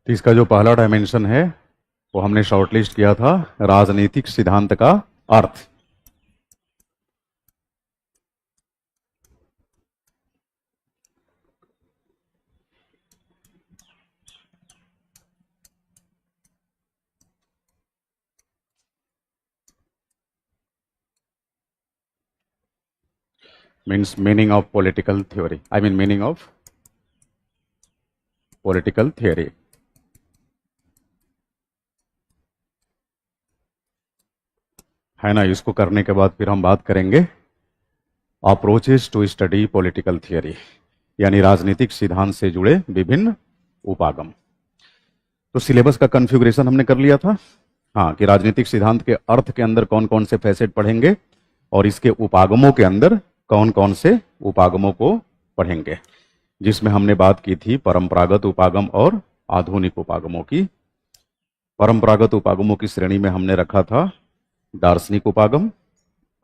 तो इसका जो पहला डायमेंशन है वो हमने शॉर्टलिस्ट किया था राजनीतिक सिद्धांत का अर्थ। Means meaning of political theory, I mean meaning of political theory. है ना। इसको करने के बाद फिर हम बात करेंगे approaches to study political theory, यानी राजनीतिक सिद्धांत से जुड़े विभिन्न उपागम। तो सिलेबस का कॉन्फ़िगरेशन हमने कर लिया था, हाँ, कि राजनीतिक सिद्धांत के अर्थ के अंदर कौन कौन से फैसेट पढ़ेंगे और इसके उपागमों के अंदर कौन कौन से उपागमों को पढ़ेंगे, जिसमें हमने बात की थी परंपरागत उपागम और आधुनिक उपागमों की। परंपरागत उपागमों की श्रेणी में हमने रखा था दार्शनिक उपागम,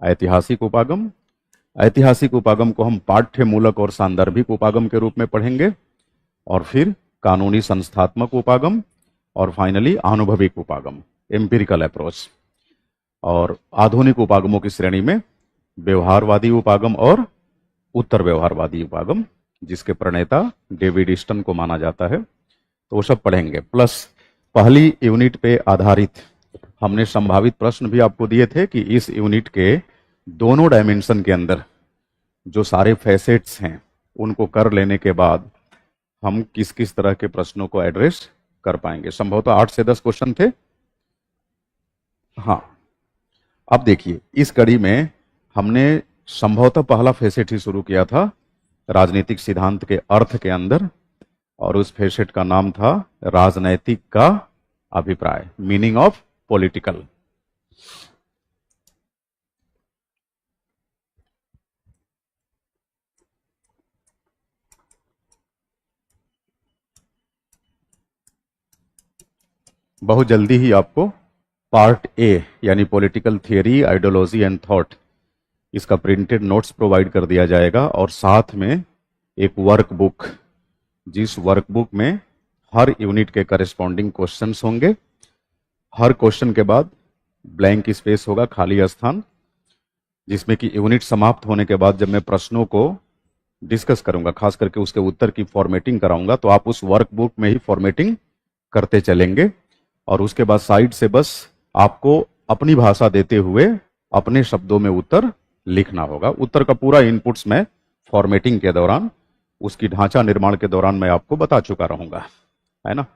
ऐतिहासिक उपागम। ऐतिहासिक उपागम को हम पाठ्यमूलक और सांदर्भिक उपागम के रूप में पढ़ेंगे, और फिर कानूनी संस्थात्मक उपागम, और फाइनली आनुभविक उपागम, एम्पिरिकल अप्रोच। और आधुनिक उपागमों की श्रेणी में व्यवहारवादी उपागम और उत्तर व्यवहारवादी उपागम, जिसके प्रणेता डेविड ईस्टन को माना जाता है, तो वो सब पढ़ेंगे। प्लस पहली यूनिट पे आधारित हमने संभावित प्रश्न भी आपको दिए थे कि इस यूनिट के दोनों डायमेंशन के अंदर जो सारे फैसेट्स हैं उनको कर लेने के बाद हम किस किस तरह के प्रश्नों को एड्रेस कर पाएंगे। संभवतः 8 से 10 क्वेश्चन थे। हाँ, अब देखिए इस कड़ी में हमने संभवतः पहला फैसेट ही शुरू किया था राजनीतिक सिद्धांत के अर्थ के अंदर, और उस फैसेट का नाम था राजनैतिक का अभिप्राय, मीनिंग ऑफ पॉलिटिकल। बहुत जल्दी ही आपको पार्ट ए यानी political theory, ideology and thought, इसका प्रिंटेड नोट्स प्रोवाइड कर दिया जाएगा, और साथ में एक वर्कबुक, जिस वर्कबुक में हर यूनिट के करस्पॉन्डिंग क्वेश्चंस होंगे। हर क्वेश्चन के बाद ब्लैंक स्पेस होगा, खाली स्थान, जिसमें कि यूनिट समाप्त होने के बाद जब मैं प्रश्नों को डिस्कस करूंगा, खास करके उसके उत्तर की फॉर्मेटिंग कराऊंगा, तो आप उस वर्कबुक में ही फॉर्मेटिंग करते चलेंगे, और उसके बाद साइड से बस आपको अपनी भाषा देते हुए अपने शब्दों में उत्तर लिखना होगा। उत्तर का पूरा इनपुट्स मैं फॉर्मेटिंग के दौरान, उसकी ढांचा निर्माण के दौरान मैं आपको बता चुका रहूंगा, है ना।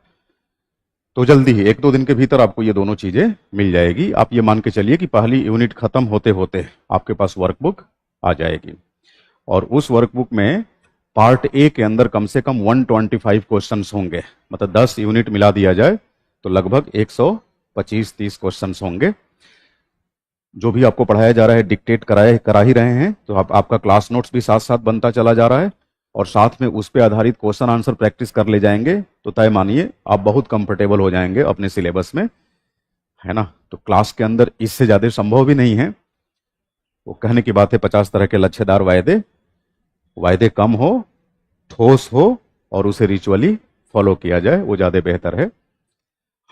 तो जल्दी ही 1-2 दिन के भीतर आपको ये दोनों चीजें मिल जाएगी। आप ये मान के चलिए कि पहली यूनिट खत्म होते होते आपके पास वर्कबुक आ जाएगी, और उस वर्कबुक में पार्ट ए के अंदर कम से कम 125 क्वेश्चंस होंगे। मतलब 10 यूनिट मिला दिया जाए तो लगभग 125-30 क्वेश्चंस होंगे। जो भी आपको पढ़ाया जा रहा है डिक्टेट करा ही रहे हैं, तो आपका क्लास नोट्स भी साथ साथ बनता चला जा रहा है, और साथ में उस पर आधारित क्वेश्चन आंसर प्रैक्टिस कर ले जाएंगे, तो तय मानिए आप बहुत कंफर्टेबल हो जाएंगे अपने सिलेबस में, है ना। तो क्लास के अंदर इससे ज़्यादा संभव भी नहीं है। वो कहने की बात है 50 तरह के लच्छेदार वायदे कम हो, ठोस हो, और उसे रिचुअली फॉलो किया जाए, वो ज़्यादा बेहतर है।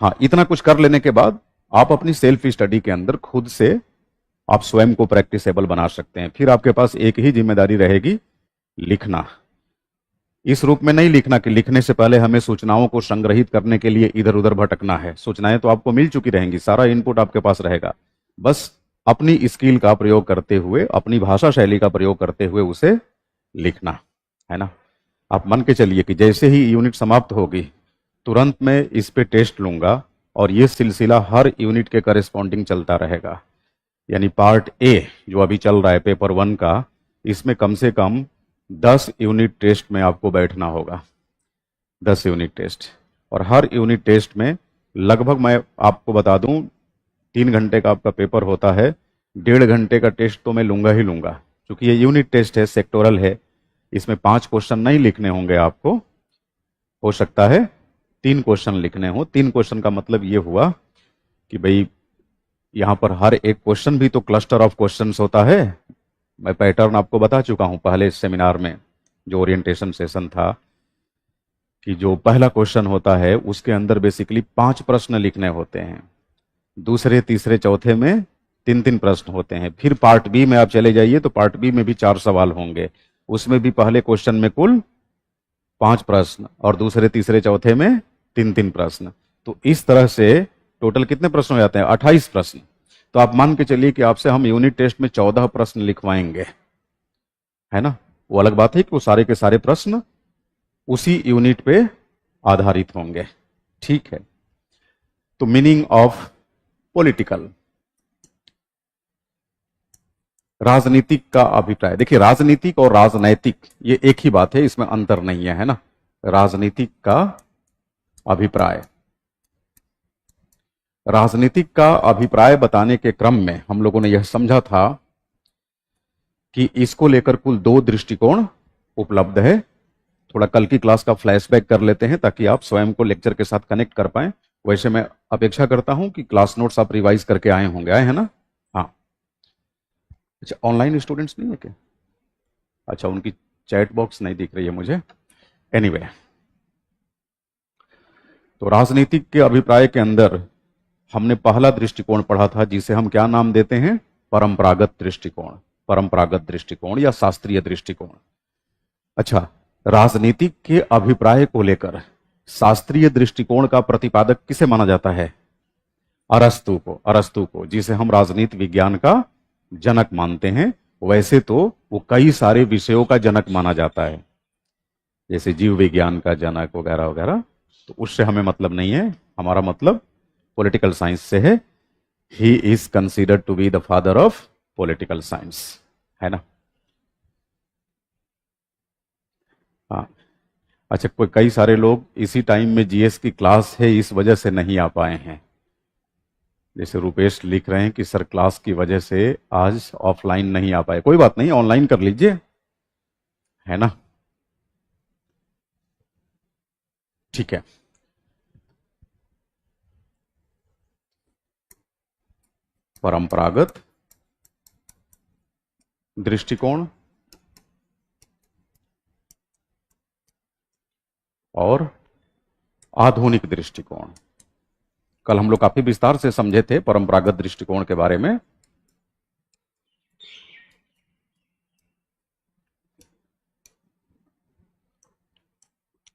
हाँ, इतना कुछ कर लेने के बाद आप अपनी सेल्फ स्टडी के अंदर खुद से आप स्वयं को प्रैक्टिसेबल बना सकते हैं। फिर आपके पास एक ही जिम्मेदारी रहेगी, लिखना। इस रूप में नहीं लिखना कि लिखने से पहले हमें सूचनाओं को संग्रहित करने के लिए इधर उधर भटकना है। सूचनाएं तो आपको मिल चुकी रहेंगी, सारा इनपुट आपके पास रहेगा, बस अपनी स्किल का प्रयोग करते हुए, अपनी भाषा शैली का प्रयोग करते हुए उसे लिखना, है ना। आप मान के चलिए कि जैसे ही यूनिट समाप्त होगी तुरंत मैं इस पे टेस्ट लूंगा, और ये सिलसिला हर यूनिट के करस्पॉन्डिंग चलता रहेगा। यानी पार्ट ए जो अभी चल रहा है पेपर 1 का, इसमें कम से कम 10 यूनिट टेस्ट में आपको बैठना होगा, 10 यूनिट टेस्ट। और हर यूनिट टेस्ट में लगभग, मैं आपको बता दूं, 3 घंटे का आपका पेपर होता है, 1.5 घंटे का टेस्ट तो मैं लूंगा ही लूंगा, क्योंकि ये यूनिट टेस्ट है, सेक्टोरल है। इसमें 5 क्वेश्चन नहीं लिखने होंगे आपको, हो सकता है 3 क्वेश्चन लिखने हो। 3 क्वेश्चन का मतलब ये हुआ कि भाई यहां पर हर एक क्वेश्चन भी तो क्लस्टर ऑफ क्वेश्चंस होता है। मैं पैटर्न आपको बता चुका हूं पहले सेमिनार में, जो ओरिएंटेशन सेशन था। कि जो पहला क्वेश्चन होता है उसके अंदर बेसिकली 5 प्रश्न लिखने होते हैं, दूसरे तीसरे चौथे में 3-3 प्रश्न होते हैं। फिर पार्ट बी में आप चले जाइए तो पार्ट बी में भी 4 सवाल होंगे, उसमें भी पहले क्वेश्चन में कुल 5 प्रश्न और दूसरे तीसरे चौथे में 3-3 प्रश्न। तो इस तरह से टोटल कितने प्रश्न हो जाते हैं? 28 प्रश्न। तो आप मान के चलिए कि आपसे हम यूनिट टेस्ट में 14 प्रश्न लिखवाएंगे, है ना। वो अलग बात है कि वो सारे के सारे प्रश्न उसी यूनिट पे आधारित होंगे, ठीक है। तो मीनिंग ऑफ पॉलिटिकल, राजनीतिक का अभिप्राय। देखिए, राजनीतिक और राजनैतिक ये एक ही बात है, इसमें अंतर नहीं है ना। राजनीतिक का अभिप्राय, राजनीतिक का अभिप्राय बताने के क्रम में हम लोगों ने यह समझा था कि इसको लेकर कुल 2 दृष्टिकोण उपलब्ध है। थोड़ा कल की क्लास का फ्लैशबैक कर लेते हैं ताकि आप स्वयं को लेक्चर के साथ कनेक्ट कर पाएं। वैसे मैं अपेक्षा करता हूं कि क्लास नोट्स आप रिवाइज करके आए होंगे, आए हैं ना? हाँ, अच्छा, ऑनलाइन स्टूडेंट्स नहीं है क्या? अच्छा, उनकी चैट बॉक्स नहीं दिख रही है मुझे। एनीवे, तो राजनीतिक के अभिप्राय के अंदर हमने पहला दृष्टिकोण पढ़ा था जिसे हम क्या नाम देते हैं? परंपरागत दृष्टिकोण, परंपरागत दृष्टिकोण या शास्त्रीय दृष्टिकोण। अच्छा, राजनीतिक के अभिप्राय को लेकर शास्त्रीय दृष्टिकोण का प्रतिपादक किसे माना जाता है? अरस्तु को, अरस्तु को, जिसे हम राजनीति विज्ञान का जनक मानते हैं। वैसे तो वो कई सारे विषयों का जनक माना जाता है, जैसे जीव विज्ञान का जनक वगैरह वगैरह, तो उससे हमें मतलब नहीं है। हमारा मतलब पॉलिटिकल साइंस से है। He is considered to be the father of political science, है ना। हाँ, अच्छा, कोई कई सारे लोग इसी टाइम में जीएस की क्लास है इस वजह से नहीं आ पाए हैं। जैसे रुपेश लिख रहे हैं कि सर क्लास की वजह से आज ऑफलाइन नहीं आ पाए। कोई बात नहीं, ऑनलाइन कर लीजिए, है ना। ठीक है, परंपरागत दृष्टिकोण और आधुनिक दृष्टिकोण। कल हम लोग काफी विस्तार से समझे थे परंपरागत दृष्टिकोण के बारे में।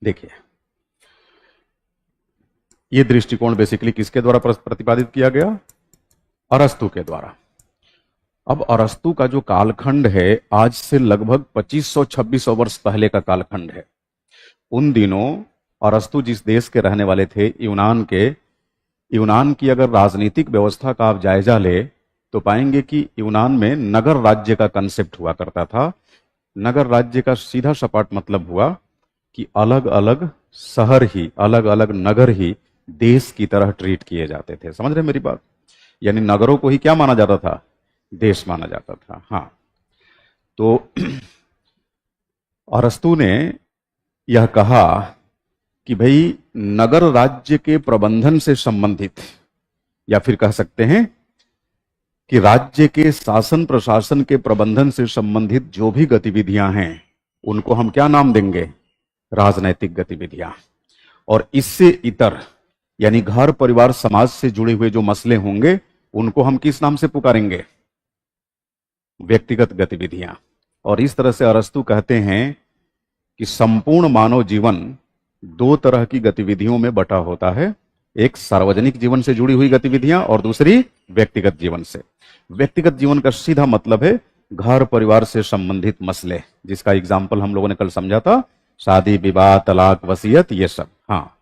देखिए, यह दृष्टिकोण बेसिकली किसके द्वारा प्रतिपादित किया गया? अरस्तु के द्वारा। अब अरस्तु का जो कालखंड है आज से लगभग 2500-2600 वर्ष पहले का कालखंड है। उन दिनों अरस्तु जिस देश के रहने वाले थे, यूनान के, यूनान की अगर राजनीतिक व्यवस्था का आप जायजा ले तो पाएंगे कि यूनान में नगर राज्य का कंसेप्ट हुआ करता था। नगर राज्य का सीधा सपाट मतलब हुआ कि अलग अलग शहर ही, अलग अलग नगर ही देश की तरह ट्रीट किए जाते थे। समझ रहे मेरी बात? यानी नगरों को ही क्या माना जाता था? देश माना जाता था। हाँ, तो अरस्तु ने यह कहा कि भाई नगर राज्य के प्रबंधन से संबंधित, या फिर कह सकते हैं कि राज्य के शासन प्रशासन के प्रबंधन से संबंधित जो भी गतिविधियां हैं उनको हम क्या नाम देंगे? राजनैतिक गतिविधियां। और इससे इतर यानी घर परिवार समाज से जुड़े हुए जो मसले होंगे उनको हम किस नाम से पुकारेंगे? व्यक्तिगत गतिविधियां। और इस तरह से अरस्तु कहते हैं कि संपूर्ण मानव जीवन 2 तरह की गतिविधियों में बटा होता है, एक सार्वजनिक जीवन से जुड़ी हुई गतिविधियां और दूसरी व्यक्तिगत जीवन से। व्यक्तिगत जीवन का सीधा मतलब है घर परिवार से संबंधित मसले, जिसका एग्जाम्पल हम लोगों ने कल समझा था, शादी विवाह, तलाक, वसीयत, ये सब। हाँ,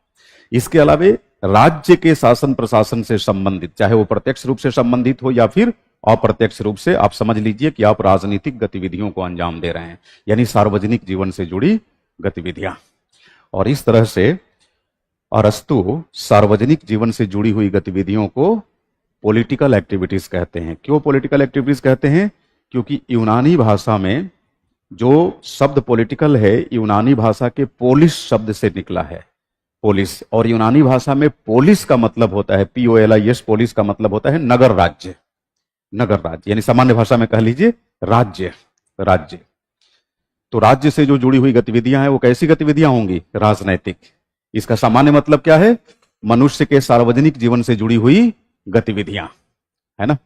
इसके अलावा राज्य के शासन प्रशासन से संबंधित, चाहे वो प्रत्यक्ष रूप से संबंधित हो या फिर अप्रत्यक्ष रूप से, आप समझ लीजिए कि आप राजनीतिक गतिविधियों को अंजाम दे रहे हैं, यानी सार्वजनिक जीवन से जुड़ी गतिविधियां। और इस तरह से अरस्तु सार्वजनिक जीवन से जुड़ी हुई गतिविधियों को पॉलिटिकल एक्टिविटीज कहते हैं। क्यों पॉलिटिकल एक्टिविटीज कहते हैं? क्योंकि यूनानी भाषा में जो शब्द पॉलिटिकल है यूनानी भाषा के पोलिस शब्द से निकला है, पोलिस। और यूनानी भाषा में पोलिस का मतलब होता है POLIS, पोलिस का मतलब होता है नगर राज्य। नगर राज्य यानी सामान्य भाषा में कह लीजिए राज्य, राज्य। तो राज्य से जो जुड़ी हुई गतिविधियां हैं वो कैसी गतिविधियां होंगी? राजनैतिक। इसका सामान्य मतलब क्या है? मनुष्य के सार्वजनिक जीवन से जुड़ी हुई गतिविधियां, है ना।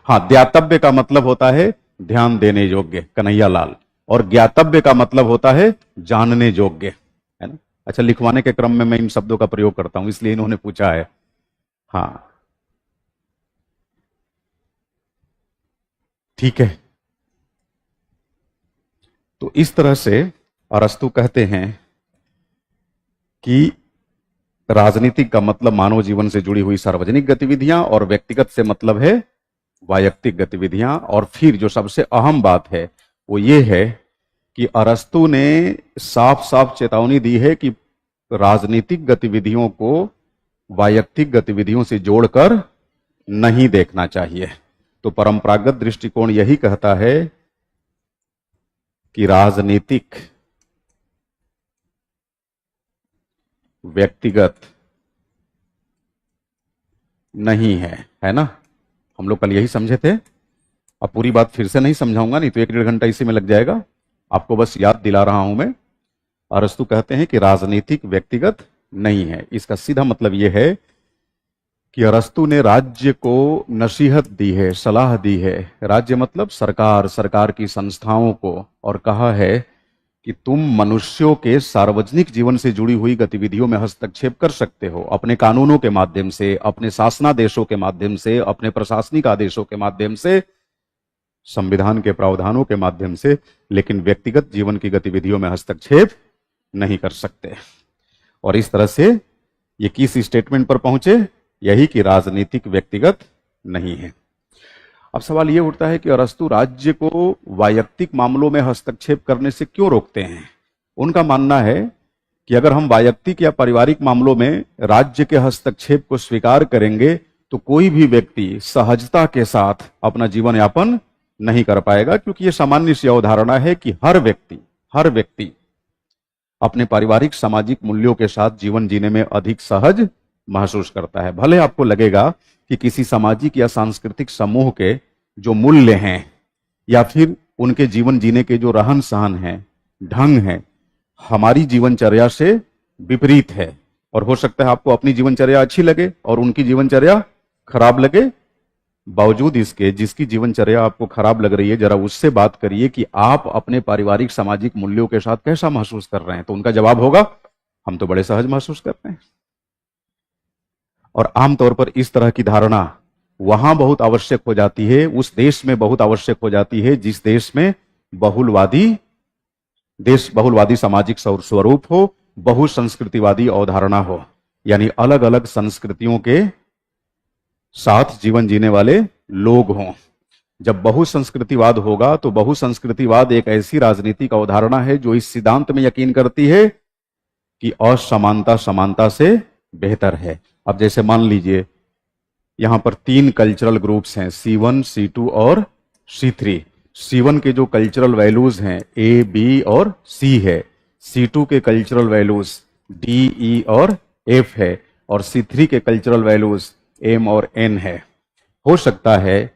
हाँ, ज्ञातव्य का मतलब होता है ध्यान देने योग्य, कन्हैया लाल, और ज्ञातव्य का मतलब होता है जानने योग्य, है ना। अच्छा, लिखवाने के क्रम में मैं इन शब्दों का प्रयोग करता हूं, इसलिए इन्होंने पूछा है। हाँ, ठीक है। तो इस तरह से अरस्तु कहते हैं कि राजनीतिक का मतलब मानव जीवन से जुड़ी हुई सार्वजनिक गतिविधियां, और व्यक्तिगत से मतलब है वैयक्तिक गतिविधियां। और फिर जो सबसे अहम बात है वो ये है कि अरस्तु ने साफ साफ चेतावनी दी है कि राजनीतिक गतिविधियों को वैयक्तिक गतिविधियों से जोड़कर नहीं देखना चाहिए। तो परंपरागत दृष्टिकोण यही कहता है कि राजनीतिक व्यक्तिगत नहीं है ना। हम लोग कल यही समझे थे। अब पूरी बात फिर से नहीं समझाऊंगा, नहीं तो 1-1.5 घंटा इसी में लग जाएगा। आपको बस याद दिला रहा हूं मैं। अरस्तु कहते हैं कि राजनीतिक व्यक्तिगत नहीं है। इसका सीधा मतलब यह है कि अरस्तु ने राज्य को नसीहत दी है, सलाह दी है। राज्य मतलब सरकार, सरकार की संस्थाओं को, और कहा है कि तुम मनुष्यों के सार्वजनिक जीवन से जुड़ी हुई गतिविधियों में हस्तक्षेप कर सकते हो अपने कानूनों के माध्यम से, अपने शासनादेशों के माध्यम से, अपने प्रशासनिक आदेशों के माध्यम से, संविधान के प्रावधानों के माध्यम से, लेकिन व्यक्तिगत जीवन की गतिविधियों में हस्तक्षेप नहीं कर सकते। और इस तरह से ये किस स्टेटमेंट पर पहुंचे? यही कि राजनीतिक व्यक्तिगत नहीं है। अब सवाल यह उठता है कि अरस्तु राज्य को वैयक्तिक मामलों में हस्तक्षेप करने से क्यों रोकते हैं? उनका मानना है कि अगर हम वैयक्तिक या पारिवारिक मामलों में राज्य के हस्तक्षेप को स्वीकार करेंगे तो कोई भी व्यक्ति सहजता के साथ अपना जीवन यापन नहीं कर पाएगा, क्योंकि यह सामान्य सी अवधारणा है कि हर व्यक्ति अपने पारिवारिक सामाजिक मूल्यों के साथ जीवन जीने में अधिक सहज महसूस करता है। भले आपको लगेगा कि किसी सामाजिक या सांस्कृतिक समूह के जो मूल्य हैं या फिर उनके जीवन जीने के जो रहन सहन हैं, ढंग है, हमारी जीवनचर्या से विपरीत है, और हो सकता है आपको अपनी जीवनचर्या अच्छी लगे और उनकी जीवनचर्या खराब लगे। बावजूद इसके जिसकी जीवनचर्या आपको खराब लग रही है, जरा उससे बात करिए कि आप अपने पारिवारिक सामाजिक मूल्यों के साथ कैसा महसूस कर रहे हैं, तो उनका जवाब होगा हम तो बड़े सहज महसूस करते हैं। और आमतौर पर इस तरह की धारणा वहां बहुत आवश्यक हो जाती है, उस देश में बहुत आवश्यक हो जाती है जिस देश में बहुलवादी सामाजिक स्वरूप हो, बहुसंस्कृतिवादी अवधारणा हो, यानी अलग अलग संस्कृतियों के साथ जीवन जीने वाले लोग हों। जब बहुसंस्कृतिवाद होगा तो बहुसंस्कृतिवाद एक ऐसी राजनीतिक अवधारणा है जो इस सिद्धांत में यकीन करती है कि असमानता समानता से बेहतर है। अब जैसे मान लीजिए यहां पर 3 कल्चरल ग्रुप्स हैं, C1, C2 और C3। C1 के जो कल्चरल वैल्यूज हैं A, B और C है। C2 के कल्चरल वैल्यूज D, E और F है, और C3 के कल्चरल वैल्यूज M और N है। हो सकता है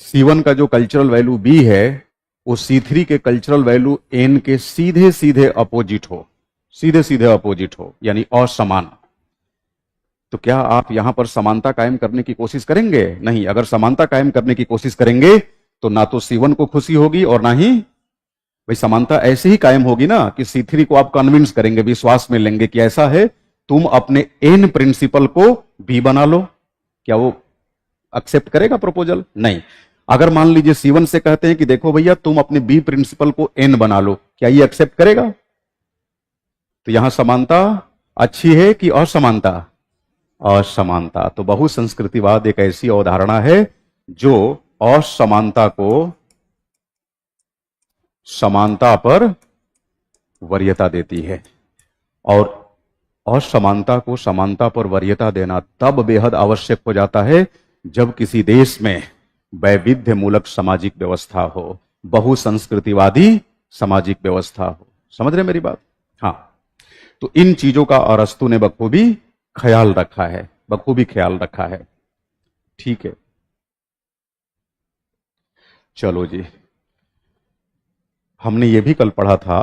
C1 का जो कल्चरल वैल्यू B है वो C3 के कल्चरल वैल्यू N के सीधे सीधे अपोजिट हो, यानी असमान। तो क्या आप यहां पर समानता कायम करने की कोशिश करेंगे? नहीं। अगर समानता कायम करने की कोशिश करेंगे तो ना तो C1 को खुशी होगी और ना ही, भाई समानता ऐसे ही कायम होगी ना कि C3 को आप कन्विंस करेंगे, विश्वास में लेंगे कि ऐसा है, तुम अपने N प्रिंसिपल को B बना लो। क्या वो एक्सेप्ट करेगा प्रपोजल? नहीं। अगर मान लीजिए C1 से कहते हैं कि देखो भैया तुम अपने B प्रिंसिपल को N बना लो, क्या ये एक्सेप्ट करेगा? तो यहां समानता अच्छी है कि असमानता? असमानता। तो बहुसंस्कृतिवाद एक ऐसी अवधारणा है जो असमानता को समानता पर वरीयता देती है, और असमानता को समानता पर वरीयता देना तब बेहद आवश्यक हो जाता है जब किसी देश में वैविध्य मूलक सामाजिक व्यवस्था हो, बहुसंस्कृतिवादी सामाजिक व्यवस्था हो। समझ रहे मेरी बात? हाँ। तो इन चीजों का अरस्तु ने बखूबी ख्याल रखा है। ठीक है, चलो जी। हमने ये भी कल पढ़ा था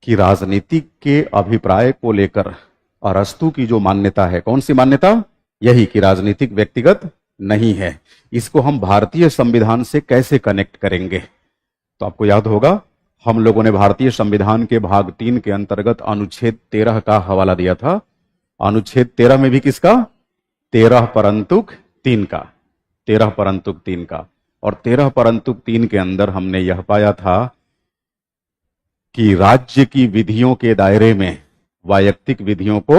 कि राजनीतिक के अभिप्राय को लेकर अरस्तु की जो मान्यता है, कौन सी मान्यता? यही कि राजनीतिक व्यक्तिगत नहीं है। इसको हम भारतीय संविधान से कैसे कनेक्ट करेंगे? तो आपको याद होगा हम लोगों ने भारतीय संविधान के भाग 3 के अंतर्गत अनुच्छेद 13 का हवाला दिया था। अनुच्छेद 13 में भी किसका? 13 परंतुक 3 का, 13 परंतुक 3 का। और 13 परंतुक 3 के अंदर हमने यह पाया था कि राज्य की विधियों के दायरे में वैयक्तिक विधियों को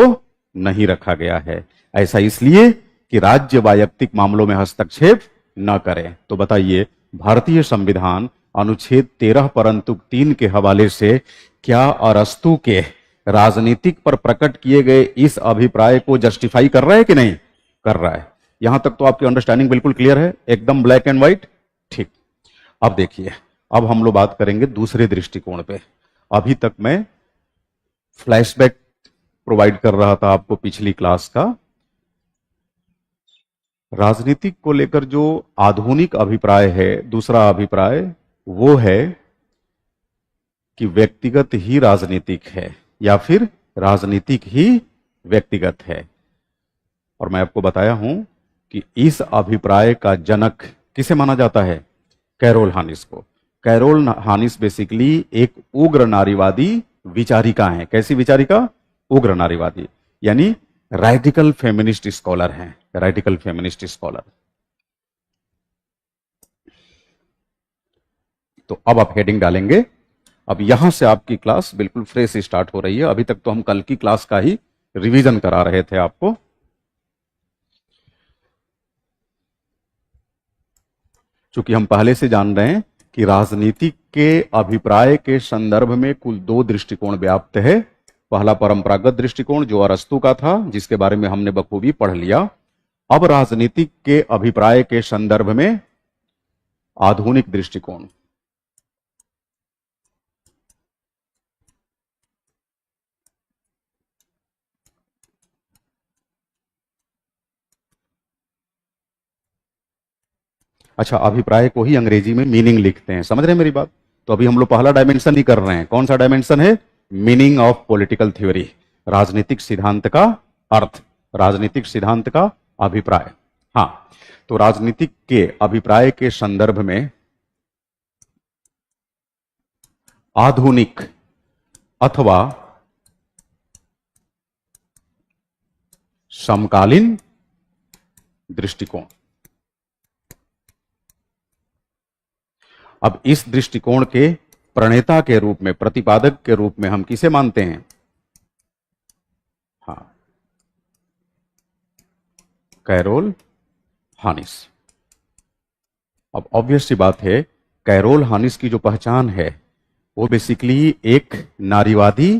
नहीं रखा गया है। ऐसा इसलिए कि राज्य वैयक्तिक मामलों में हस्तक्षेप न करे। तो बताइए, भारतीय संविधान अनुच्छेद 13 परंतुक 3 के हवाले से क्या अरस्तु के राजनीतिक पर प्रकट किए गए इस अभिप्राय को जस्टिफाई कर रहा है कि नहीं कर रहा है? यहां तक तो आपकी अंडरस्टैंडिंग बिल्कुल क्लियर है, एकदम ब्लैक एंड व्हाइट। ठीक, अब देखिए, अब हम लोग बात करेंगे दूसरे दृष्टिकोण पे। अभी तक मैं फ्लैशबैक प्रोवाइड कर रहा था आपको पिछली क्लास का। राजनीतिक को लेकर जो आधुनिक अभिप्राय है, दूसरा अभिप्राय, वो है कि व्यक्तिगत ही राजनीतिक है या फिर राजनीतिक ही व्यक्तिगत है। और मैं आपको बताया हूं कि इस अभिप्राय का जनक किसे माना जाता है? कैरोल हानिस को। कैरोल हानिस बेसिकली एक उग्र नारीवादी विचारिका हैं। कैसी विचारिका? उग्र नारीवादी, यानी रैडिकल फेमिनिस्ट स्कॉलर हैं, रैडिकल फेमिनिस्ट स्कॉलर। तो अब आप हेडिंग डालेंगे। अब यहां से आपकी क्लास बिल्कुल फ्रेश स्टार्ट हो रही है। अभी तक तो हम कल की क्लास का ही रिवीजन करा रहे थे आपको। चूंकि हम पहले से जान रहे हैं कि राजनीति के अभिप्राय के संदर्भ में कुल 2 दृष्टिकोण व्याप्त है। पहला परंपरागत दृष्टिकोण जो अरस्तु का था, जिसके बारे में हमने बखूबी पढ़ लिया। अब राजनीतिक के अभिप्राय के संदर्भ में आधुनिक दृष्टिकोण। अच्छा, अभिप्राय को ही अंग्रेजी में मीनिंग लिखते हैं, समझ रहे हैं मेरी बात? तो अभी हम लोग पहला डायमेंशन ही कर रहे हैं। कौन सा डायमेंशन है? मीनिंग ऑफ पॉलिटिकल थ्योरी, राजनीतिक सिद्धांत का अर्थ, राजनीतिक सिद्धांत का अभिप्राय। हां, तो राजनीतिक के अभिप्राय के संदर्भ में आधुनिक अथवा समकालीन दृष्टिकोण। अब इस दृष्टिकोण के प्रणेता के रूप में, प्रतिपादक के रूप में हम किसे मानते हैं? हाँ, कैरोल हानिस। अब ऑब्वियस सी बात है, कैरोल हानिस की जो पहचान है वो बेसिकली एक नारीवादी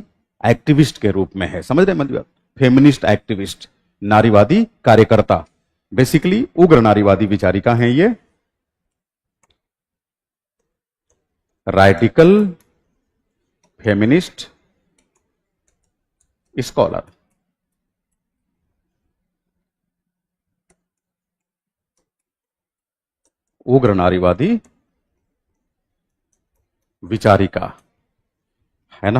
एक्टिविस्ट के रूप में है। समझ रहे हैं मतलब? फेमिनिस्ट एक्टिविस्ट, नारीवादी कार्यकर्ता, बेसिकली उग्र नारीवादी विचारिका हैं ये। Radical feminist scholar. उग्र नारीवादी विचारिका, है ना?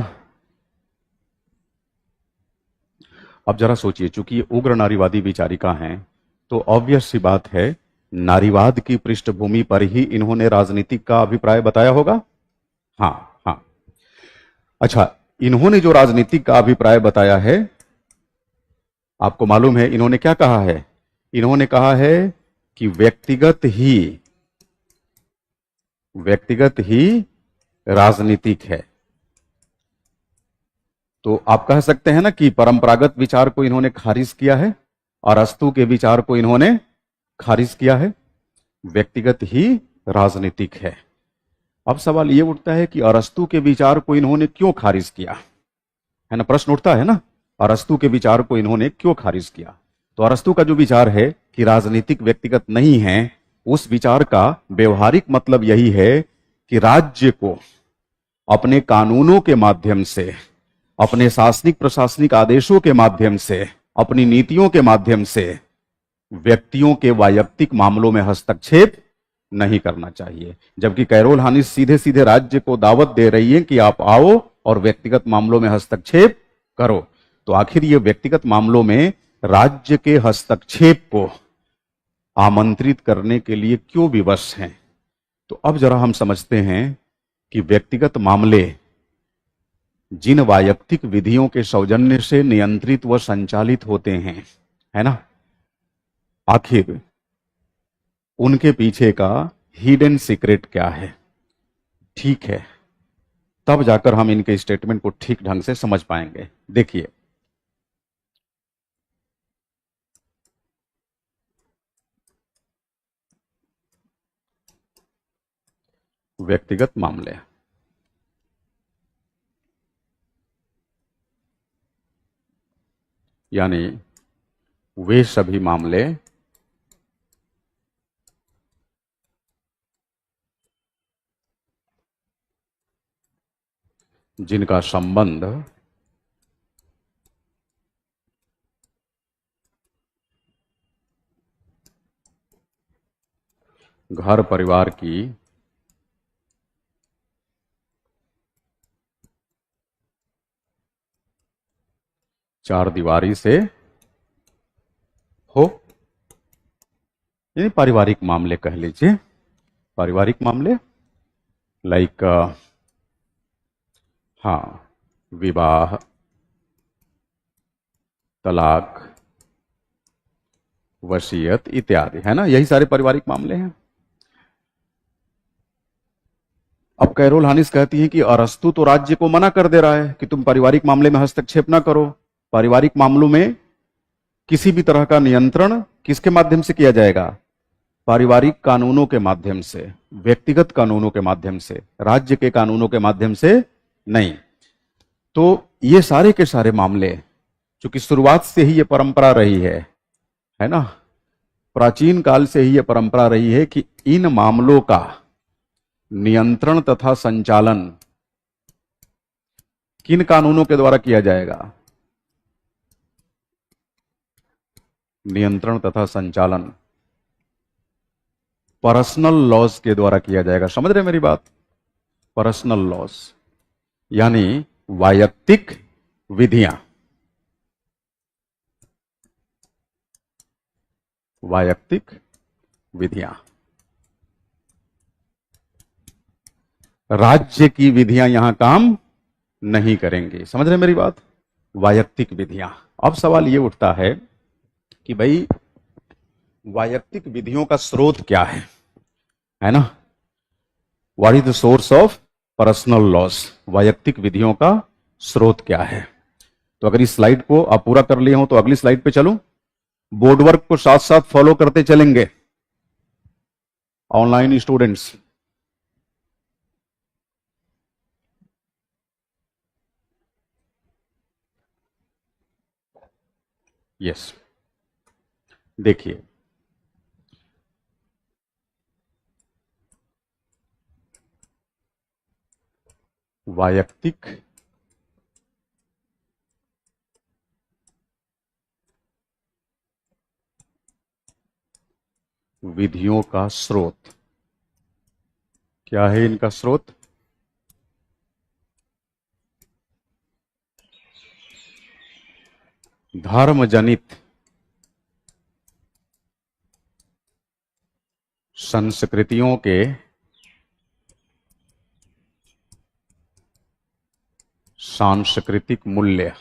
अब जरा सोचिए, चूंकि ये उग्र नारीवादी विचारिका हैं, तो ऑब्वियस सी बात है नारीवाद की पृष्ठभूमि पर ही इन्होंने राजनीतिक का अभिप्राय बताया होगा। हाँ हाँ। अच्छा, इन्होंने जो राजनीतिक का अभिप्राय बताया है, आपको मालूम है इन्होंने क्या कहा है? इन्होंने कहा है कि व्यक्तिगत ही राजनीतिक है। तो आप कह सकते हैं ना कि परंपरागत विचार को इन्होंने खारिज किया है और अरस्तु के विचार को इन्होंने खारिज किया है। व्यक्तिगत ही राजनीतिक है। अब सवाल यह उठता है कि अरस्तु के विचार को इन्होंने क्यों खारिज किया, है ना? प्रश्न उठता है ना, अरस्तु के विचार को इन्होंने क्यों खारिज किया? तो अरस्तु का जो विचार है कि राजनीतिक व्यक्तिगत नहीं है, उस विचार का व्यवहारिक मतलब यही है कि राज्य को अपने कानूनों के माध्यम से, अपने शासनिक प्रशासनिक आदेशों के माध्यम से, अपनी नीतियों के माध्यम से व्यक्तियों के वैयक्तिक मामलों में हस्तक्षेप नहीं करना चाहिए। जबकि कैरोल हानिस सीधे सीधे राज्य को दावत दे रही है कि आप आओ और व्यक्तिगत मामलों में हस्तक्षेप करो। तो आखिर ये व्यक्तिगत मामलों में राज्य के हस्तक्षेप को आमंत्रित करने के लिए क्यों विवश हैं? तो अब जरा हम समझते हैं कि व्यक्तिगत मामले जिन वायक्तिक विधियों के सौजन्य से नियंत्रित व संचालित होते हैं, है ना, आखिर उनके पीछे का हिडन सीक्रेट क्या है? ठीक है, तब जाकर हम इनके स्टेटमेंट को ठीक ढंग से समझ पाएंगे। देखिए, व्यक्तिगत मामले यानी वे सभी मामले जिनका संबंध घर परिवार की चार दीवारी से हो, यानी पारिवारिक मामले कह लीजिए, पारिवारिक मामले लाइक हाँ, विवाह, तलाक, वसीयत इत्यादि, है ना, यही सारे पारिवारिक मामले हैं। अब कैरोल हानिस कहती है कि अरस्तु तो राज्य को मना कर दे रहा है कि तुम पारिवारिक मामले में हस्तक्षेप ना करो। पारिवारिक मामलों में किसी भी तरह का नियंत्रण किसके माध्यम से किया जाएगा? पारिवारिक कानूनों के माध्यम से, व्यक्तिगत कानूनों के माध्यम से, राज्य के कानूनों के माध्यम से नहीं। तो ये सारे के सारे मामले, चूंकि शुरुआत से ही ये परंपरा रही है ना, प्राचीन काल से ही ये परंपरा रही है कि इन मामलों का नियंत्रण तथा संचालन किन कानूनों के द्वारा किया जाएगा? नियंत्रण तथा संचालन पर्सनल लॉज के द्वारा किया जाएगा। समझ रहे मेरी बात? पर्सनल लॉज यानी वैयक्तिक विधियां, वैयक्तिक विधियां, राज्य की विधियां यहां काम नहीं करेंगी। समझ रहे मेरी बात? वैयक्तिक विधियां। अब सवाल यह उठता है कि भाई वैयक्तिक विधियों का स्रोत क्या है ना? What is the source of personal loss? वैयक्तिक विधियों का स्रोत क्या है? तो अगर इस स्लाइड को आप पूरा कर लिए हो तो अगली स्लाइड पे चलूं, बोर्ड वर्क को साथ साथ फॉलो करते चलेंगे ऑनलाइन स्टूडेंट्स। यस, देखिए, वैयक्तिक विधियों का स्रोत क्या है? इनका स्रोत धर्मजनित संस्कृतियों के सांस्कृतिक मूल्य,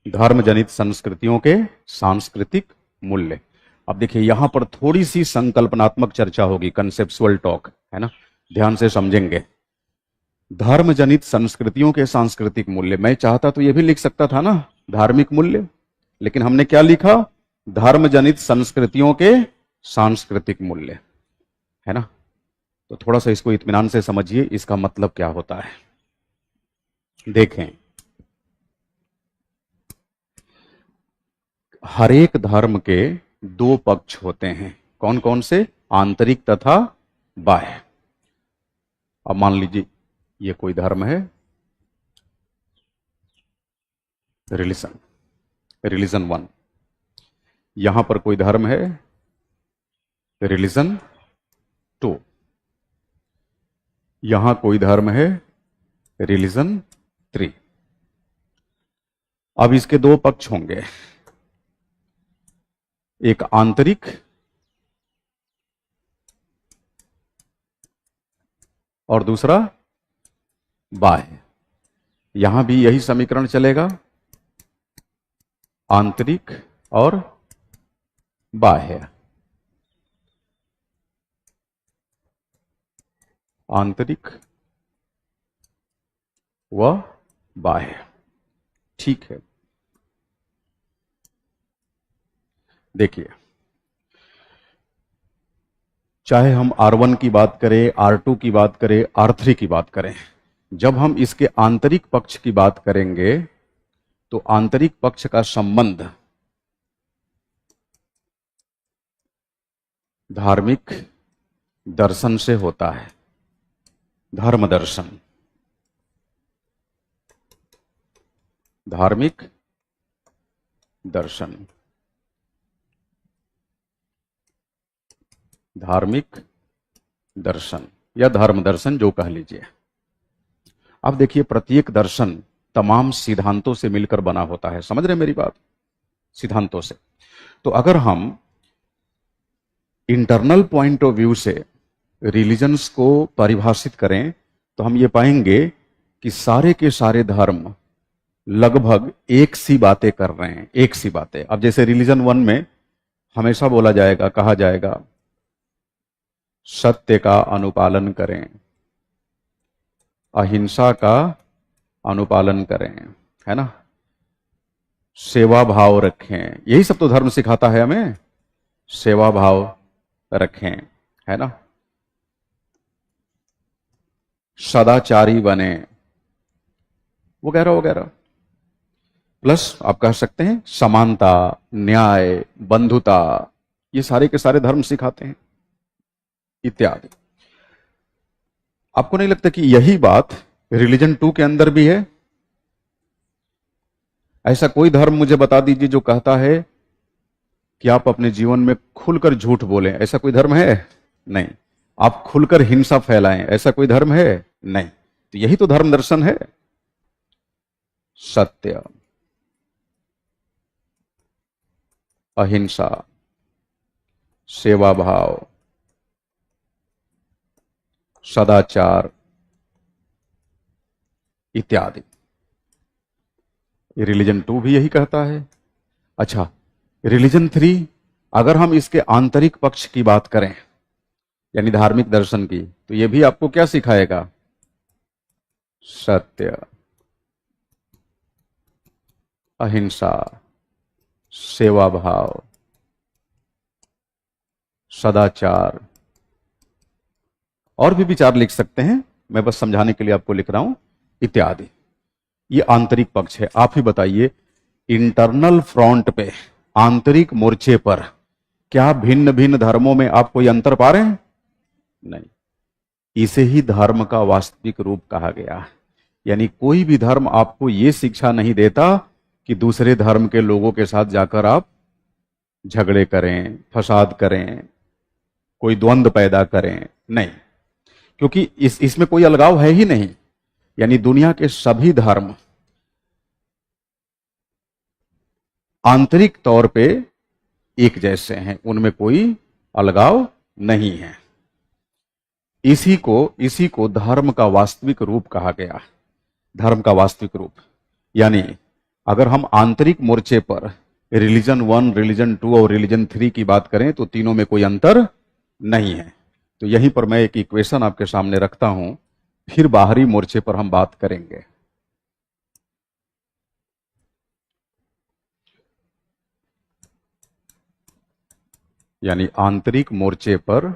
धर्मजनित संस्कृतियों के सांस्कृतिक मूल्य। अब देखिए, यहां पर थोड़ी सी संकल्पनात्मक चर्चा होगी, कंसेप्चुअल टॉक, है ना, ध्यान से समझेंगे। धर्मजनित संस्कृतियों के सांस्कृतिक मूल्य, मैं चाहता तो यह भी लिख सकता था ना, धार्मिक मूल्य, लेकिन हमने क्या लिखा? धर्मजनित संस्कृतियों के सांस्कृतिक मूल्य, है ना। तो थोड़ा सा इसको इत्मीनान से समझिए, इसका मतलब क्या होता है। देखें, हर एक धर्म के दो पक्ष होते हैं। कौन कौन से? आंतरिक तथा बाह्य। अब मान लीजिए ये कोई धर्म है, रिलीजन 1। यहां पर कोई धर्म है, रिलीजन 2। यहां कोई धर्म है रिलीजन 3। अब इसके दो पक्ष होंगे, एक आंतरिक और दूसरा बाह्य। यहां भी यही समीकरण चलेगा, आंतरिक और बाह्य। आंतरिक व बाह्य, ठीक है। देखिए, चाहे हम R1 की बात करें, R2 की बात करें, R3 की बात करें, जब हम इसके आंतरिक पक्ष की बात करेंगे तो आंतरिक पक्ष का संबंध धार्मिक दर्शन से होता है, धर्म दर्शन, धार्मिक दर्शन, धार्मिक दर्शन या धर्म दर्शन जो कह लीजिए। अब देखिए, प्रत्येक दर्शन तमाम सिद्धांतों से मिलकर बना होता है, समझ रहे मेरी बात, सिद्धांतों से। तो अगर हम इंटरनल पॉइंट ऑफ व्यू से रिलीजन्स को परिभाषित करें तो हम ये पाएंगे कि सारे के सारे धर्म लगभग एक सी बातें कर रहे हैं, एक सी बातें। अब जैसे रिलीजन 1 में हमेशा बोला जाएगा, कहा जाएगा, सत्य का अनुपालन करें, अहिंसा का अनुपालन करें, है ना, सेवा भाव रखें, यही सब तो धर्म सिखाता है हमें, सेवा भाव रखें, है ना, सदाचारी बने, वगैरह वगैरह। प्लस आप कह सकते हैं समानता, न्याय, बंधुता, ये सारे के सारे धर्म सिखाते हैं, इत्यादि। आपको नहीं लगता कि यही बात रिलीजन 2 के अंदर भी है? ऐसा कोई धर्म मुझे बता दीजिए जो कहता है कि आप अपने जीवन में खुलकर झूठ बोलें, ऐसा कोई धर्म है? नहीं। आप खुलकर हिंसा फैलाएं, ऐसा कोई धर्म है? नहीं। तो यही तो धर्म दर्शन है, सत्य, अहिंसा, सेवा भाव, सदाचार, इत्यादि। रिलीजन 2 भी यही कहता है। अच्छा, रिलीजन 3, अगर हम इसके आंतरिक पक्ष की बात करें यानी धार्मिक दर्शन की, तो यह भी आपको क्या सिखाएगा? सत्य, अहिंसा, सेवा भाव, सदाचार, और भी विचार लिख सकते हैं, मैं बस समझाने के लिए आपको लिख रहा हूं, इत्यादि। ये आंतरिक पक्ष है। आप ही बताइए, इंटरनल फ्रंट पे, आंतरिक मोर्चे पर क्या भिन्न भिन्न धर्मों में आप कोई अंतर पा रहे हैं? नहीं। इसे ही धर्म का वास्तविक रूप कहा गया। यानी कोई भी धर्म आपको यह शिक्षा नहीं देता कि दूसरे धर्म के लोगों के साथ जाकर आप झगड़े करें, फसाद करें, कोई द्वंद्व पैदा करें, नहीं, क्योंकि इसमें कोई अलगाव है ही नहीं। यानी दुनिया के सभी धर्म आंतरिक तौर पे एक जैसे हैं, उनमें कोई अलगाव नहीं है। इसी को धर्म का वास्तविक रूप कहा गया। धर्म का वास्तविक रूप यानी अगर हम आंतरिक मोर्चे पर रिलीजन 1, रिलीजन 2 और रिलीजन 3 की बात करें तो तीनों में कोई अंतर नहीं है। तो यहीं पर मैं एक इक्वेशन आपके सामने रखता हूं, फिर बाहरी मोर्चे पर हम बात करेंगे। यानी आंतरिक मोर्चे पर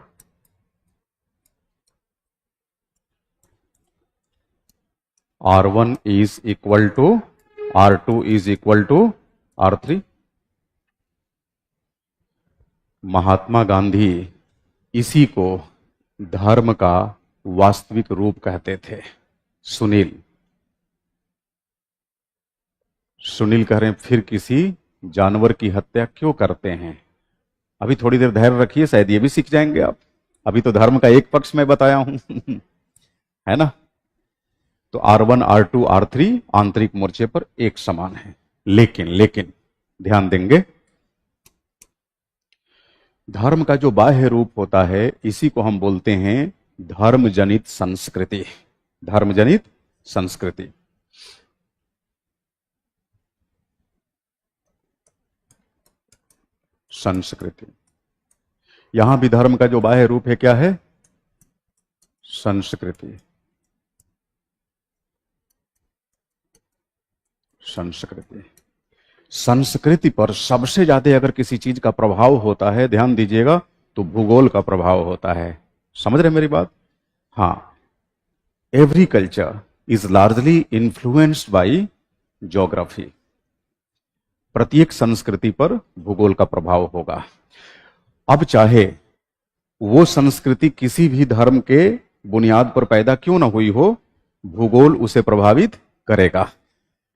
R1 is equal to R2 is equal to R3। Mahatma Gandhi इसी को धर्म का वास्तविक रूप कहते थे। सुनील कह रहे हैं, फिर किसी जानवर की हत्या क्यों करते हैं? अभी थोड़ी देर धैर्य रखिए, शायद ये भी सीख जाएंगे आप। अभी तो धर्म का एक पक्ष मैं बताया हूं है ना। तो R1 R2 R3 आंतरिक मोर्चे पर एक समान है, लेकिन लेकिन ध्यान देंगे, धर्म का जो बाह्य रूप होता है इसी को हम बोलते हैं धर्म जनित संस्कृति। धर्म जनित संस्कृति। संस्कृति, यहां भी धर्म का जो बाह्य रूप है क्या है? संस्कृति। संस्कृति, संस्कृति पर सबसे ज्यादा अगर किसी चीज का प्रभाव होता है, ध्यान दीजिएगा, तो भूगोल का प्रभाव होता है। समझ रहे मेरी बात? हाँ, every culture is largely influenced by geography. प्रत्येक संस्कृति पर भूगोल का प्रभाव होगा। अब चाहे वो संस्कृति किसी भी धर्म के बुनियाद पर पैदा क्यों ना हुई हो, भूगोल उसे प्रभावित करेगा।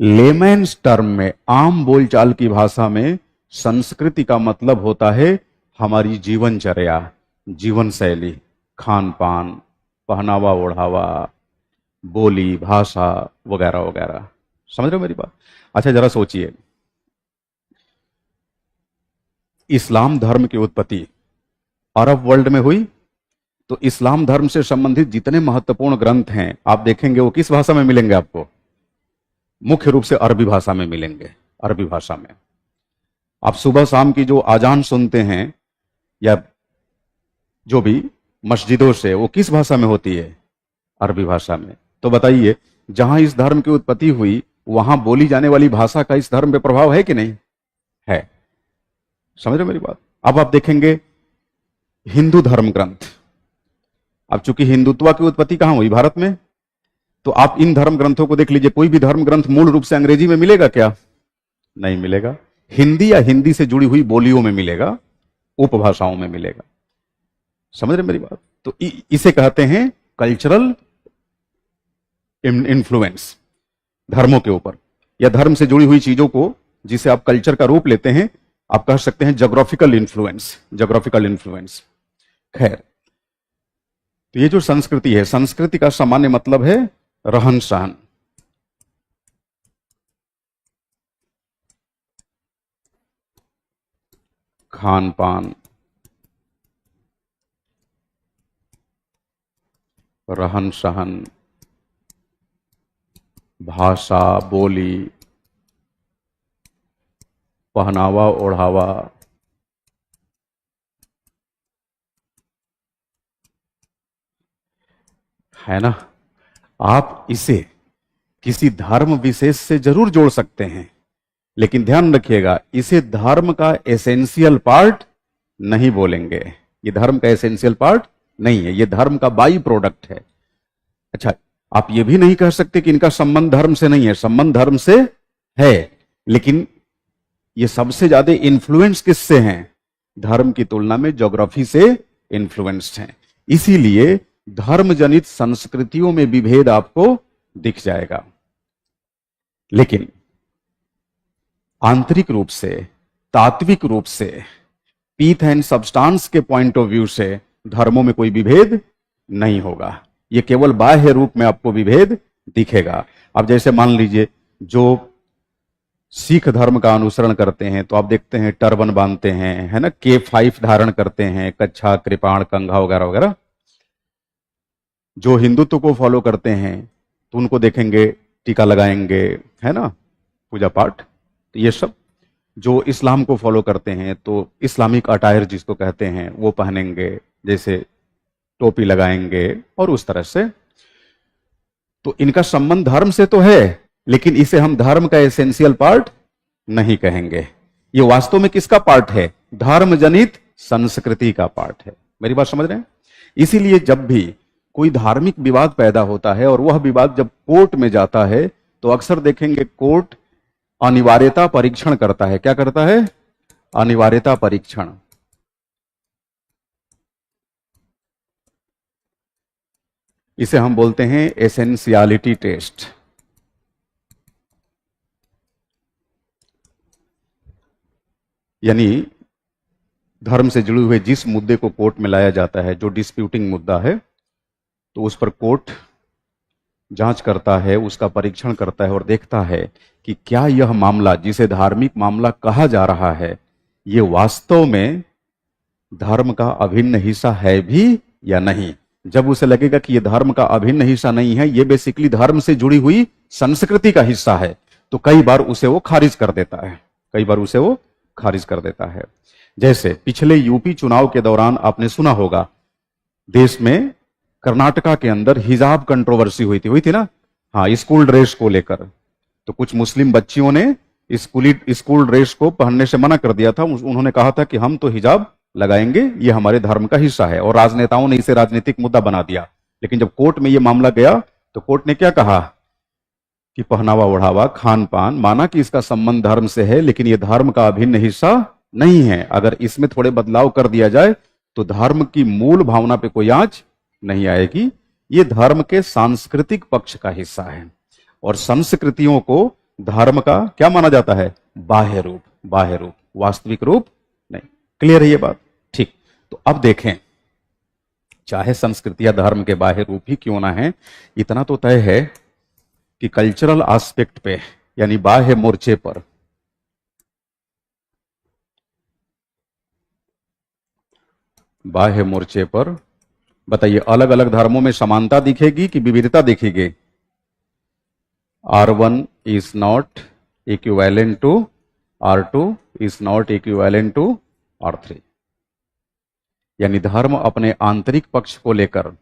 लेमैन्स टर्म में, आम बोलचाल की भाषा में, संस्कृति का मतलब होता है हमारी जीवनचर्या, जीवन शैली, खान पान, पहनावा ओढ़ावा, बोली भाषा वगैरह वगैरह। समझ रहे हो मेरी बात? अच्छा जरा सोचिए, इस्लाम धर्म की उत्पत्ति अरब वर्ल्ड में हुई, तो इस्लाम धर्म से संबंधित जितने महत्वपूर्ण ग्रंथ हैं आप देखेंगे वो किस भाषा में मिलेंगे आपको? मुख्य रूप से अरबी भाषा में मिलेंगे। अरबी भाषा में आप सुबह शाम की जो आजान सुनते हैं या जो भी मस्जिदों से, वो किस भाषा में होती है? अरबी भाषा में। तो बताइए, जहां इस धर्म की उत्पत्ति हुई वहां बोली जाने वाली भाषा का इस धर्म पे प्रभाव है कि नहीं है? समझ रहे मेरी बात? अब आप देखेंगे हिंदू धर्म ग्रंथ, अब चूंकि हिंदुत्व की उत्पत्ति कहां हुई? भारत में। तो आप इन धर्म ग्रंथों को देख लीजिए, कोई भी धर्म ग्रंथ मूल रूप से अंग्रेजी में मिलेगा क्या? नहीं मिलेगा। हिंदी या हिंदी से जुड़ी हुई बोलियों में मिलेगा, उपभाषाओं में मिलेगा। समझ रहे मेरी बात? तो इसे कहते हैं कल्चरल इन्फ्लुएंस धर्मों के ऊपर, या धर्म से जुड़ी हुई चीजों को जिसे आप कल्चर का रूप लेते हैं, आप कह सकते हैं ज्योग्राफिकल इन्फ्लुएंस। Geographical influence. खैर, तो ये जो संस्कृति है, संस्कृति का सामान्य मतलब है रहन सहन। खान पान, रहन सहन, भाषा, बोली, पहनावा ओढ़ावा, है ना। आप इसे किसी धर्म विशेष से जरूर जोड़ सकते हैं, लेकिन ध्यान रखिएगा, इसे धर्म का एसेंशियल पार्ट नहीं बोलेंगे। ये धर्म का एसेंशियल पार्ट नहीं है, ये धर्म का बाई प्रोडक्ट है। अच्छा, आप ये भी नहीं कह सकते कि इनका संबंध धर्म से नहीं है, संबंध धर्म से है, लेकिन ये सबसे ज्यादा इन्फ्लुएंस किससे हैं? धर्म की तुलना में ज्योग्राफी से इन्फ्लुएंस्ड हैं। इसीलिए धर्म जनित संस्कृतियों में विभेद आपको दिख जाएगा, लेकिन आंतरिक रूप से, तात्विक रूप से, पीथ एंड सब्सटेंस के पॉइंट ऑफ व्यू से धर्मों में कोई विभेद नहीं होगा। ये केवल बाह्य रूप में आपको विभेद दिखेगा। अब जैसे मान लीजिए, जो सिख धर्म का अनुसरण करते हैं तो आप देखते हैं टर्बन बांधते हैं, है ना, K5 धारण करते हैं, कच्छा, कृपाण, कंघा वगैरह वगैरह। जो हिंदुत्व को फॉलो करते हैं तो उनको देखेंगे टीका लगाएंगे, है ना, पूजा पाठ। तो ये सब जो इस्लाम को फॉलो करते हैं तो इस्लामिक अटायर जिसको कहते हैं वो पहनेंगे, जैसे टोपी लगाएंगे और उस तरह से। तो इनका संबंध धर्म से तो है, लेकिन इसे हम धर्म का एसेंशियल पार्ट नहीं कहेंगे। ये वास्तव में किसका पार्ट है? धर्म जनित संस्कृति का पार्ट है। मेरी बात समझ रहे हैं? इसीलिए जब भी कोई धार्मिक विवाद पैदा होता है और वह विवाद जब कोर्ट में जाता है तो अक्सर देखेंगे कोर्ट अनिवार्यता परीक्षण करता है। क्या करता है? अनिवार्यता परीक्षण। इसे हम बोलते हैं एसेंशियलिटी टेस्ट। यानी धर्म से जुड़े हुए जिस मुद्दे को कोर्ट में लाया जाता है, जो डिस्प्यूटिंग मुद्दा है, तो उस पर कोर्ट जांच करता है, उसका परीक्षण करता है और देखता है कि क्या यह मामला, जिसे धार्मिक मामला कहा जा रहा है, ये वास्तव में धर्म का अभिन्न हिस्सा है भी या नहीं। जब उसे लगेगा कि यह धर्म का अभिन्न हिस्सा नहीं है, यह बेसिकली धर्म से जुड़ी हुई संस्कृति का हिस्सा है, तो कई बार उसे वो खारिज कर देता है, कई बार उसे वो खारिज कर देता है। जैसे पिछले यूपी चुनाव के दौरान आपने सुना होगा, देश में कर्नाटका के अंदर हिजाब कंट्रोवर्सी हुई थी ना, हाँ, स्कूल ड्रेस को लेकर। तो कुछ मुस्लिम बच्चियों ने स्कूल ड्रेस को पहनने से मना कर दिया था। उन्होंने कहा था कि हम तो हिजाब लगाएंगे, ये हमारे धर्म का हिस्सा है, और राजनेताओं ने इसे राजनीतिक मुद्दा बना दिया। लेकिन जब कोर्ट में यह मामला गया तो कोर्ट ने क्या कहा कि पहनावा ओढ़ावा, खान पान, माना कि इसका संबंध धर्म से है, लेकिन यह धर्म का अभिन्न हिस्सा नहीं है। अगर इसमें थोड़े बदलाव कर दिया जाए तो धर्म की मूल भावना पे कोई आंच नहीं आएगी। ये धर्म के सांस्कृतिक पक्ष का हिस्सा है, और संस्कृतियों को धर्म का क्या माना जाता है? बाह्य रूप, बाह्य रूप, वास्तविक रूप नहीं। क्लियर है ये बात? ठीक। तो अब देखें, चाहे संस्कृति या धर्म के बाह्य रूप ही क्यों ना है, इतना तो तय है कि कल्चरल एस्पेक्ट पे, यानी बाह्य मोर्चे पर, बाह्य मोर्चे पर बताइए, अलग अलग धर्मों में समानता दिखेगी कि विविधता दिखेगी? R1 is not equivalent to R2 is not equivalent to R3। यानी धर्म अपने आंतरिक पक्ष को लेकर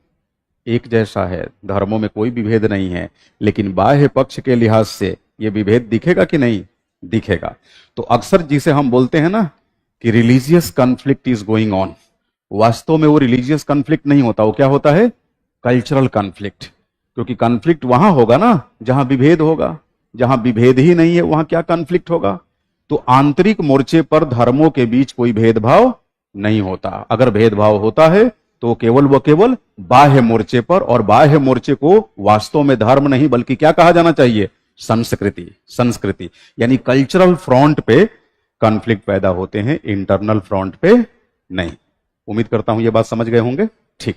एक जैसा है, धर्मों में कोई विभेद नहीं है, लेकिन बाह्य पक्ष के लिहाज से यह विभेद दिखेगा कि नहीं दिखेगा। तो अक्सर जिसे हम बोलते हैं ना कि religious conflict is going on, वास्तव में वो रिलीजियस कॉन्फ्लिक्ट नहीं होता, वो क्या होता है? Cultural conflict. क्योंकि कॉन्फ्लिक्ट वहां होगा ना जहां विभेद होगा, जहां विभेद ही नहीं है वहां क्या कॉन्फ्लिक्ट होगा? तो आंतरिक मोर्चे पर धर्मों के बीच कोई भेदभाव नहीं होता। अगर भेदभाव होता है तो केवल बाह्य मोर्चे पर, और बाह्य मोर्चे को वास्तव में धर्म नहीं बल्कि क्या कहा जाना चाहिए? संस्कृति। संस्कृति यानी कल्चरल फ्रंट पे कॉन्फ्लिक्ट पैदा होते हैं, इंटरनल फ्रंट पे नहीं। उम्मीद करता हूं यह बात समझ गए होंगे। ठीक।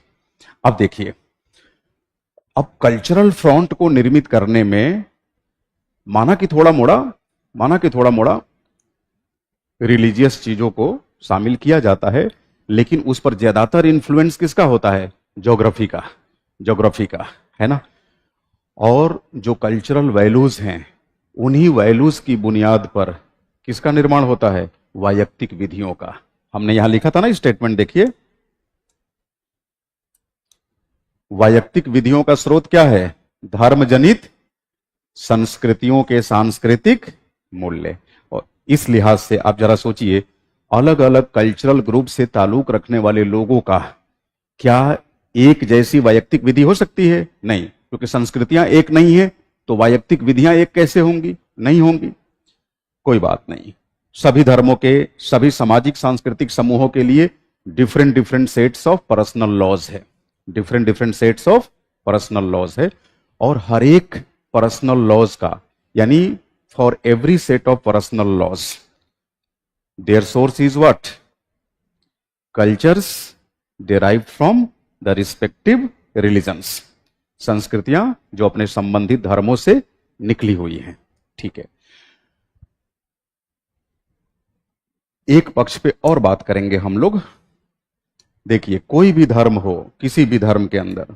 अब देखिए, अब कल्चरल फ्रंट को निर्मित करने में माना कि थोड़ा मोड़ा रिलीजियस चीजों को शामिल किया जाता है, लेकिन उस पर ज्यादातर इन्फ्लुएंस किसका होता है? ज्योग्राफी का, है ना। और जो कल्चरल वैल्यूज हैं, उन्हीं वैल्यूज की बुनियाद पर किसका निर्माण होता है? वैयक्तिक विधियों का। हमने यहां लिखा था ना स्टेटमेंट, देखिए, वैयक्तिक विधियों का स्रोत क्या है? धर्म जनित संस्कृतियों के सांस्कृतिक मूल्य। और इस लिहाज से आप जरा सोचिए, अलग अलग कल्चरल ग्रुप से ताल्लुक रखने वाले लोगों का क्या एक जैसी वैयक्तिक विधि हो सकती है? नहीं, क्योंकि संस्कृतियां एक नहीं है, तो वैयक्तिक विधियां एक कैसे होंगी? नहीं होंगी। कोई बात नहीं, सभी धर्मों के, सभी सामाजिक सांस्कृतिक समूहों के लिए different sets of personal laws है, different sets of personal laws है। और हर एक पर्सनल लॉज का, यानी for every set of personal laws their source is what? Cultures derived from the respective religions. संस्कृतियां जो अपने संबंधित धर्मों से निकली हुई हैं। ठीक है, एक पक्ष पे और बात करेंगे हम लोग। देखिए, कोई भी धर्म हो, किसी भी धर्म के अंदर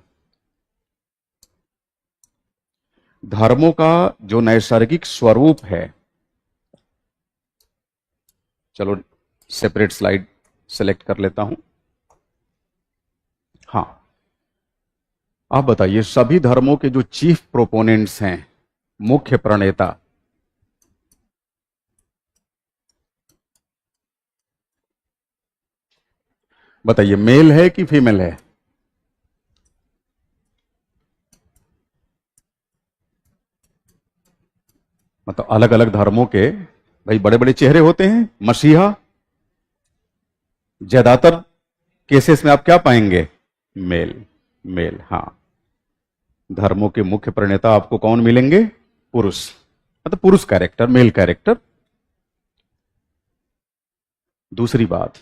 धर्मों का जो नैसर्गिक स्वरूप है, चलो सेपरेट स्लाइड सेलेक्ट कर लेता हूं। हां, आप बताइए, सभी धर्मों के जो चीफ प्रोपोनेंट्स हैं, मुख्य प्रणेता, बताइए मेल है कि फीमेल है? मतलब अलग अलग धर्मों के भाई बड़े बड़े चेहरे होते हैं। मसीहा, ज्यादातर केसेस में आप क्या पाएंगे? मेल। हां, धर्मों के मुख्य प्रणेता आपको कौन मिलेंगे? पुरुष, मतलब पुरुष कैरेक्टर, मेल कैरेक्टर। दूसरी बात,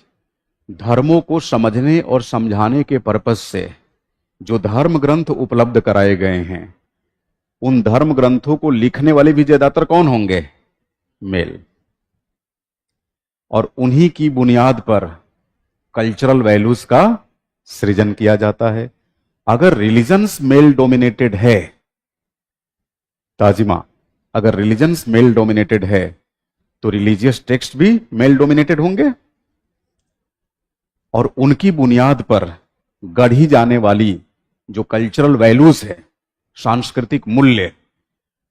धर्मों को समझने और समझाने के पर्पस से जो धर्म ग्रंथ उपलब्ध कराए गए हैं, उन धर्म ग्रंथों को लिखने वाले भी ज्यादातर कौन होंगे? मेल। और उन्हीं की बुनियाद पर कल्चरल वैल्यूज का सृजन किया जाता है। अगर रिलीजन्स मेल डोमिनेटेड है, ताजिमा, अगर रिलीजन्स मेल डोमिनेटेड है तो रिलीजियस टेक्स्ट भी मेल डोमिनेटेड होंगे, और उनकी बुनियाद पर गढ़ी जाने वाली जो कल्चरल वैल्यूज है, सांस्कृतिक मूल्य,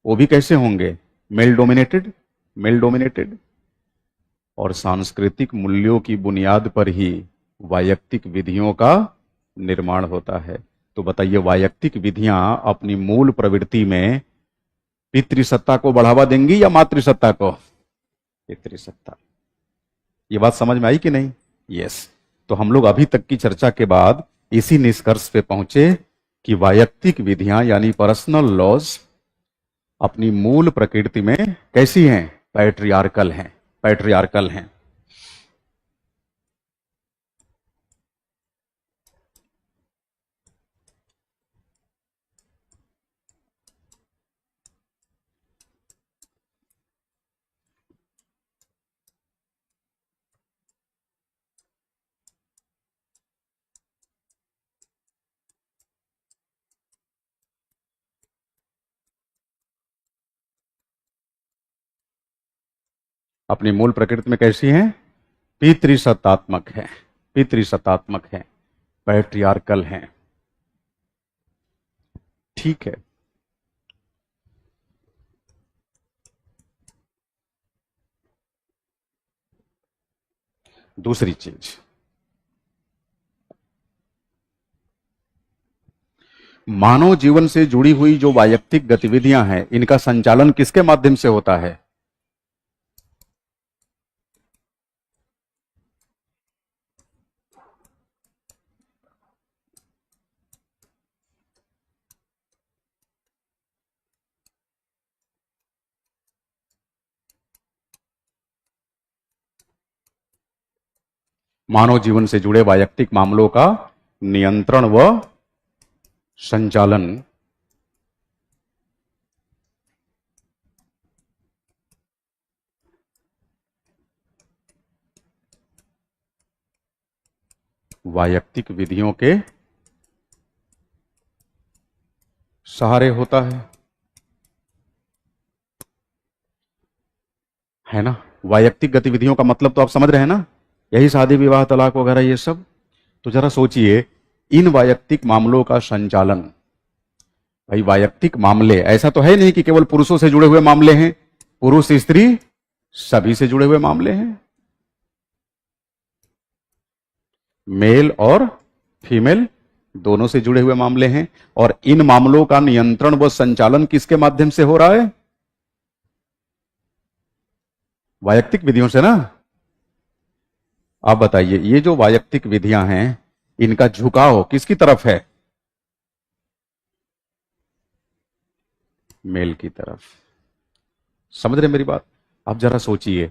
वो भी कैसे होंगे? Male dominated. Male dominated. और सांस्कृतिक मूल्यों की बुनियाद पर ही वायक्तिक विधियों का निर्माण होता है। तो बताइए, वायक्तिक विधियां अपनी मूल प्रवृत्ति में पितृसत्ता को बढ़ावा देंगी या मातृसत्ता को? पितृसत्ता। ये बात समझ में आई कि नहीं? यस। तो हम लोग अभी तक की चर्चा के बाद इसी निष्कर्ष पे पहुंचे कि वायक्तिक विधियां यानी पर्सनल लॉज अपनी मूल प्रकृति में कैसी हैं? पैट्रियार्कल हैं। पैट्रियार्कल हैं। अपनी मूल प्रकृति में कैसी हैं? पितृसत्तात्मक है। पितृसत्तात्मक है, पैट्रियार्कल हैं। ठीक है। दूसरी चीज, मानव जीवन से जुड़ी हुई जो वायक्तिक गतिविधियां हैं, इनका संचालन किसके माध्यम से होता है? मानव जीवन से जुड़े वायक्तिक मामलों का नियंत्रण व संचालन वायक्तिक विधियों के सहारे होता है ना? वायक्तिक गतिविधियों का मतलब तो आप समझ रहे हैं ना? यही शादी विवाह तलाक वगैरह ये सब। तो जरा सोचिए, इन वायक्तिक मामलों का संचालन, भाई वायक्तिक मामले ऐसा तो है नहीं कि केवल पुरुषों से जुड़े हुए मामले हैं। पुरुष स्त्री सभी से जुड़े हुए मामले हैं, मेल और फीमेल दोनों से जुड़े हुए मामले हैं। और इन मामलों का नियंत्रण व संचालन किसके माध्यम से हो रहा है? वायक्तिक विधियों से ना? आप बताइए, ये जो वायक्तिक विधियां हैं, इनका झुकाव किसकी तरफ है? मेल की तरफ। समझ रहे मेरी बात? आप जरा सोचिए,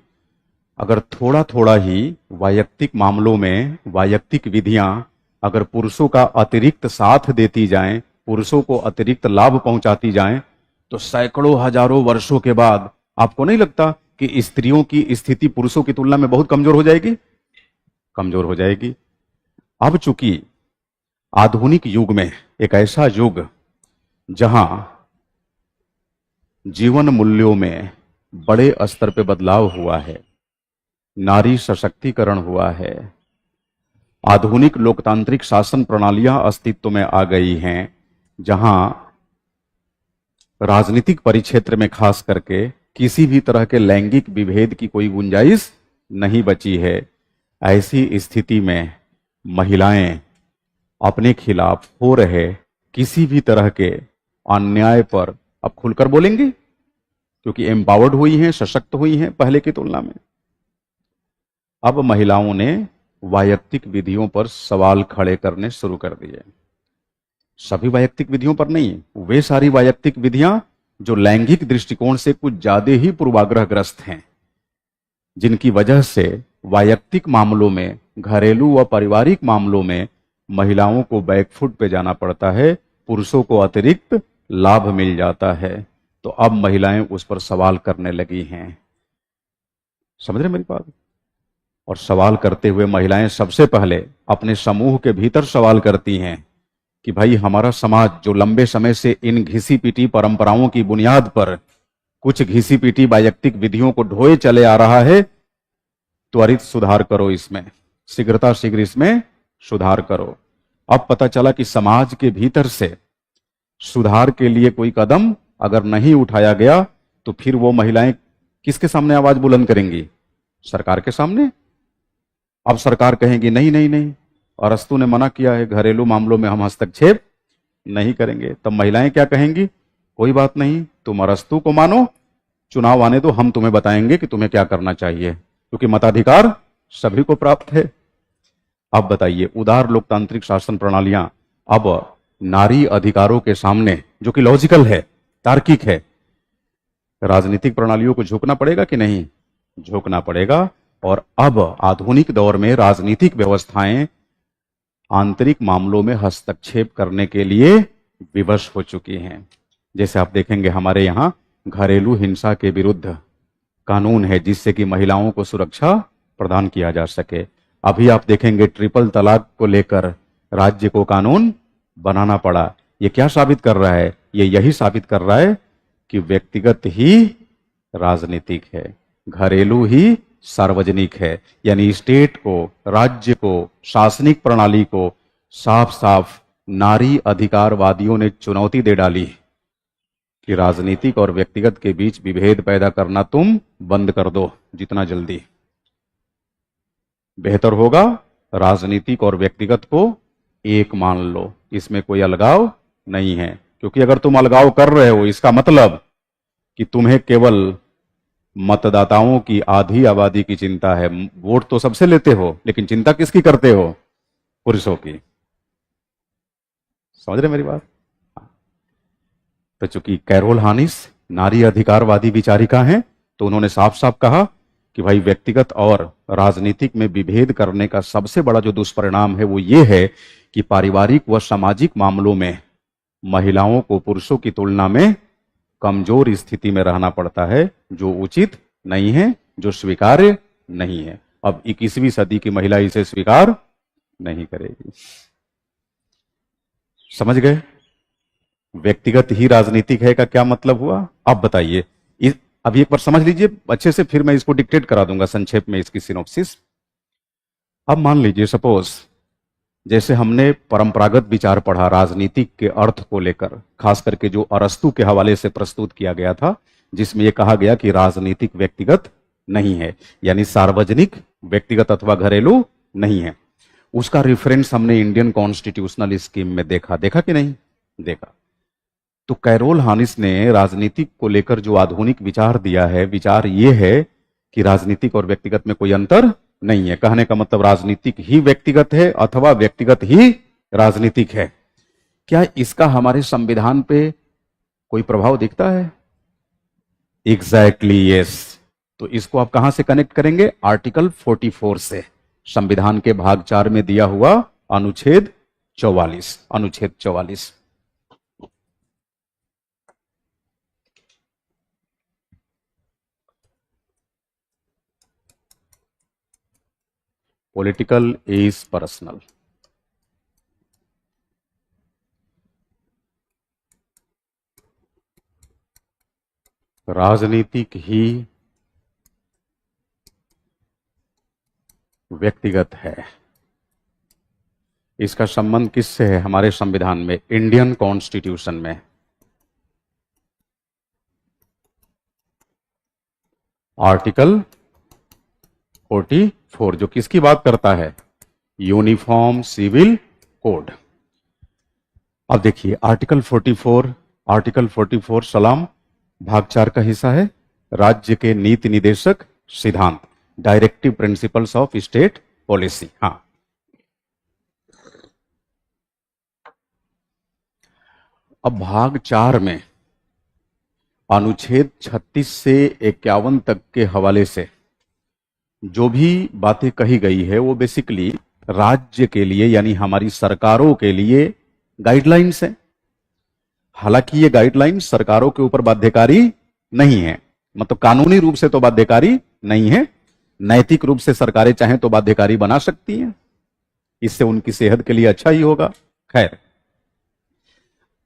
अगर थोड़ा थोड़ा ही वायक्तिक मामलों में वायक्तिक विधियां अगर पुरुषों का अतिरिक्त साथ देती जाएं, पुरुषों को अतिरिक्त लाभ पहुंचाती जाएं, तो सैकड़ों हजारों वर्षों के बाद आपको नहीं लगता कि स्त्रियों की स्थिति पुरुषों की तुलना में बहुत कमजोर हो जाएगी? कमजोर हो जाएगी। अब चूंकि आधुनिक युग में एक ऐसा युग जहां जीवन मूल्यों में बड़े स्तर पे बदलाव हुआ है, नारी सशक्तिकरण हुआ है, आधुनिक लोकतांत्रिक शासन प्रणालियां अस्तित्व में आ गई हैं, जहां राजनीतिक परिक्षेत्र में खास करके किसी भी तरह के लैंगिक विभेद की कोई गुंजाइश नहीं बची है। ऐसी स्थिति में महिलाएं अपने खिलाफ हो रहे किसी भी तरह के अन्याय पर अब खुलकर बोलेंगी, क्योंकि एम्पावर्ड हुई हैं, सशक्त हुई हैं पहले की तुलना में। अब महिलाओं ने वायक्तिक विधियों पर सवाल खड़े करने शुरू कर दिए। सभी वायक्तिक विधियों पर नहीं, वे सारी वायक्तिक विधियां जो लैंगिक दृष्टिकोण से कुछ ज्यादा ही पूर्वाग्रहग्रस्त हैं, जिनकी वजह से वैयक्तिक मामलों में, घरेलू व पारिवारिक मामलों में महिलाओं को बैकफुट पे जाना पड़ता है, पुरुषों को अतिरिक्त लाभ मिल जाता है। तो अब महिलाएं उस पर सवाल करने लगी हैं। समझ रहे मेरी बात? और सवाल करते हुए महिलाएं सबसे पहले अपने समूह के भीतर सवाल करती हैं कि भाई हमारा समाज जो लंबे समय से इन घिसी पिटी परंपराओं की बुनियाद पर कुछ घिसी पिटी वैयक्तिक विधियों को ढोए चले आ रहा है, त्वरित सुधार करो, इसमें शीघ्रता शीघ्र इसमें सुधार करो। अब पता चला कि समाज के भीतर से सुधार के लिए कोई कदम अगर नहीं उठाया गया तो फिर वो महिलाएं किसके सामने आवाज बुलंद करेंगी? सरकार के सामने। अब सरकार कहेगी नहीं नहीं नहीं, अरस्तु ने मना किया है, घरेलू मामलों में हम हस्तक्षेप नहीं करेंगे। तब महिलाएं क्या कहेंगी? कोई बात नहीं, तुम अरस्तु को मानो, चुनाव आने दो, हम तुम्हें बताएंगे कि तुम्हें क्या करना चाहिए, क्योंकि मताधिकार सभी को प्राप्त है। अब बताइए, उदार लोकतांत्रिक शासन प्रणालियां अब नारी अधिकारों के सामने, जो कि लॉजिकल है, तार्किक है, राजनीतिक प्रणालियों को झुकना पड़ेगा कि नहीं? झुकना पड़ेगा। और अब आधुनिक दौर में राजनीतिक व्यवस्थाएं आंतरिक मामलों में हस्तक्षेप करने के लिए विवश हो चुकी हैं। जैसे आप देखेंगे हमारे यहां घरेलू हिंसा के विरुद्ध कानून है, जिससे कि महिलाओं को सुरक्षा प्रदान किया जा सके। अभी आप देखेंगे ट्रिपल तलाक को लेकर राज्य को कानून बनाना पड़ा। ये क्या साबित कर रहा है? ये यही साबित कर रहा है कि व्यक्तिगत ही राजनीतिक है, घरेलू ही सार्वजनिक है। यानी स्टेट को, राज्य को, शासनिक प्रणाली को साफ साफ नारी अधिकारवादियों ने चुनौती दे डाली कि राजनीतिक और व्यक्तिगत के बीच विभेद पैदा करना तुम बंद कर दो, जितना जल्दी बेहतर होगा। राजनीतिक और व्यक्तिगत को एक मान लो, इसमें कोई अलगाव नहीं है। क्योंकि अगर तुम अलगाव कर रहे हो, इसका मतलब कि तुम्हें केवल मतदाताओं की आधी आबादी की चिंता है। वोट तो सबसे लेते हो, लेकिन चिंता किसकी करते हो? पुरुषों की। समझ रहे मेरी बात? तो चूंकि कैरोल हानिस नारी अधिकारवादी विचारिका हैं, तो उन्होंने साफ साफ कहा कि भाई व्यक्तिगत और राजनीतिक में विभेद करने का सबसे बड़ा जो दुष्परिणाम है वो ये है कि पारिवारिक व सामाजिक मामलों में महिलाओं को पुरुषों की तुलना में कमजोर स्थिति में रहना पड़ता है, जो उचित नहीं है, जो स्वीकार्य नहीं है। अब 21वीं सदी की महिला इसे स्वीकार नहीं करेगी। समझ गए? व्यक्तिगत ही राजनीतिक है का क्या मतलब हुआ? अब बताइए, अभी एक बार समझ लीजिए अच्छे से, फिर मैं इसको डिक्टेट करा दूंगा संक्षेप में इसकी सिनॉप्सिस। अब मान लीजिए सपोज, जैसे हमने परंपरागत विचार पढ़ा राजनीतिक के अर्थ को लेकर, खास करके जो अरस्तु के हवाले से प्रस्तुत किया गया था, जिसमें यह कहा गया कि राजनीतिक व्यक्तिगत नहीं है, यानी सार्वजनिक व्यक्तिगत अथवा घरेलू नहीं है। उसका रिफरेंस हमने इंडियन कॉन्स्टिट्यूशनल स्कीम में देखा कि नहीं देखा? तो कैरोल हानिस ने राजनीतिक को लेकर जो आधुनिक विचार दिया है, विचार यह है कि राजनीतिक और व्यक्तिगत में कोई अंतर नहीं है। कहने का मतलब राजनीतिक ही व्यक्तिगत है अथवा व्यक्तिगत ही राजनीतिक है। क्या इसका हमारे संविधान पे कोई प्रभाव दिखता है? Exactly yes. तो इसको आप कहां से कनेक्ट करेंगे? आर्टिकल 44 से, संविधान के भाग 4 में दिया हुआ अनुच्छेद 44। अनुच्छेद 44 पॉलिटिकल इज पर्सनल। राजनीतिक ही व्यक्तिगत है। इसका संबंध किससे है हमारे संविधान में? इंडियन कॉन्स्टिट्यूशन में आर्टिकल 44, जो किसकी बात करता है? Uniform civil code. अब देखिए आर्टिकल 44 सलाम भाग 4 का हिस्सा है। राज्य के नीति निदेशक सिद्धांत, directive principles of state policy. हाँ, अब भाग 4 में अनुच्छेद 36 से 51 तक के हवाले से जो भी बातें कही गई है वो बेसिकली राज्य के लिए यानी हमारी सरकारों के लिए गाइडलाइंस है। हालांकि ये गाइडलाइंस सरकारों के ऊपर बाध्यकारी नहीं है, मतलब कानूनी रूप से तो बाध्यकारी नहीं है, नैतिक रूप से सरकारें चाहें तो बाध्यकारी बना सकती हैं, इससे उनकी सेहत के लिए अच्छा ही होगा। खैर,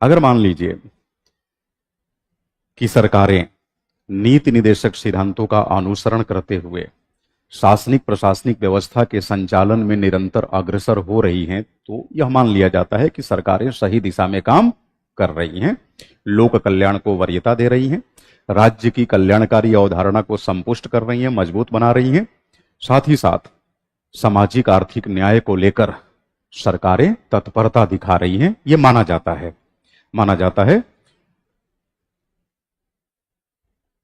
अगर मान लीजिए कि सरकारें नीति निदेशक सिद्धांतों का अनुसरण करते हुए शासनिक प्रशासनिक व्यवस्था के संचालन में निरंतर अग्रसर हो रही हैं, तो यह मान लिया जाता है कि सरकारें सही दिशा में काम कर रही हैं, लोक कल्याण को वरीयता दे रही हैं, राज्य की कल्याणकारी अवधारणा को संपुष्ट कर रही हैं, मजबूत बना रही हैं। साथ ही साथ सामाजिक आर्थिक न्याय को लेकर सरकारें तत्परता दिखा रही हैं, यह माना जाता है।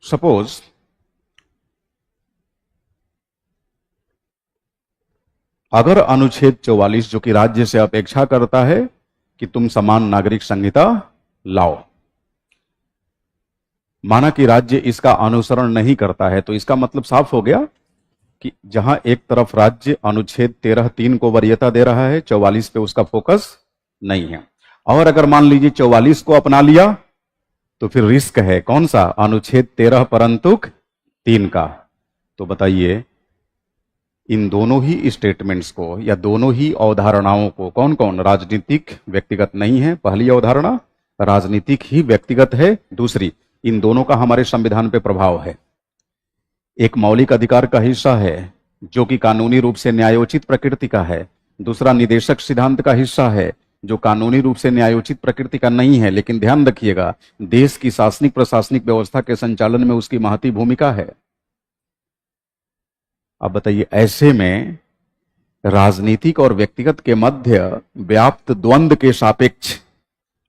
सपोज अगर अनुच्छेद 44 जो कि राज्य से अपेक्षा करता है कि तुम समान नागरिक संहिता लाओ, माना कि राज्य इसका अनुसरण नहीं करता है, तो इसका मतलब साफ हो गया कि जहां एक तरफ राज्य अनुच्छेद 13(3) को वरीयता दे रहा है, 44 पे उसका फोकस नहीं है। और अगर मान लीजिए 44 को अपना लिया तो फिर रिस्क है कौन सा, अनुच्छेद 13 परंतुक 3 का। तो बताइए इन दोनों ही स्टेटमेंट्स को या दोनों ही अवधारणाओं को कौन कौन, राजनीतिक व्यक्तिगत नहीं है, पहली अवधारणा राजनीतिक ही व्यक्तिगत है, दूसरी इन दोनों का हमारे संविधान पे प्रभाव है। एक मौलिक अधिकार का हिस्सा है जो कि कानूनी रूप से न्यायोचित प्रकृति का है, दूसरा निदेशक सिद्धांत का हिस्सा है जो कानूनी रूप से न्यायोचित प्रकृति का नहीं है, लेकिन ध्यान रखिएगा देश की शासनिक प्रशासनिक व्यवस्था के संचालन में उसकी महती भूमिका है। अब बताइए ऐसे में राजनीतिक और व्यक्तिगत के मध्य व्याप्त द्वंद्व के सापेक्ष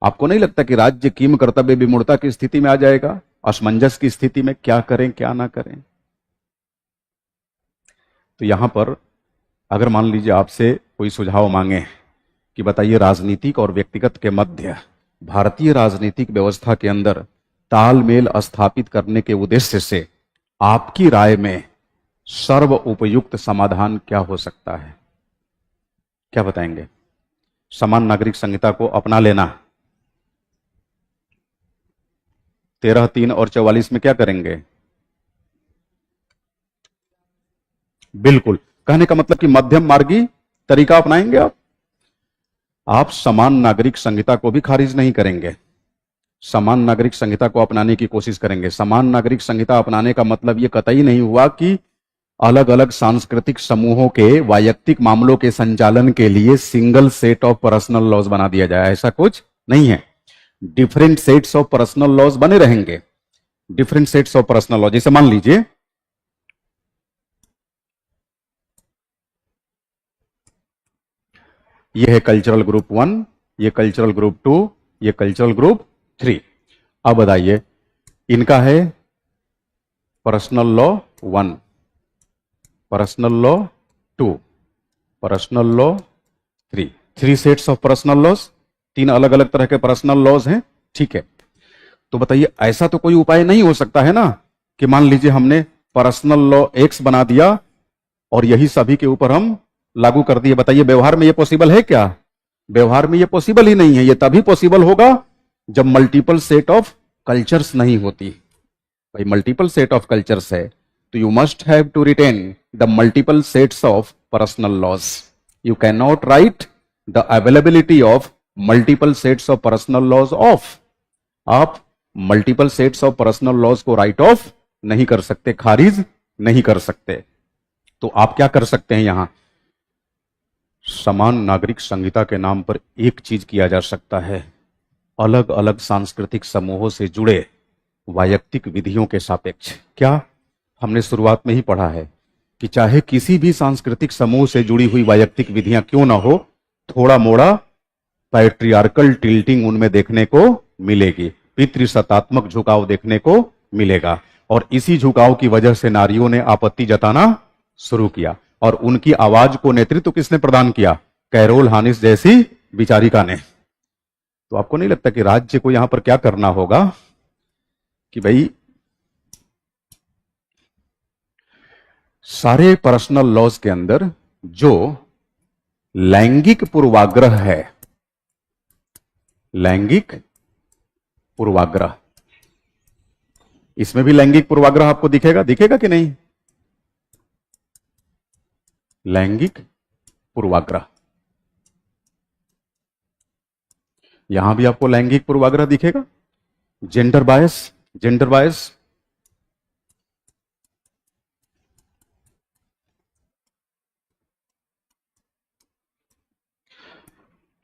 आपको नहीं लगता कि राज्य कीम कर्तव्य विमूढ़ता की स्थिति में आ जाएगा, असमंजस की स्थिति में, क्या करें क्या ना करें। तो यहां पर अगर मान लीजिए आपसे कोई सुझाव मांगे कि बताइए राजनीतिक और व्यक्तिगत के मध्य भारतीय राजनीतिक व्यवस्था के अंदर तालमेल स्थापित करने के उद्देश्य से आपकी राय में सर्व उपयुक्त समाधान क्या हो सकता है, क्या बताएंगे? समान नागरिक संहिता को अपना लेना, 13, 3 और 44 में क्या करेंगे? बिल्कुल, कहने का मतलब कि मध्यम मार्गी तरीका अपनाएंगे आप समान नागरिक संहिता को भी खारिज नहीं करेंगे, समान नागरिक संहिता को अपनाने की कोशिश करेंगे। समान नागरिक संहिता अपनाने का मतलब यह कतई नहीं हुआ कि अलग अलग सांस्कृतिक समूहों के वैयक्तिक मामलों के संचालन के लिए single set of personal laws बना दिया जाए, ऐसा कुछ नहीं है। Different sets of personal laws बने रहेंगे, different sets of personal law. जैसे मान लीजिए ये है कल्चरल ग्रुप 1, ये कल्चरल ग्रुप 2, ये कल्चरल ग्रुप 3। अब बताइए इनका है personal law 1, personal law 2, personal law 3, 3 sets of personal laws, 3 अलग अलग तरह के पर्सनल लॉज हैं, ठीक है। तो बताइए ऐसा तो कोई उपाय नहीं हो सकता है ना कि मान लीजिए हमने पर्सनल लॉ X बना दिया और यही सभी के ऊपर हम लागू कर दिए। बताइए व्यवहार में यह पॉसिबल है क्या? व्यवहार में यह पॉसिबल ही नहीं है। यह तभी पॉसिबल होगा जब मल्टीपल सेट ऑफ कल्चर्स नहीं होती। भाई मल्टीपल सेट ऑफ कल्चर्स है तो you must have to retain the multiple sets of personal laws. You can not write the availability of multiple sets of personal laws of. आप multiple sets of personal laws को write off नहीं कर सकते, खारिज नहीं कर सकते। तो आप क्या कर सकते हैं? यहां समान नागरिक संहिता के नाम पर एक चीज किया जा सकता है, अलग अलग सांस्कृतिक समूहों से जुड़े वैयक्तिक विधियों के सापेक्ष। क्या हमने शुरुआत में ही पढ़ा है कि चाहे किसी भी सांस्कृतिक समूह से जुड़ी हुई वैयक्तिक विधियां क्यों ना हो, थोड़ा मोड़ा पैट्रियार्कल टिल्टिंग उनमें देखने को मिलेगी, पितृसत्तात्मक झुकाव देखने को मिलेगा। और इसी झुकाव की वजह से नारियों ने आपत्ति जताना शुरू किया और उनकी आवाज को नेतृत्व किसने प्रदान किया? कैरोल हानिस जैसी विचारिका ने। तो आपको नहीं लगता कि राज्य को यहां पर क्या करना होगा कि भाई सारे पर्सनल लॉज के अंदर जो लैंगिक पूर्वाग्रह है, लैंगिक पूर्वाग्रह, इसमें भी लैंगिक पूर्वाग्रह आपको दिखेगा, दिखेगा कि नहीं? लैंगिक पूर्वाग्रह, यहां भी आपको लैंगिक पूर्वाग्रह दिखेगा। जेंडर बायस, जेंडर बायस,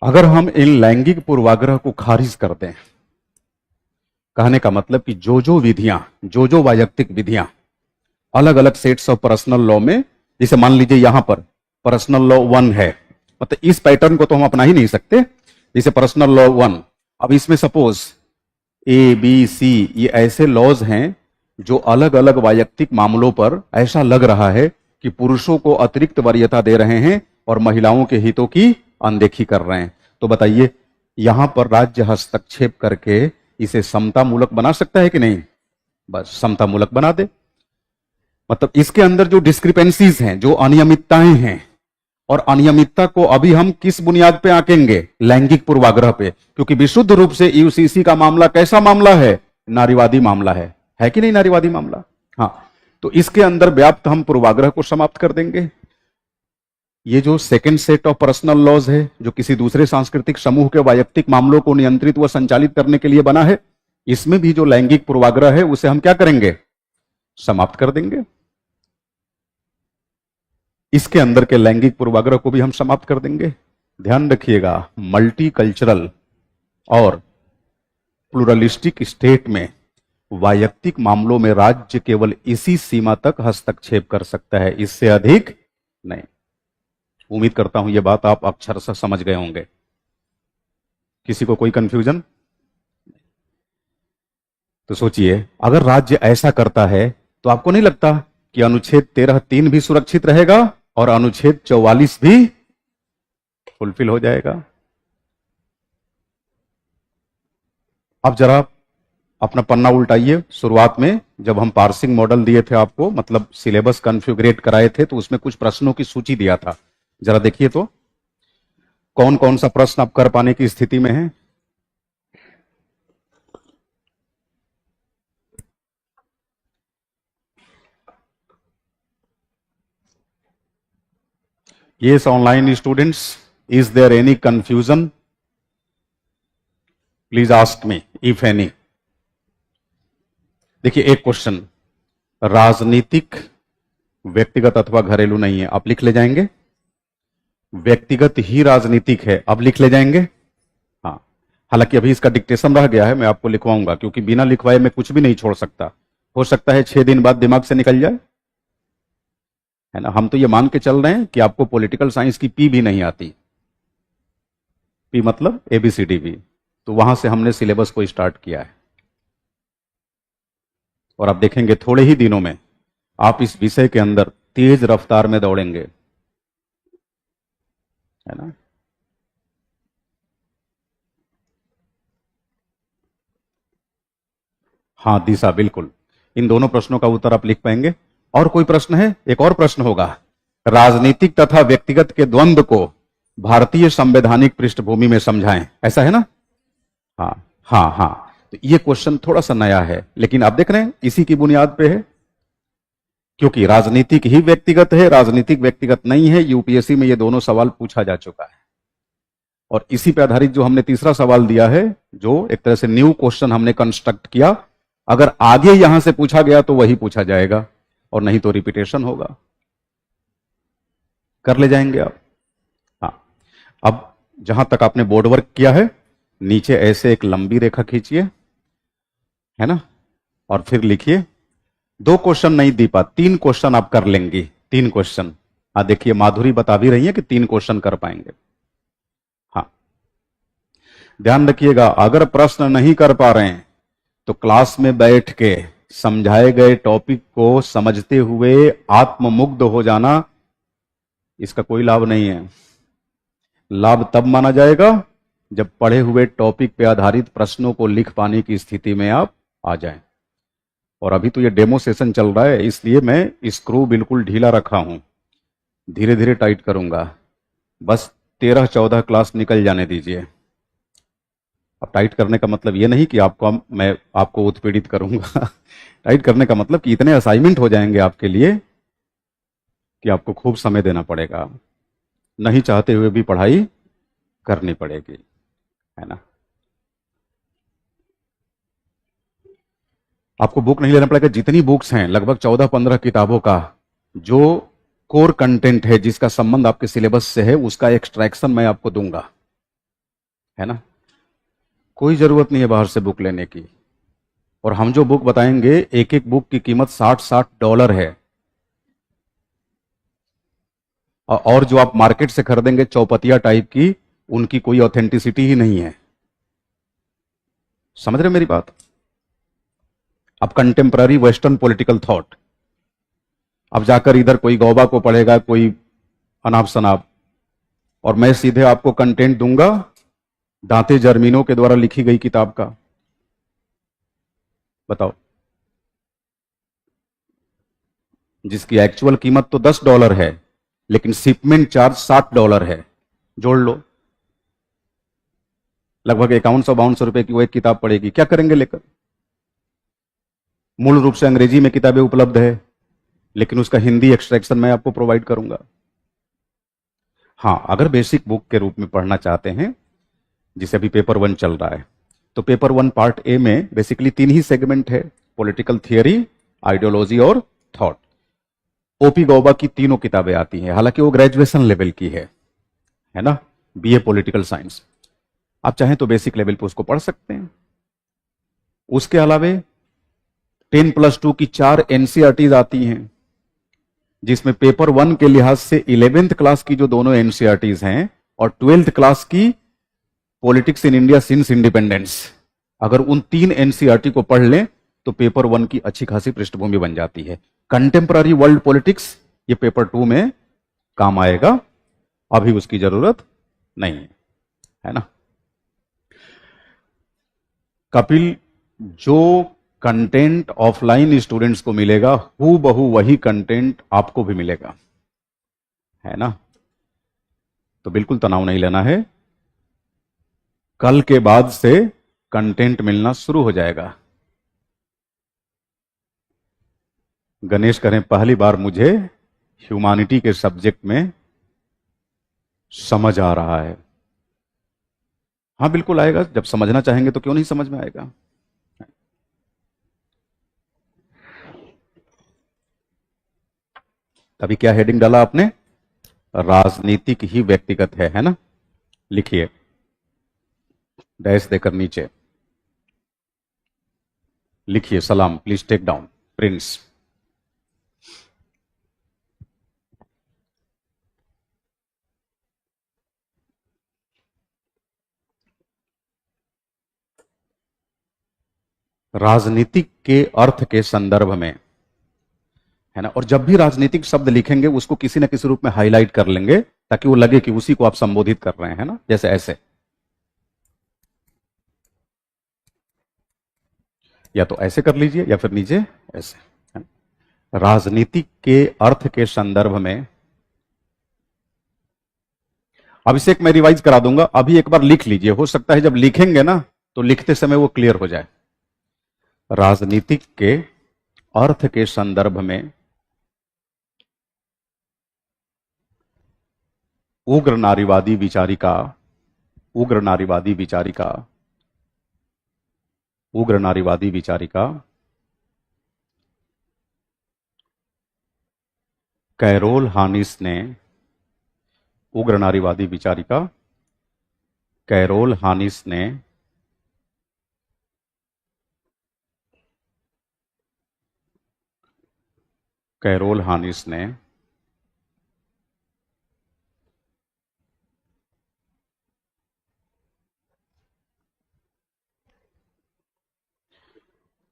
अगर हम इन लैंगिक पूर्वाग्रह को खारिज कर दें, कहने का मतलब कि जो विधियां, जो वैयक्तिक विधियां अलग अलग सेट्स ऑफ पर्सनल लॉ में, जैसे मान लीजिए यहां पर पर्सनल लॉ 1 है, मतलब इस पैटर्न को तो हम अपना ही नहीं सकते, जैसे पर्सनल लॉ 1, अब इसमें सपोज ए बी सी ये ऐसे लॉज हैं जो अलग अलग वैयक्तिक मामलों पर ऐसा लग रहा है कि पुरुषों को अतिरिक्त वरीयता दे रहे हैं और महिलाओं के हितों की अनदेखी कर रहे हैं। तो बताइए यहां पर राज्य हस्तक्षेप करके इसे समतामूलक बना सकता है कि नहीं? बस समतामूलक बना दे। मतलब इसके अंदर जो डिस्क्रिपेंसीज हैं, जो अनियमितताएं हैं, और अनियमितता को अभी हम किस बुनियाद पे आंकेंगे? लैंगिक पूर्वाग्रह पे, क्योंकि विशुद्ध रूप से यूसीसी का मामला कैसा मामला है? नारीवादी मामला है कि नहीं नारीवादी मामला? हाँ, तो इसके अंदर व्याप्त हम पूर्वाग्रह को समाप्त कर देंगे। ये जो second set of personal laws है, जो किसी दूसरे सांस्कृतिक समूह के वैयक्तिक मामलों को नियंत्रित व संचालित करने के लिए बना है, इसमें भी जो लैंगिक पूर्वाग्रह है उसे हम क्या करेंगे? समाप्त कर देंगे। इसके अंदर के लैंगिक पूर्वाग्रह को भी हम समाप्त कर देंगे। ध्यान रखिएगा, मल्टीकल्चरल और प्लुरलिस्टिक स्टेट में वैयक्तिक मामलों में राज्य केवल इसी सीमा तक हस्तक्षेप कर सकता है, इससे अधिक नहीं। उम्मीद करता हूं यह बात आप अक्षरशः समझ गए होंगे। किसी को कोई कंफ्यूजन? तो सोचिए, अगर राज्य ऐसा करता है तो आपको नहीं लगता कि अनुच्छेद 13(3) भी सुरक्षित रहेगा और अनुच्छेद 44 भी फुलफिल हो जाएगा? अब जरा अपना पन्ना उल्टाइए। शुरुआत में जब हम पार्सिंग मॉडल दिए थे आपको, मतलब सिलेबस कॉन्फ़िगरेट कराए थे, तो उसमें कुछ प्रश्नों की सूची दिया था। जरा देखिए तो कौन कौन सा प्रश्न आप कर पाने की स्थिति में है। Yes, online students, is there any confusion? Please ask me if any. देखिए एक क्वेश्चन, राजनीतिक व्यक्तिगत अथवा घरेलू नहीं है, आप लिख ले जाएंगे। व्यक्तिगत ही राजनीतिक है, अब लिख ले जाएंगे। हाँ, हालांकि अभी इसका डिक्टेशन रह गया है, मैं आपको लिखवाऊंगा, क्योंकि बिना लिखवाए मैं कुछ भी नहीं छोड़ सकता। हो सकता है 6 दिन बाद दिमाग से निकल जाए, है ना। हम तो ये मान के चल रहे हैं कि आपको पॉलिटिकल साइंस की पी भी नहीं आती। पी मतलब ABCD, तो वहां से हमने सिलेबस को स्टार्ट किया है, और आप देखेंगे थोड़े ही दिनों में आप इस विषय के अंदर तेज रफ्तार में दौड़ेंगे, है ना। हाँ दिशा, बिल्कुल, इन दोनों प्रश्नों का उत्तर आप लिख पाएंगे। और कोई प्रश्न है? एक और प्रश्न होगा, राजनीतिक तथा व्यक्तिगत के द्वंद्व को भारतीय संवैधानिक पृष्ठभूमि में समझाएं, ऐसा है ना। हाँ हाँ हाँ, तो ये क्वेश्चन थोड़ा सा नया है, लेकिन आप देख रहे हैं इसी की बुनियाद पे है, क्योंकि राजनीतिक ही व्यक्तिगत है, राजनीतिक व्यक्तिगत नहीं है। यूपीएससी में ये दोनों सवाल पूछा जा चुका है, और इसी पे आधारित जो हमने तीसरा सवाल दिया है, जो एक तरह से न्यू क्वेश्चन हमने कंस्ट्रक्ट किया, अगर आगे यहां से पूछा गया तो वही पूछा जाएगा, और नहीं तो रिपीटेशन होगा। कर ले जाएंगे आप। हाँ, अब जहां तक आपने बोर्ड वर्क किया है, नीचे ऐसे एक लंबी रेखा खींचिए, है ना, और फिर लिखिए। 2 क्वेश्चन नहीं दीपा, 3 क्वेश्चन आप कर लेंगी। 3 क्वेश्चन, हाँ देखिए माधुरी बता भी रही है कि 3 क्वेश्चन कर पाएंगे। हाँ, ध्यान रखिएगा, अगर प्रश्न नहीं कर पा रहे हैं तो क्लास में बैठ के समझाए गए टॉपिक को समझते हुए आत्ममुग्ध हो जाना, इसका कोई लाभ नहीं है। लाभ तब माना जाएगा जब पढ़े हुए टॉपिक पे आधारित प्रश्नों को लिख पाने की स्थिति में आप आ जाएं। और अभी तो ये डेमो सेशन चल रहा है, इसलिए मैं स्क्रू बिल्कुल ढीला रखा हूं, धीरे धीरे टाइट करूंगा। बस 13-14 क्लास निकल जाने दीजिए। अब टाइट करने का मतलब ये नहीं कि मैं आपको उत्पीड़ित करूंगा टाइट करने का मतलब कि इतने असाइनमेंट हो जाएंगे आपके लिए कि आपको खूब समय देना पड़ेगा, नहीं चाहते हुए भी पढ़ाई करनी पड़ेगी, है ना। आपको बुक नहीं लेना पड़ेगा, जितनी बुक्स हैं लगभग 14-15 किताबों का जो कोर कंटेंट है, जिसका संबंध आपके सिलेबस से है, उसका एक्सट्रैक्शन मैं आपको दूंगा, है ना। कोई जरूरत नहीं है बाहर से बुक लेने की। और हम जो बुक बताएंगे, एक एक बुक की कीमत $60 है। और जो आप मार्केट से खरीदेंगे चौपतिया टाइप की, उनकी कोई ऑथेंटिसिटी ही नहीं है। समझ रहे मेरी बात। अब कंटेम्पररी वेस्टर्न पॉलिटिकल थॉट, अब जाकर इधर कोई गौबा को पढ़ेगा, कोई अनाप शनाप, और मैं सीधे आपको कंटेंट दूंगा दांते जर्मीनो के द्वारा लिखी गई किताब का। बताओ, जिसकी एक्चुअल कीमत तो $10 है, लेकिन शिपमेंट चार्ज $60 है। जोड़ लो, लगभग 5100-5200 रुपए की वो एक किताब पड़ेगी। क्या करेंगे लेकर? मूल रूप से अंग्रेजी में किताबें उपलब्ध है, लेकिन उसका हिंदी एक्सट्रैक्शन मैं आपको प्रोवाइड करूंगा। हाँ, अगर बेसिक बुक के रूप में पढ़ना चाहते हैं, जिसे अभी पेपर 1 चल रहा है, तो पेपर 1 पार्ट ए में बेसिकली 3 ही सेगमेंट है, पॉलिटिकल थियरी, आइडियोलॉजी और थॉट। ओपी गौबा की तीनों किताबें आती हैं, हालांकि वो ग्रेजुएशन लेवल की है ना, बीए पॉलिटिकल साइंस। आप चाहें तो बेसिक लेवल पे उसको पढ़ सकते हैं। उसके अलावे 10+2 की 4 एनसीईआरटीज आती हैं, जिसमें पेपर 1 के लिहाज से 11th क्लास की जो दोनों एनसीईआरटीज हैं और 12th क्लास की politics in India since independence, अगर उन 3 एनसीईआरटी को पढ़ लें तो पेपर 1 की अच्छी खासी पृष्ठभूमि बन जाती है। कंटेम्पररी वर्ल्ड पॉलिटिक्स ये पेपर 2 में काम आएगा, अभी उसकी जरूरत नहीं है ना। कपिल, जो कंटेंट ऑफलाइन स्टूडेंट्स को मिलेगा, हूबहू वही कंटेंट आपको भी मिलेगा, है ना। तो बिल्कुल तनाव नहीं लेना है, कल के बाद से कंटेंट मिलना शुरू हो जाएगा। गणेश करें, पहली बार मुझे ह्यूमैनिटी के सब्जेक्ट में समझ आ रहा है। हाँ बिल्कुल आएगा, जब समझना चाहेंगे तो क्यों नहीं समझ में आएगा। अभी क्या हेडिंग डाला आपने? राजनीतिक ही व्यक्तिगत है ना। लिखिए, डैश देकर नीचे लिखिए, सलाम, प्लीज टेक डाउन, प्रिंस। राजनीतिक के अर्थ के संदर्भ में, है ना। और जब भी राजनीतिक शब्द लिखेंगे उसको किसी न किसी रूप में हाईलाइट कर लेंगे, ताकि वो लगे कि उसी को आप संबोधित कर रहे हैं ना। जैसे ऐसे, या तो ऐसे कर लीजिए या फिर नीचे ऐसे, है ना? राजनीतिक के अर्थ के संदर्भ में, अभिषेक मैं रिवाइज करा दूंगा, अभी एक बार लिख लीजिए, हो सकता है जब लिखेंगे ना तो लिखते समय वो क्लियर हो जाए। राजनीतिक के अर्थ के संदर्भ में उग्र नारीवादी विचारिका, उग्र नारीवादी विचारिका, उग्र नारीवादी विचारिका कैरोल हानिस ने, उग्र नारीवादी विचारिका कैरोल हानिस ने कैरोल हानिस ने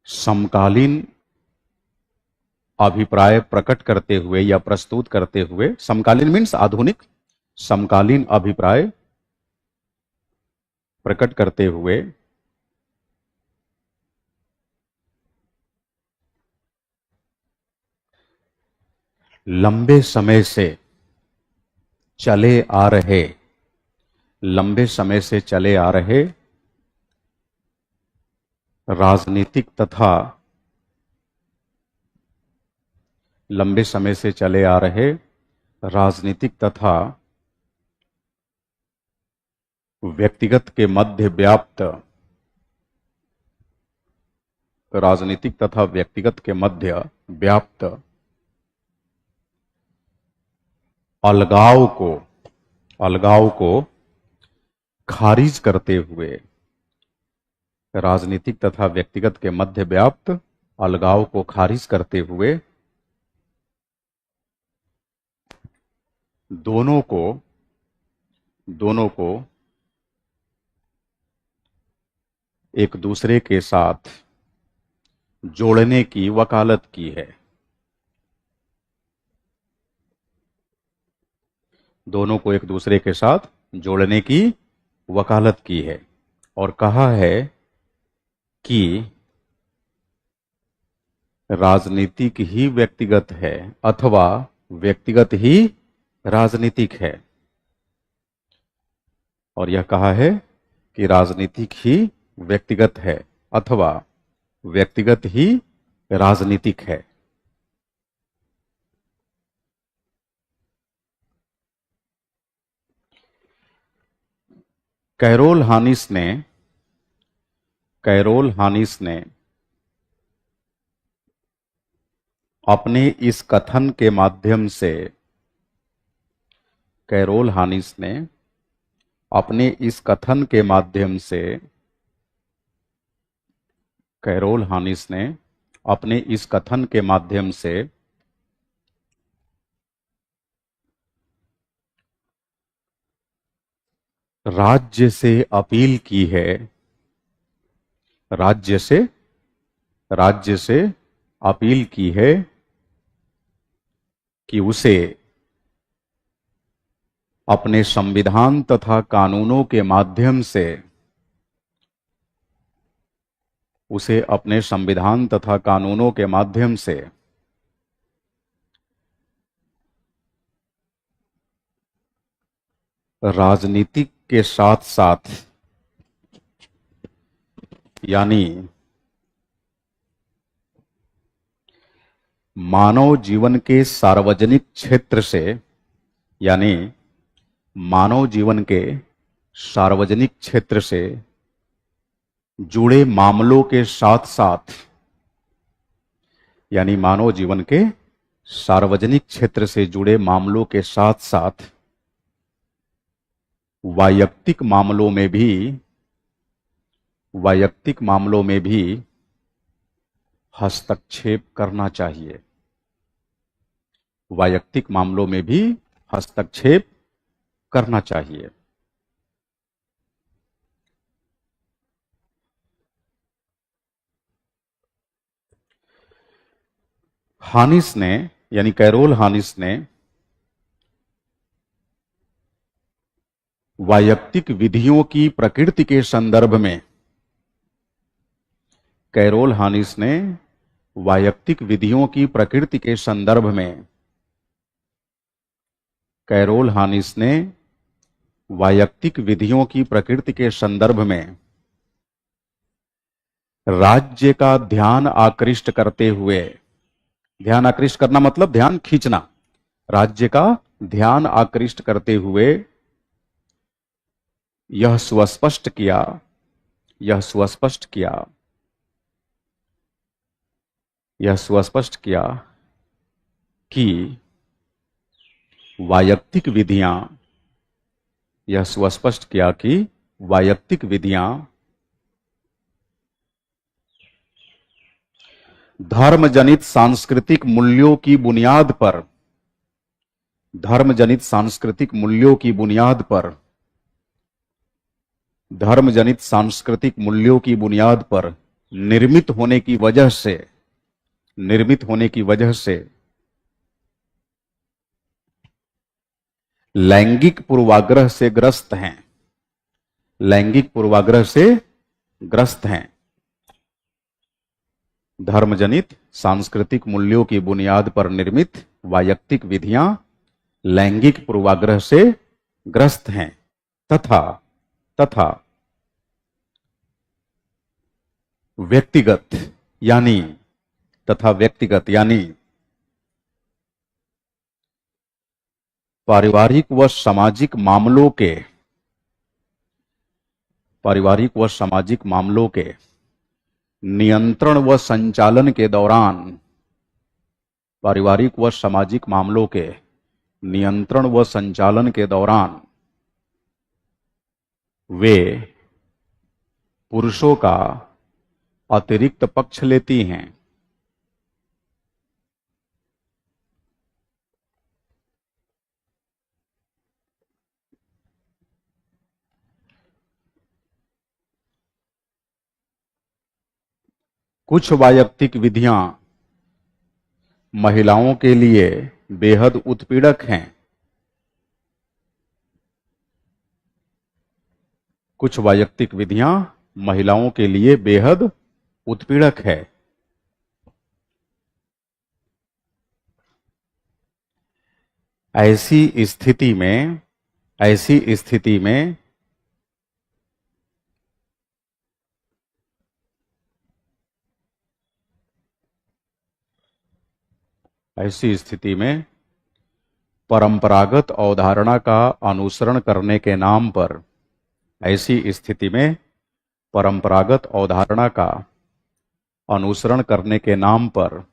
समकालीन अभिप्राय प्रकट करते हुए या प्रस्तुत करते हुए, समकालीन मीन्स आधुनिक, समकालीन अभिप्राय प्रकट करते हुए लंबे समय से चले आ रहे, लंबे समय से चले आ रहे राजनीतिक तथा, लंबे समय से चले आ रहे राजनीतिक तथा व्यक्तिगत के मध्य व्याप्त, राजनीतिक तथा व्यक्तिगत के मध्य व्याप्त अलगाव को खारिज करते हुए, राजनीतिक तथा व्यक्तिगत के मध्य व्याप्त अलगाव को खारिज करते हुए दोनों को एक दूसरे के साथ जोड़ने की वकालत की है। दोनों को एक दूसरे के साथ जोड़ने की वकालत की है और कहा है कि राजनीतिक ही व्यक्तिगत है अथवा व्यक्तिगत ही राजनीतिक है। और यह कहा है कि राजनीतिक ही व्यक्तिगत है अथवा व्यक्तिगत ही राजनीतिक है। कैरोल हानिस ने अपने इस कथन के माध्यम से, कैरोल हानिस ने अपने इस कथन के माध्यम से, कैरोल हानिस ने अपने इस कथन के माध्यम से राज्य से अपील की है, राज्य से अपील की है कि उसे अपने संविधान तथा कानूनों के माध्यम से, उसे अपने संविधान तथा कानूनों के माध्यम से राजनीतिक के साथ साथ, यानी मानव जीवन के सार्वजनिक क्षेत्र से, यानी मानव जीवन के सार्वजनिक क्षेत्र से जुड़े मामलों के साथ साथ, यानी मानव जीवन के सार्वजनिक क्षेत्र से जुड़े मामलों के साथ साथ वैयक्तिक मामलों में भी हस्तक्षेप करना चाहिए, वैयक्तिक मामलों में भी हस्तक्षेप करना चाहिए। हानिस ने, यानी कैरोल हानिस ने वैयक्तिक विधियों की प्रकृति के संदर्भ में, कैरोल हानिस ने वैयक्तिक विधियों की प्रकृति के संदर्भ में, कैरोल हानिस ने वैयक्तिक विधियों की प्रकृति के संदर्भ में राज्य का ध्यान आकृष्ट करते हुए, ध्यान आकृष्ट करना मतलब ध्यान खींचना, राज्य का ध्यान आकृष्ट करते हुए यह सुस्पष्ट किया कि वैयक्तिक विधियां धर्मजनित सांस्कृतिक मूल्यों की बुनियाद पर, धर्मजनित सांस्कृतिक मूल्यों की बुनियाद पर, धर्मजनित सांस्कृतिक मूल्यों की बुनियाद पर निर्मित होने की वजह से लैंगिक पूर्वाग्रह से ग्रस्त हैं, लैंगिक पूर्वाग्रह से ग्रस्त हैं। धर्मजनित सांस्कृतिक मूल्यों की बुनियाद पर निर्मित वैयक्तिक विधियां लैंगिक पूर्वाग्रह से ग्रस्त हैं तथा तथा व्यक्तिगत यानी पारिवारिक व सामाजिक मामलों के नियंत्रण व संचालन के दौरान पारिवारिक व सामाजिक मामलों के नियंत्रण व संचालन के दौरान वे पुरुषों का अतिरिक्त पक्ष लेती हैं। कुछ वैयक्तिक विधियां महिलाओं के लिए बेहद उत्पीड़क हैं। कुछ वैयक्तिक विधियां महिलाओं के लिए बेहद उत्पीड़क है। ऐसी स्थिति में ऐसी स्थिति में परंपरागत अवधारणा का अनुसरण करने के नाम पर ऐसी स्थिति में परंपरागत अवधारणा का अनुसरण करने के नाम पर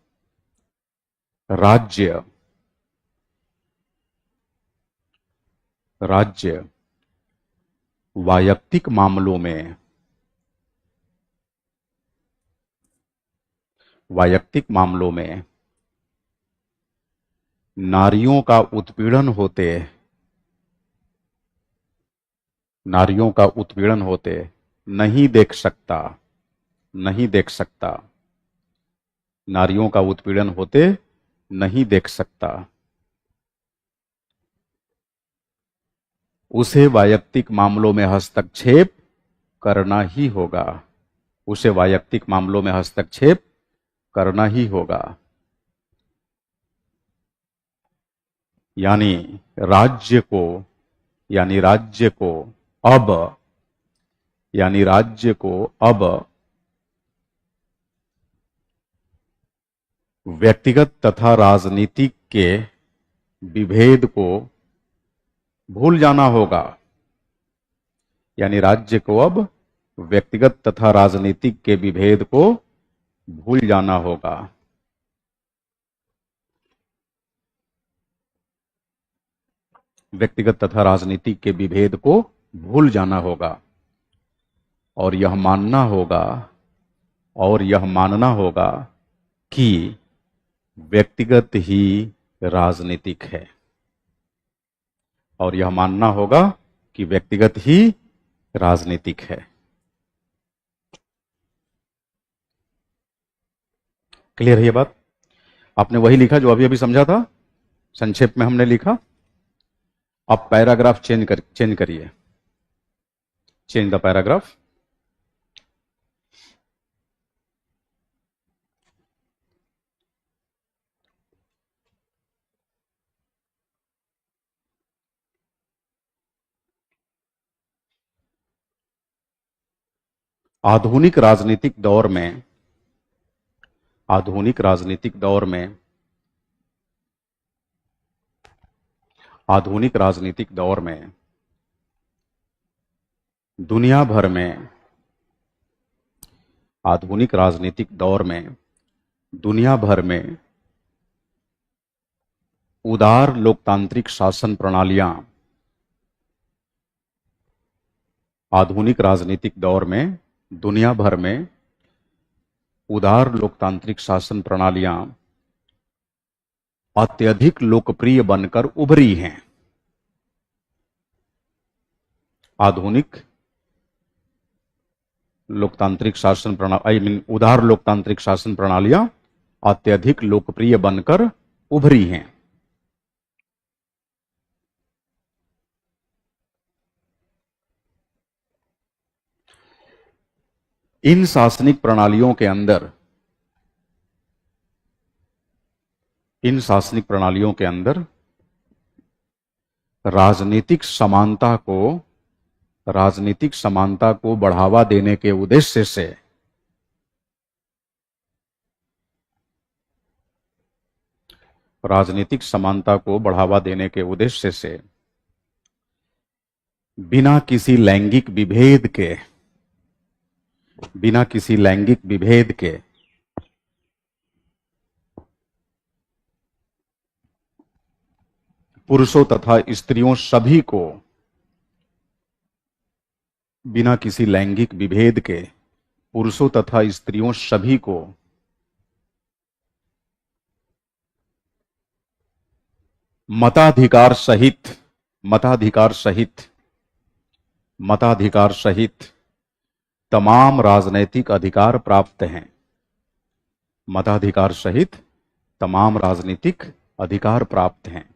राज्य वैयक्तिक मामलों में नारियों का उत्पीड़न होते नहीं देख सकता नारियों का उत्पीड़न होते नहीं देख सकता। उसे वैयक्तिक मामलों में हस्तक्षेप करना ही होगा। उसे वैयक्तिक मामलों में हस्तक्षेप करना ही होगा। यानी राज्य को अब व्यक्तिगत तथा राजनीतिक के विभेद को भूल जाना होगा। यानी राज्य को अब व्यक्तिगत तथा राजनीतिक के विभेद को भूल जाना होगा। व्यक्तिगत तथा राजनीतिक के विभेद को भूल जाना होगा और यह मानना होगा कि व्यक्तिगत ही राजनीतिक है। और यह मानना होगा कि व्यक्तिगत ही राजनीतिक है। क्लियर है ये बात? आपने वही लिखा जो अभी अभी समझा था, संक्षेप में हमने लिखा। अब पैराग्राफ चेंज करिए। Change the paragraph. आधुनिक राजनीतिक दौर में दुनिया भर में उदार लोकतांत्रिक शासन प्रणालियां आधुनिक राजनीतिक दौर में दुनिया भर में उदार लोकतांत्रिक शासन प्रणालियां अत्यधिक लोकप्रिय बनकर उभरी हैं। आधुनिक लोकतांत्रिक शासन प्रणाली उदार लोकतांत्रिक शासन प्रणालियां अत्यधिक लोकप्रिय बनकर उभरी हैं। इन शासनिक प्रणालियों के अंदर इन शासनिक प्रणालियों के अंदर राजनीतिक समानता को बढ़ावा देने के उद्देश्य से राजनीतिक समानता को बढ़ावा देने के उद्देश्य से बिना किसी लैंगिक विभेद के पुरुषों तथा स्त्रियों सभी को बिना किसी लैंगिक विभेद के पुरुषों तथा स्त्रियों सभी को मताधिकार सहित तमाम राजनैतिक अधिकार प्राप्त हैं। मताधिकार सहित तमाम राजनीतिक अधिकार प्राप्त हैं।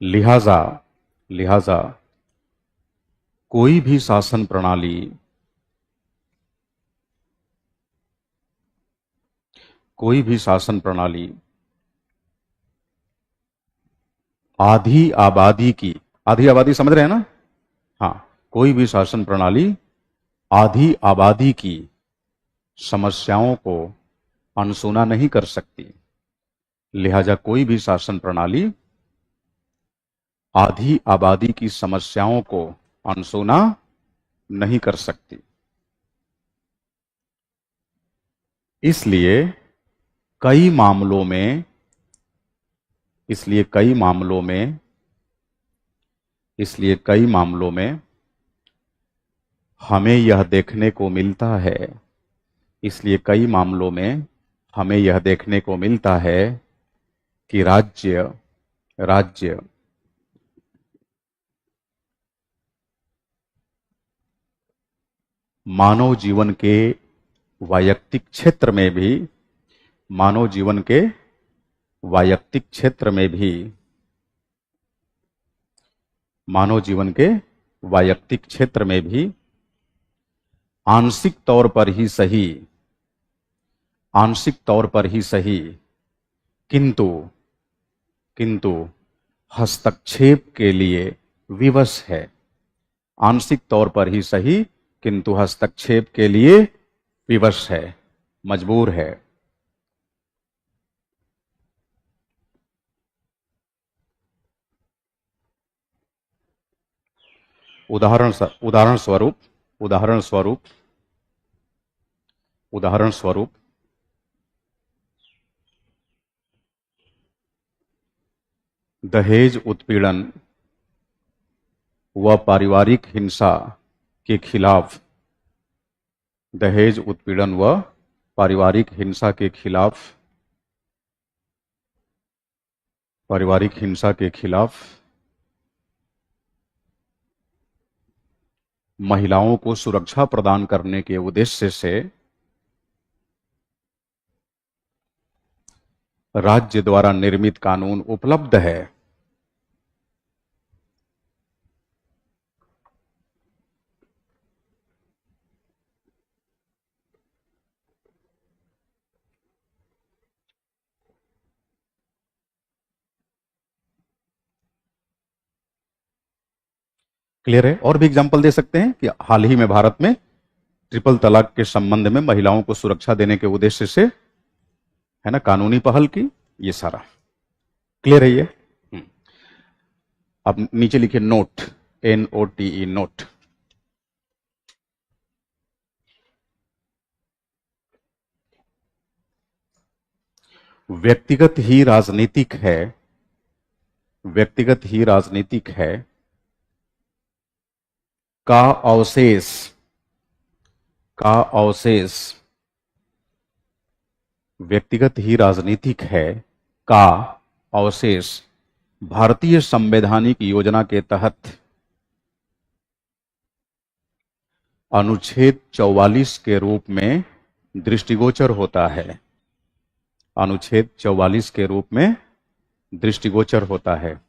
लिहाजा कोई भी शासन प्रणाली आधी आबादी समझ रहे हैं ना? हाँ, कोई भी शासन प्रणाली आधी आबादी की समस्याओं को अनसुना नहीं कर सकती। लिहाजा कोई भी शासन प्रणाली आधी आबादी की समस्याओं को अनसुना नहीं कर सकती। इसलिए कई मामलों में हमें यह देखने को मिलता है कि राज्य मानव जीवन के वैयक्तिक क्षेत्र में भी आंशिक तौर पर ही सही किंतु हस्तक्षेप के लिए विवश है। आंशिक तौर पर ही सही किंतु हस्तक्षेप के लिए विवश है, मजबूर है। उदाहरण स्वरूप दहेज उत्पीड़न व पारिवारिक हिंसा के खिलाफ महिलाओं को सुरक्षा प्रदान करने के उद्देश्य से राज्य द्वारा निर्मित कानून उपलब्ध है। क्लियर है? और भी एग्जांपल दे सकते हैं कि हाल ही में भारत में ट्रिपल तलाक के संबंध में महिलाओं को सुरक्षा देने के उद्देश्य से, है ना, कानूनी पहल की। ये सारा क्लियर है ये? अब नीचे लिखिए नोट, NOTE, नोट। व्यक्तिगत ही राजनीतिक है का अवशेष व्यक्तिगत ही राजनीतिक है का अवशेष भारतीय संवैधानिक योजना के तहत अनुच्छेद 44 के रूप में दृष्टिगोचर होता है। अनुच्छेद 44 के रूप में दृष्टिगोचर होता है।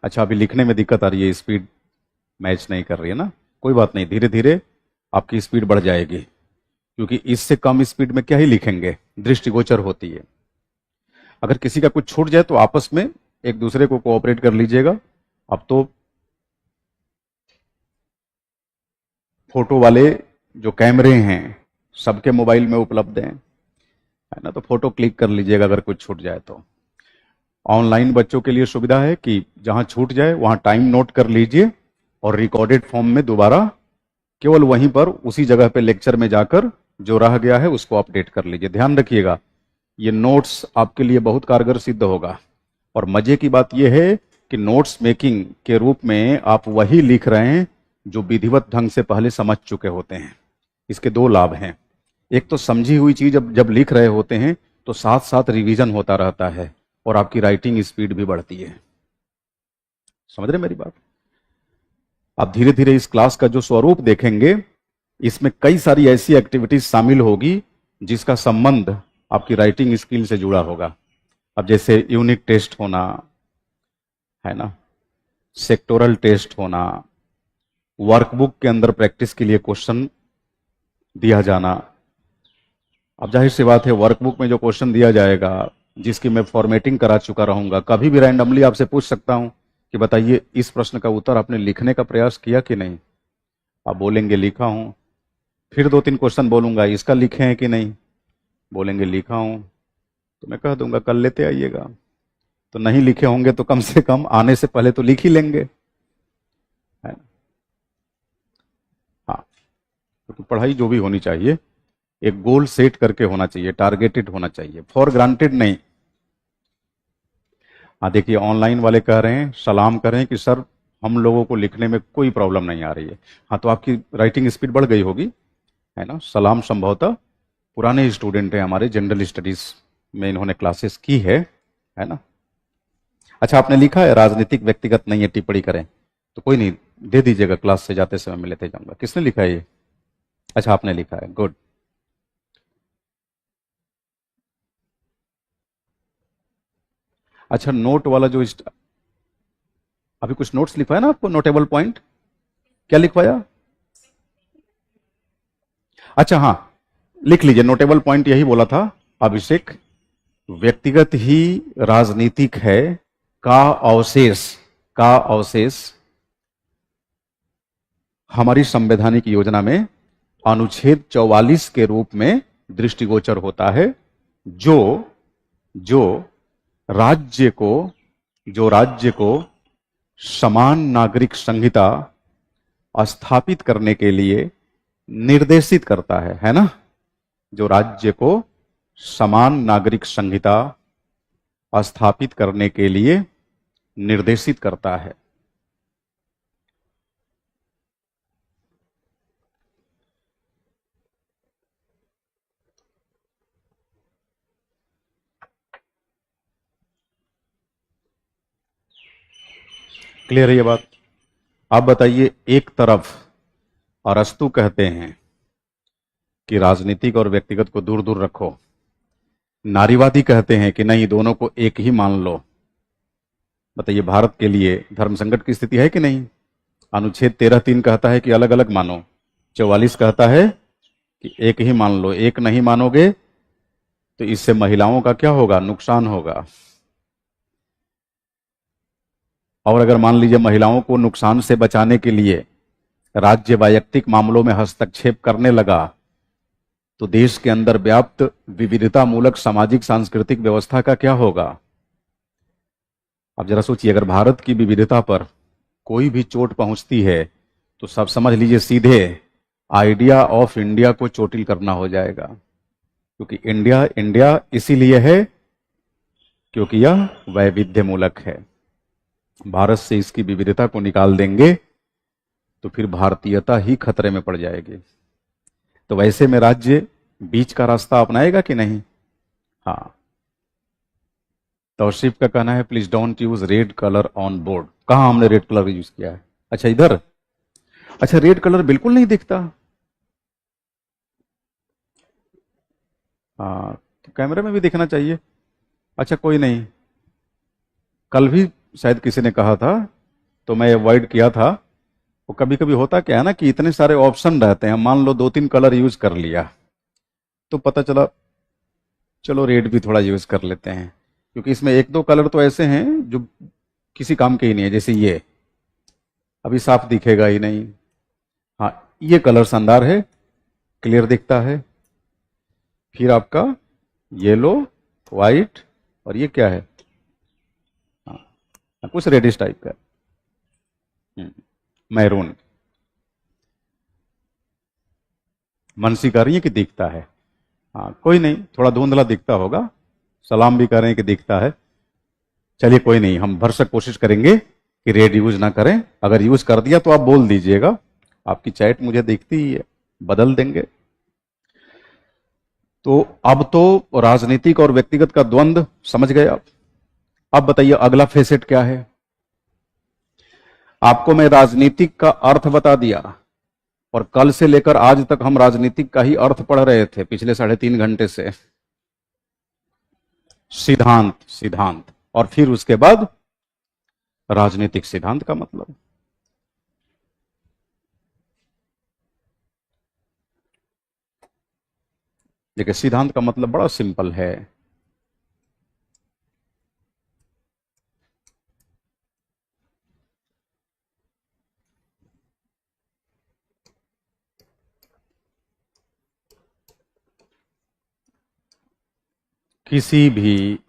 अच्छा, अभी लिखने में दिक्कत आ रही है, स्पीड मैच नहीं कर रही है ना? कोई बात नहीं, धीरे धीरे आपकी स्पीड बढ़ जाएगी, क्योंकि इससे कम स्पीड में क्या ही लिखेंगे, दृष्टिगोचर होती है। अगर किसी का कुछ छूट जाए तो आपस में एक दूसरे को कोऑपरेट कर लीजिएगा। अब तो फोटो वाले जो कैमरे हैं सबके मोबाइल में उपलब्ध हैं, है ना, तो फोटो क्लिक कर लीजिएगा अगर कुछ छूट जाए तो। ऑनलाइन बच्चों के लिए सुविधा है कि जहां छूट जाए वहां टाइम नोट कर लीजिए और रिकॉर्डेड फॉर्म में दोबारा केवल वहीं पर उसी जगह पे लेक्चर में जाकर जो रह गया है उसको अपडेट कर लीजिए। ध्यान रखिएगा, ये नोट्स आपके लिए बहुत कारगर सिद्ध होगा। और मजे की बात यह है कि नोट्स मेकिंग के रूप में आप वही लिख रहे हैं जो विधिवत ढंग से पहले समझ चुके होते हैं। इसके दो लाभ हैं। एक तो समझी हुई चीज जब लिख रहे होते हैं तो साथ साथ रिवीजन होता रहता है और आपकी राइटिंग स्पीड भी बढ़ती है। समझ रहे मेरी बात? आप धीरे धीरे इस क्लास का जो स्वरूप देखेंगे, इसमें कई सारी ऐसी एक्टिविटीज शामिल होगी जिसका संबंध आपकी राइटिंग स्किल से जुड़ा होगा। अब जैसे यूनिट टेस्ट होना, है ना, सेक्टोरल टेस्ट होना, वर्कबुक के अंदर प्रैक्टिस के लिए क्वेश्चन दिया जाना। अब जाहिर सी बात है, वर्कबुक में जो क्वेश्चन दिया जाएगा जिसकी मैं फॉर्मेटिंग करा चुका रहूंगा, कभी भी रैंडमली आपसे पूछ सकता हूं कि बताइए इस प्रश्न का उत्तर आपने लिखने का प्रयास किया कि नहीं। आप बोलेंगे लिखा हूं। फिर 2-3 क्वेश्चन बोलूंगा, इसका लिखे हैं कि नहीं, बोलेंगे लिखा हूं, तो मैं कह दूंगा कल लेते आइएगा। तो नहीं लिखे होंगे तो कम से कम आने से पहले तो लिख ही लेंगे, है ना। हाँ, तो पढ़ाई जो भी होनी चाहिए एक गोल सेट करके होना चाहिए, टारगेटेड होना चाहिए, फॉर ग्रांटेड नहीं। हाँ देखिए, ऑनलाइन वाले कह रहे हैं, सलाम कर रहे हैं कि सर हम लोगों को लिखने में कोई प्रॉब्लम नहीं आ रही है। हाँ, तो आपकी राइटिंग स्पीड बढ़ गई होगी, है ना। सलाम संभवतः पुराने स्टूडेंट हैं हमारे, जनरल स्टडीज में इन्होंने क्लासेस की है ना। अच्छा, आपने लिखा है राजनीतिक व्यक्तिगत नहीं है, टिप्पणी करें, तो कोई नहीं, दे दीजिएगा, क्लास से जाते समय मैं लेते जाऊंगा। किसने लिखा है ये? अच्छा, आपने लिखा है, गुड। अच्छा, नोट वाला जो अभी कुछ नोट्स लिखवाया ना आपको, नोटेबल पॉइंट क्या लिखवाया? अच्छा हाँ, लिख लीजिए, नोटेबल पॉइंट यही बोला था अभिषेक, व्यक्तिगत ही राजनीतिक है का अवशेष हमारी संवैधानिक योजना में अनुच्छेद 44 के रूप में दृष्टिगोचर होता है, जो राज्य को समान नागरिक संहिता स्थापित करने के लिए निर्देशित करता है ना। जो राज्य को समान नागरिक संहिता स्थापित करने के लिए निर्देशित करता है। क्लियर है ये बात? आप बताइए, एक तरफ अरस्तु कहते हैं कि राजनीतिक और व्यक्तिगत को दूर दूर रखो, नारीवादी कहते हैं कि नहीं, दोनों को एक ही मान लो। बताइए, भारत के लिए धर्म संकट की स्थिति है कि नहीं? अनुच्छेद 13(3) कहता है कि अलग अलग मानो, 44 कहता है कि एक ही मान लो। एक नहीं मानोगे तो इससे महिलाओं का क्या होगा? नुकसान होगा। और अगर मान लीजिए महिलाओं को नुकसान से बचाने के लिए राज्य वैयक्तिक मामलों में हस्तक्षेप करने लगा, तो देश के अंदर व्याप्त विविधता मूलक सामाजिक सांस्कृतिक व्यवस्था का क्या होगा? अब जरा सोचिए, अगर भारत की विविधता पर कोई भी चोट पहुंचती है तो सब समझ लीजिए सीधे आइडिया ऑफ इंडिया को चोटिल करना हो जाएगा। क्योंकि इंडिया इसीलिए है क्योंकि यह वैविध्य मूलक है। भारत से इसकी विविधता को निकाल देंगे तो फिर भारतीयता ही खतरे में पड़ जाएगी। तो वैसे में राज्य बीच का रास्ता अपनाएगा कि नहीं? हाँ, तौसीफ का कहना है please don't use red colour on board. कहां हमने रेड कलर यूज किया है? अच्छा, इधर। अच्छा, रेड कलर बिल्कुल नहीं दिखता। हाँ, तो कैमरे में भी दिखना चाहिए। अच्छा, कोई नहीं, कल भी शायद किसी ने कहा था तो मैं अवॉइड किया था। वो कभी कभी होता क्या है ना कि इतने सारे ऑप्शन रहते हैं, मान लो 2-3 कलर यूज कर लिया, तो पता चला चलो रेड भी थोड़ा यूज कर लेते हैं, क्योंकि इसमें एक दो कलर तो ऐसे हैं जो किसी काम के ही नहीं है। जैसे ये अभी साफ दिखेगा ही नहीं। हाँ, ये कलर शानदार है, क्लियर दिखता है। फिर आपका येलो, वाइट, और ये क्या है, हाँ कुछ रेडिश टाइप का, मैरून। मनसी कह रही है कि दिखता है, हाँ कोई नहीं, थोड़ा धुंधला दिखता होगा। सलाम भी कह रहे हैं कि दिखता है। चलिए कोई नहीं, हम भरसक कोशिश करेंगे कि रेड यूज ना करें। अगर यूज कर दिया तो आप बोल दीजिएगा, आपकी चैट मुझे दिखती ही है, बदल देंगे। तो अब तो राजनीतिक और व्यक्तिगत का द्वंद्व समझ गए आप। अब बताइए अगला फेसेट क्या है। आपको मैं राजनीतिक का अर्थ बता दिया, और कल से लेकर आज तक हम राजनीतिक का ही अर्थ पढ़ रहे थे पिछले 3.5 घंटे से। सिद्धांत, सिद्धांत, और फिर उसके बाद राजनीतिक सिद्धांत का मतलब। देखिए सिद्धांत का मतलब बड़ा सिंपल है। किसी भी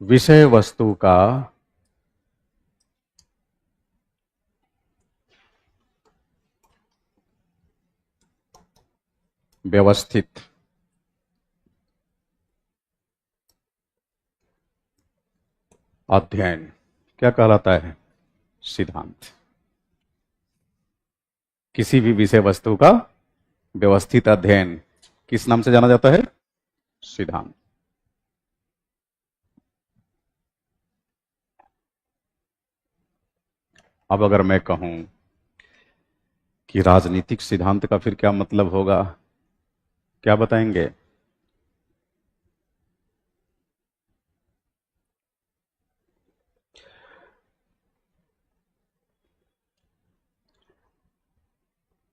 विषय वस्तु का व्यवस्थित अध्ययन क्या कहलाता है, सिद्धांत। किसी भी विषय वस्तु का व्यवस्थित अध्ययन किस नाम से जाना जाता है, सिद्धांत। अब अगर मैं कहूं कि राजनीतिक सिद्धांत का फिर क्या मतलब होगा, क्या बताएंगे।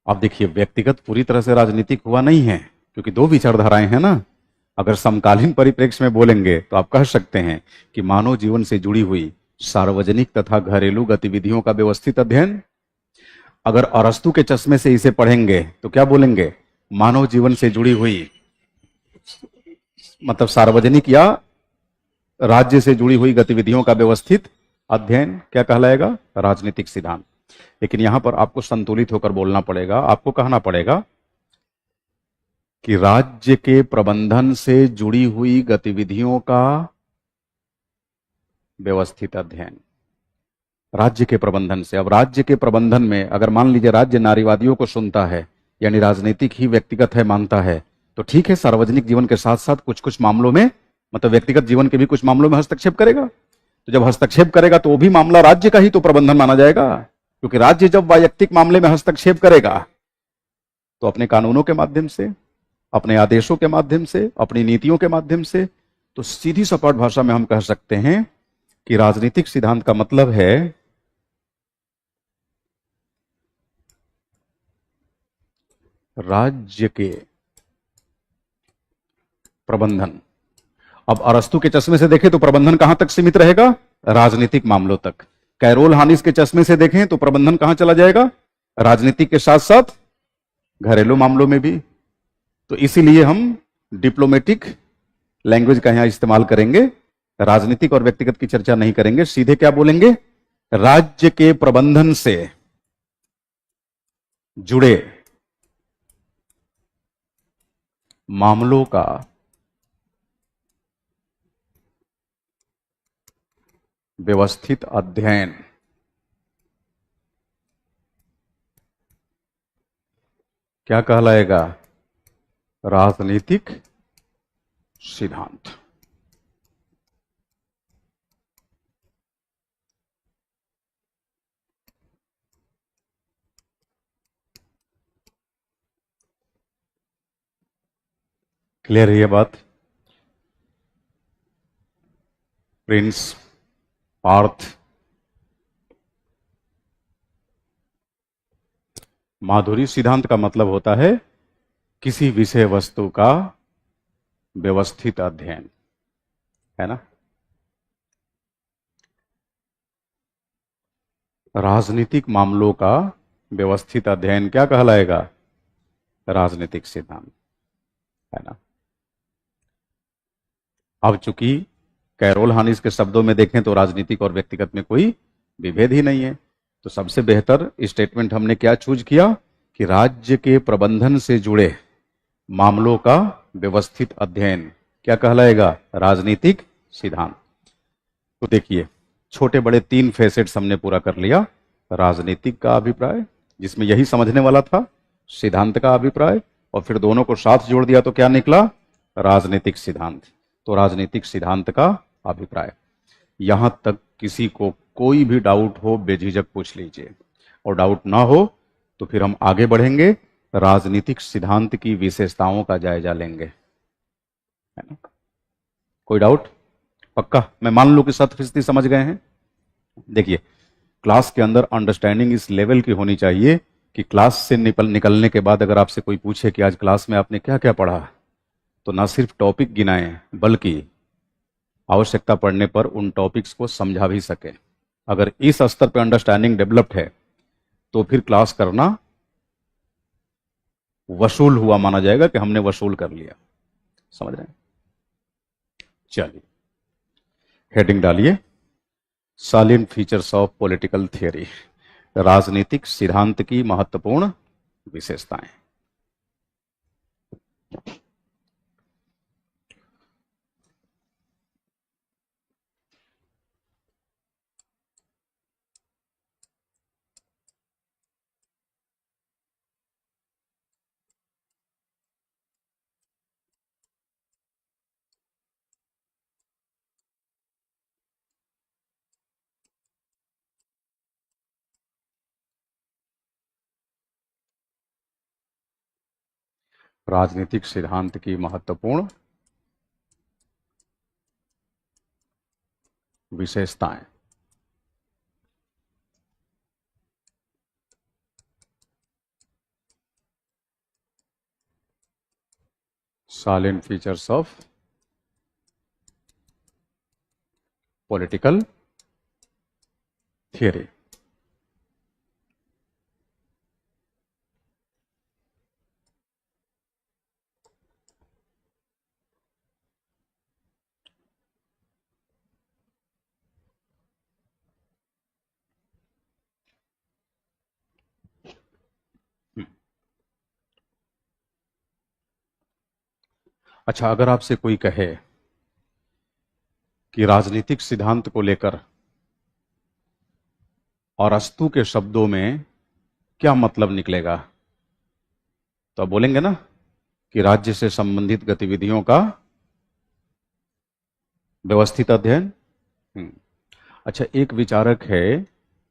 अब देखिए व्यक्तिगत पूरी तरह से राजनीतिक हुआ नहीं है, क्योंकि दो विचारधाराएं हैं ना। अगर समकालीन परिप्रेक्ष्य में बोलेंगे तो आप कह सकते हैं कि मानव जीवन से जुड़ी हुई सार्वजनिक तथा घरेलू गतिविधियों का व्यवस्थित अध्ययन। अगर अरस्तु के चश्मे से इसे पढ़ेंगे तो क्या बोलेंगे, मानव जीवन से जुड़ी हुई, मतलब सार्वजनिक या राज्य से जुड़ी हुई गतिविधियों का व्यवस्थित अध्ययन क्या कहलाएगा, राजनीतिक सिद्धांत। लेकिन यहां पर आपको संतुलित होकर बोलना पड़ेगा, आपको कहना पड़ेगा कि राज्य के प्रबंधन से जुड़ी हुई गतिविधियों का व्यवस्थित अध्ययन। राज्य के प्रबंधन से, अब राज्य के प्रबंधन में अगर मान लीजिए राज्य नारीवादियों को सुनता है, यानी राजनीतिक ही व्यक्तिगत है मानता है, तो ठीक है, सार्वजनिक जीवन के साथ साथ कुछ कुछ मामलों में, मतलब व्यक्तिगत जीवन के भी कुछ मामलों में हस्तक्षेप करेगा। तो जब हस्तक्षेप करेगा तो वो भी मामला राज्य का ही तो प्रबंधन माना जाएगा, क्योंकि राज्य जब वैयक्तिक मामले में हस्तक्षेप करेगा तो अपने कानूनों के माध्यम से, अपने आदेशों के माध्यम से, अपनी नीतियों के माध्यम से, तो सीधी सपाट भाषा में हम कह सकते हैं कि राजनीतिक सिद्धांत का मतलब है राज्य के प्रबंधन। अब अरस्तु के चश्मे से देखें तो प्रबंधन कहां तक सीमित रहेगा, राजनीतिक मामलों तक। कैरोल हानिस के चश्मे से देखें तो प्रबंधन कहां चला जाएगा, राजनीतिक के साथ साथ घरेलू मामलों में भी। तो इसीलिए हम डिप्लोमेटिक लैंग्वेज का यहां इस्तेमाल करेंगे, राजनीतिक और व्यक्तिगत की चर्चा नहीं करेंगे। सीधे क्या बोलेंगे, राज्य के प्रबंधन से जुड़े मामलों का व्यवस्थित अध्ययन क्या कहलाएगा, राजनीतिक सिद्धांत। क्लियर है ये बात। प्रिंस, पार्थ, माधुरी सिद्धांत का मतलब होता है किसी विषय वस्तु का व्यवस्थित अध्ययन, है ना। राजनीतिक मामलों का व्यवस्थित अध्ययन क्या कहलाएगा? राजनीतिक सिद्धांत, है ना। अब चूंकि कैरोल हानिस के शब्दों में देखें तो राजनीतिक और व्यक्तिगत में कोई विभेद ही नहीं है, तो सबसे बेहतर स्टेटमेंट हमने क्या चूज किया कि राज्य के प्रबंधन से जुड़े मामलों का व्यवस्थित अध्ययन क्या कहलाएगा? राजनीतिक सिद्धांत। तो देखिए, छोटे बड़े 3 फेसेट्स हमने पूरा कर लिया। राजनीतिक का अभिप्राय, जिसमें यही समझने वाला था, सिद्धांत का अभिप्राय, और फिर दोनों को साथ जोड़ दिया तो क्या निकला? राजनीतिक सिद्धांत। तो राजनीतिक सिद्धांत का अभिप्राय। यहां तक किसी को कोई भी डाउट हो बेझिझक पूछ लीजिए, और डाउट ना हो तो फिर हम आगे बढ़ेंगे, राजनीतिक सिद्धांत की विशेषताओं का जायजा लेंगे, है ना। कोई डाउट? पक्का? मैं मान लूं कि 100% समझ गए हैं। देखिए, क्लास के अंदर अंडरस्टैंडिंग इस लेवल की होनी चाहिए कि क्लास से निकलने के बाद अगर आपसे कोई पूछे कि आज क्लास में आपने क्या क्या पढ़ा, तो ना सिर्फ टॉपिक गिनाएं बल्कि आवश्यकता पड़ने पर उन टॉपिक्स को समझा भी सके। अगर इस स्तर पर अंडरस्टैंडिंग डेवलप्ड है तो फिर क्लास करना वसूल हुआ माना जाएगा, कि हमने वसूल कर लिया। समझ रहे हैं? चलिए, हेडिंग डालिए, सालिन फीचर्स ऑफ पॉलिटिकल थियरी, राजनीतिक सिद्धांत की महत्वपूर्ण विशेषताएं। राजनीतिक सिद्धांत की महत्वपूर्ण विशेषताएं। Salient features of political theory. अच्छा, अगर आपसे कोई कहे कि राजनीतिक सिद्धांत को लेकर और अस्तु के शब्दों में क्या मतलब निकलेगा, तो आप बोलेंगे ना कि राज्य से संबंधित गतिविधियों का व्यवस्थित अध्ययन। अच्छा, एक विचारक है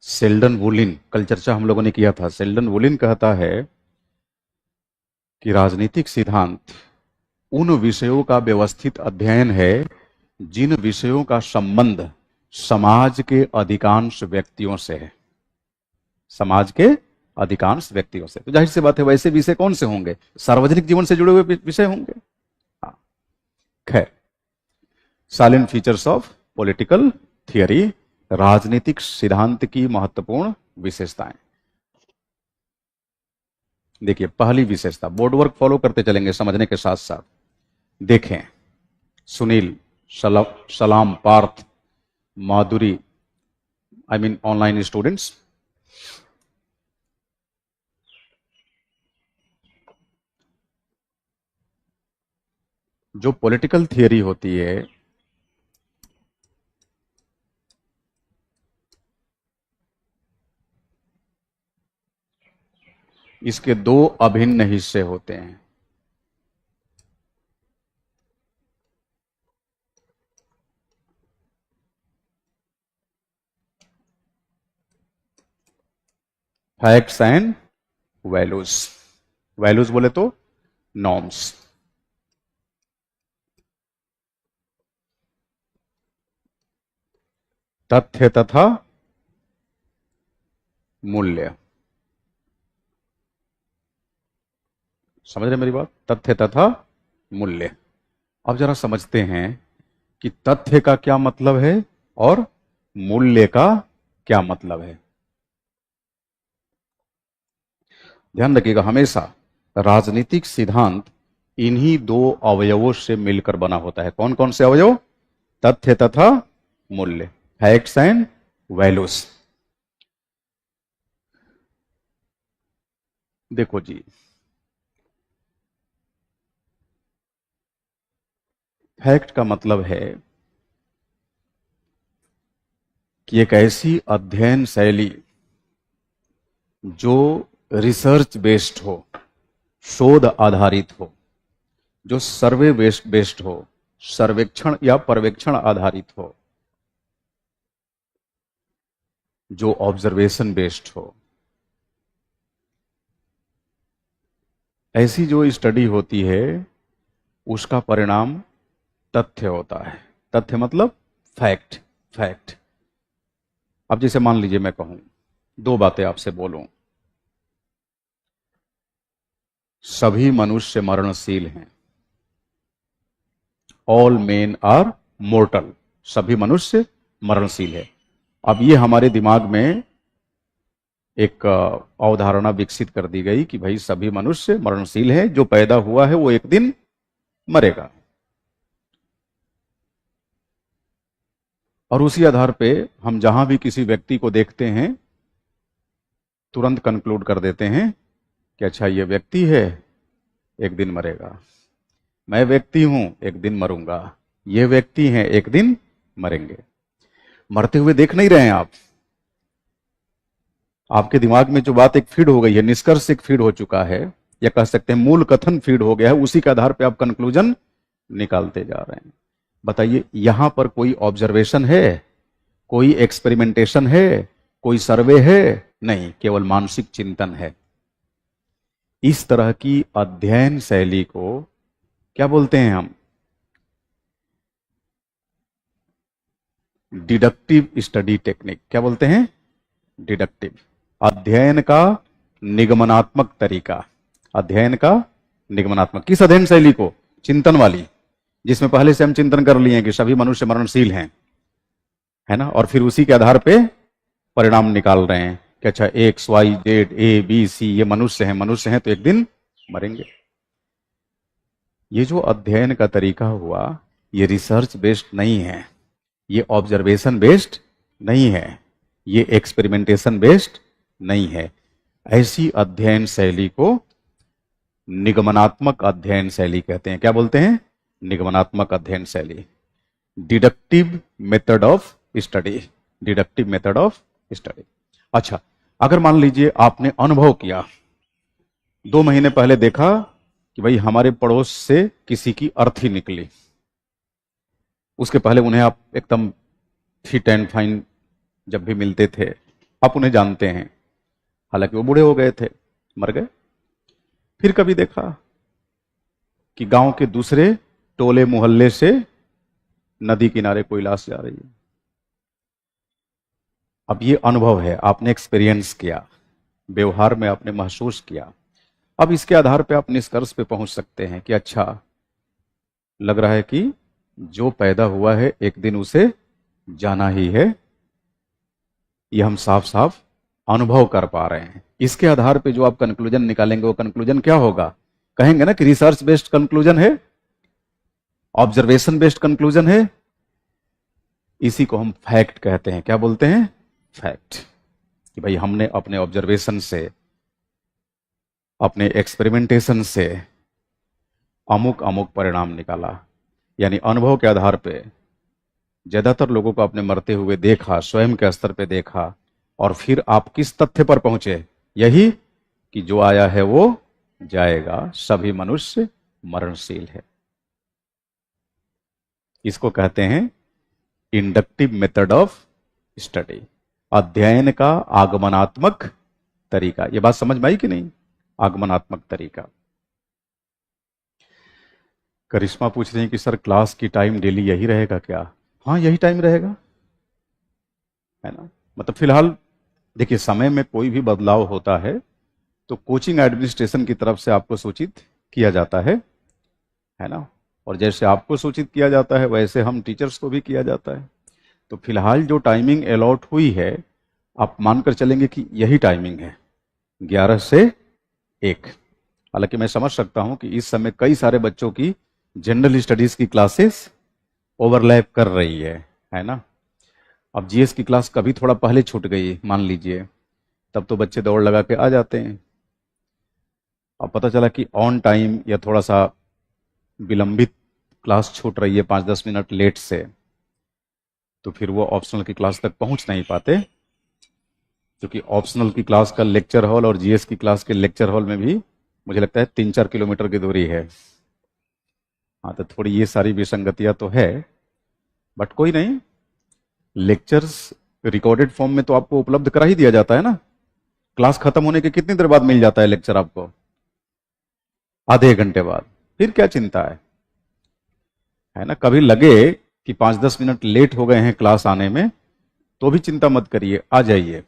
सेल्डन वुलिन, कल चर्चा हम लोगों ने किया था। सेल्डन वुलिन कहता है कि राजनीतिक सिद्धांत उन विषयों का व्यवस्थित अध्ययन है जिन विषयों का संबंध समाज के अधिकांश व्यक्तियों से है। समाज के अधिकांश व्यक्तियों से, तो जाहिर सी बात है वैसे विषय कौन से होंगे? सार्वजनिक जीवन से जुड़े हुए विषय होंगे। हाँ, खैर, salient features of political theory, राजनीतिक सिद्धांत की महत्वपूर्ण विशेषताएं। देखिए, पहली विशेषता, बोर्ड वर्क फॉलो करते चलेंगे समझने के साथ साथ। देखें, सुनील, सलाम, पार्थ, माधुरी, आई मीन ऑनलाइन स्टूडेंट्स, जो पॉलिटिकल थियरी होती है इसके 2 अभिन्न हिस्से होते हैं। Facts and values. वैल्यूज बोले तो नॉर्म्स। तथ्य तथा मूल्य। समझ रहे मेरी बात? तथ्य तथा मूल्य। अब जरा समझते हैं कि तथ्य का क्या मतलब है और मूल्य का क्या मतलब है। ध्यान रखिएगा, हमेशा राजनीतिक सिद्धांत इन्हीं दो अवयवों से मिलकर बना होता है। कौन कौन से अवयव? तथ्य तथा मूल्य, फैक्ट्स एंड वैल्यूज। देखो जी, फैक्ट का मतलब है कि एक ऐसी अध्ययन शैली जो रिसर्च बेस्ड हो, शोध आधारित हो, जो सर्वे बेस्ड हो, सर्वेक्षण या पर्यवेक्षण आधारित हो, जो ऑब्जर्वेशन बेस्ड हो। ऐसी जो स्टडी होती है उसका परिणाम तथ्य होता है। तथ्य मतलब फैक्ट। फैक्ट। अब जैसे मान लीजिए मैं कहूं, दो बातें आपसे बोलूं, सभी मनुष्य मरणशील हैं, ऑल मेन आर मोर्टल, सभी मनुष्य मरणशील है। अब ये हमारे दिमाग में एक अवधारणा विकसित कर दी गई कि भाई सभी मनुष्य मरणशील है, जो पैदा हुआ है वो एक दिन मरेगा। और उसी आधार पे हम जहां भी किसी व्यक्ति को देखते हैं तुरंत कंक्लूड कर देते हैं कि अच्छा ये व्यक्ति है, एक दिन मरेगा। मैं व्यक्ति हूं, एक दिन मरूंगा। ये व्यक्ति हैं, एक दिन मरेंगे। मरते हुए देख नहीं रहे हैं आप। आपके दिमाग में जो बात एक फीड हो गई है, निष्कर्ष एक फीड हो चुका है, या कह सकते हैं मूल कथन फीड हो गया है, उसी के आधार पर आप कंक्लूजन निकालते जा रहे हैं। बताइए, यहां पर कोई ऑब्जर्वेशन है, कोई एक्सपेरिमेंटेशन है, कोई सर्वे है? नहीं, केवल मानसिक चिंतन है। इस तरह की अध्ययन शैली को क्या बोलते हैं हम? Deductive study technique. क्या बोलते हैं? डिडक्टिव। अध्ययन का निगमनात्मक तरीका। अध्ययन का निगमनात्मक। किस अध्ययन शैली को? चिंतन वाली, जिसमें पहले से हम चिंतन कर लिए हैं कि सभी मनुष्य मरणशील हैं, है ना, और फिर उसी के आधार पे परिणाम निकाल रहे हैं कि अच्छा X Y Z A B C ये मनुष्य हैं तो एक दिन मरेंगे। ये जो अध्ययन का तरीका हुआ, ये रिसर्च बेस्ड नहीं है, ये ऑब्जर्वेशन बेस्ड नहीं है, ये एक्सपेरिमेंटेशन बेस्ड नहीं है। ऐसी अध्ययन शैली को निगमनात्मक अध्ययन शैली कहते हैं। क्या बोलते हैं? निगमनात्मक अध्ययन शैली। Deductive method of study. Deductive method of study. अच्छा, अगर मान लीजिए आपने अनुभव किया, 2 महीने पहले देखा कि भाई हमारे पड़ोस से किसी की अर्थी निकली, उसके पहले उन्हें आप एकदम फिट एंड फाइन जब भी मिलते थे, आप उन्हें जानते हैं, हालांकि वो बूढ़े हो गए थे, मर गए। फिर कभी देखा कि गांव के दूसरे टोले मोहल्ले से नदी किनारे कोई लाश जा रही है। अब ये अनुभव है, आपने एक्सपीरियंस किया, व्यवहार में आपने महसूस किया। अब इसके आधार पे आप निष्कर्ष पे पहुंच सकते हैं कि अच्छा लग रहा है कि जो पैदा हुआ है एक दिन उसे जाना ही है। ये हम साफ साफ अनुभव कर पा रहे हैं। इसके आधार पे जो आप कंक्लूजन निकालेंगे वो कंक्लूजन क्या होगा? कहेंगे ना कि रिसर्च बेस्ड कंक्लूजन है, ऑब्जर्वेशन बेस्ड कंक्लूजन है। इसी को हम फैक्ट कहते हैं। क्या बोलते हैं? फैक्ट। कि भाई हमने अपने ऑब्जर्वेशन से, अपने एक्सपेरिमेंटेशन से अमुक अमुक परिणाम निकाला। यानी अनुभव के आधार पे ज्यादातर लोगों को आपने मरते हुए देखा, स्वयं के स्तर पे देखा, और फिर आप किस तथ्य पर पहुंचे? यही कि जो आया है वो जाएगा, सभी मनुष्य मरणशील है। इसको कहते हैं इंडक्टिव मेथड ऑफ स्टडी, अध्ययन का आगमनात्मक तरीका। ये बात समझ में आई कि नहीं? आगमनात्मक तरीका। करिश्मा पूछ रही है कि सर क्लास की टाइम डेली यही रहेगा क्या? हाँ, यही टाइम रहेगा, है ना। मतलब फिलहाल देखिए, समय में कोई भी बदलाव होता है तो कोचिंग एडमिनिस्ट्रेशन की तरफ से आपको सूचित किया जाता है ना। और जैसे आपको सूचित किया जाता है वैसे हम टीचर्स को भी किया जाता है। तो फिलहाल जो टाइमिंग अलॉट हुई है, आप मानकर चलेंगे कि यही टाइमिंग है, 11 से 1। हालांकि मैं समझ सकता हूं कि इस समय कई सारे बच्चों की जनरल स्टडीज की क्लासेस ओवरलैप कर रही है ना। अब जीएस की क्लास कभी थोड़ा पहले छूट गई मान लीजिए, तब तो बच्चे दौड़ लगा के आ जाते हैं। अब पता चला कि ऑन टाइम या थोड़ा सा विलंबित क्लास छूट रही है 5-10 मिनट लेट से, तो फिर वो ऑप्शनल की क्लास तक पहुंच नहीं पाते, क्योंकि ऑप्शनल की क्लास का लेक्चर हॉल और जीएस की क्लास के लेक्चर हॉल में भी मुझे लगता है 3-4 किलोमीटर की दूरी है। हाँ, तो थोड़ी ये सारी विसंगतियां तो है, बट कोई नहीं। लेक्चर्स रिकॉर्डेड फॉर्म में तो आपको उपलब्ध करा ही दिया जाता है ना। क्लास खत्म होने के कितनी देर बाद मिल जाता है लेक्चर आपको? आधे घंटे बाद। फिर क्या चिंता है ना। कभी लगे कि 5-10 मिनट लेट हो गए हैं क्लास आने में, तो भी चिंता मत करिए, आ जाइए।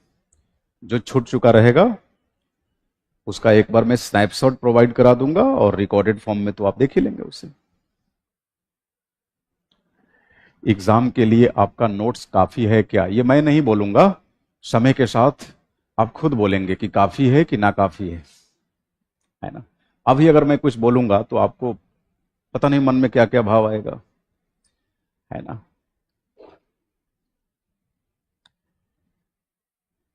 जो छूट चुका रहेगा उसका एक बार मैं स्नैपशॉट प्रोवाइड करा दूंगा, और रिकॉर्डेड फॉर्म में तो आप देख ही लेंगे उसे। एग्जाम के लिए आपका नोट्स काफी है क्या, ये मैं नहीं बोलूंगा, समय के साथ आप खुद बोलेंगे कि काफी है कि ना काफी है ना। अभी अगर मैं कुछ बोलूंगा तो आपको पता नहीं मन में क्या क्या भाव आएगा, है ना।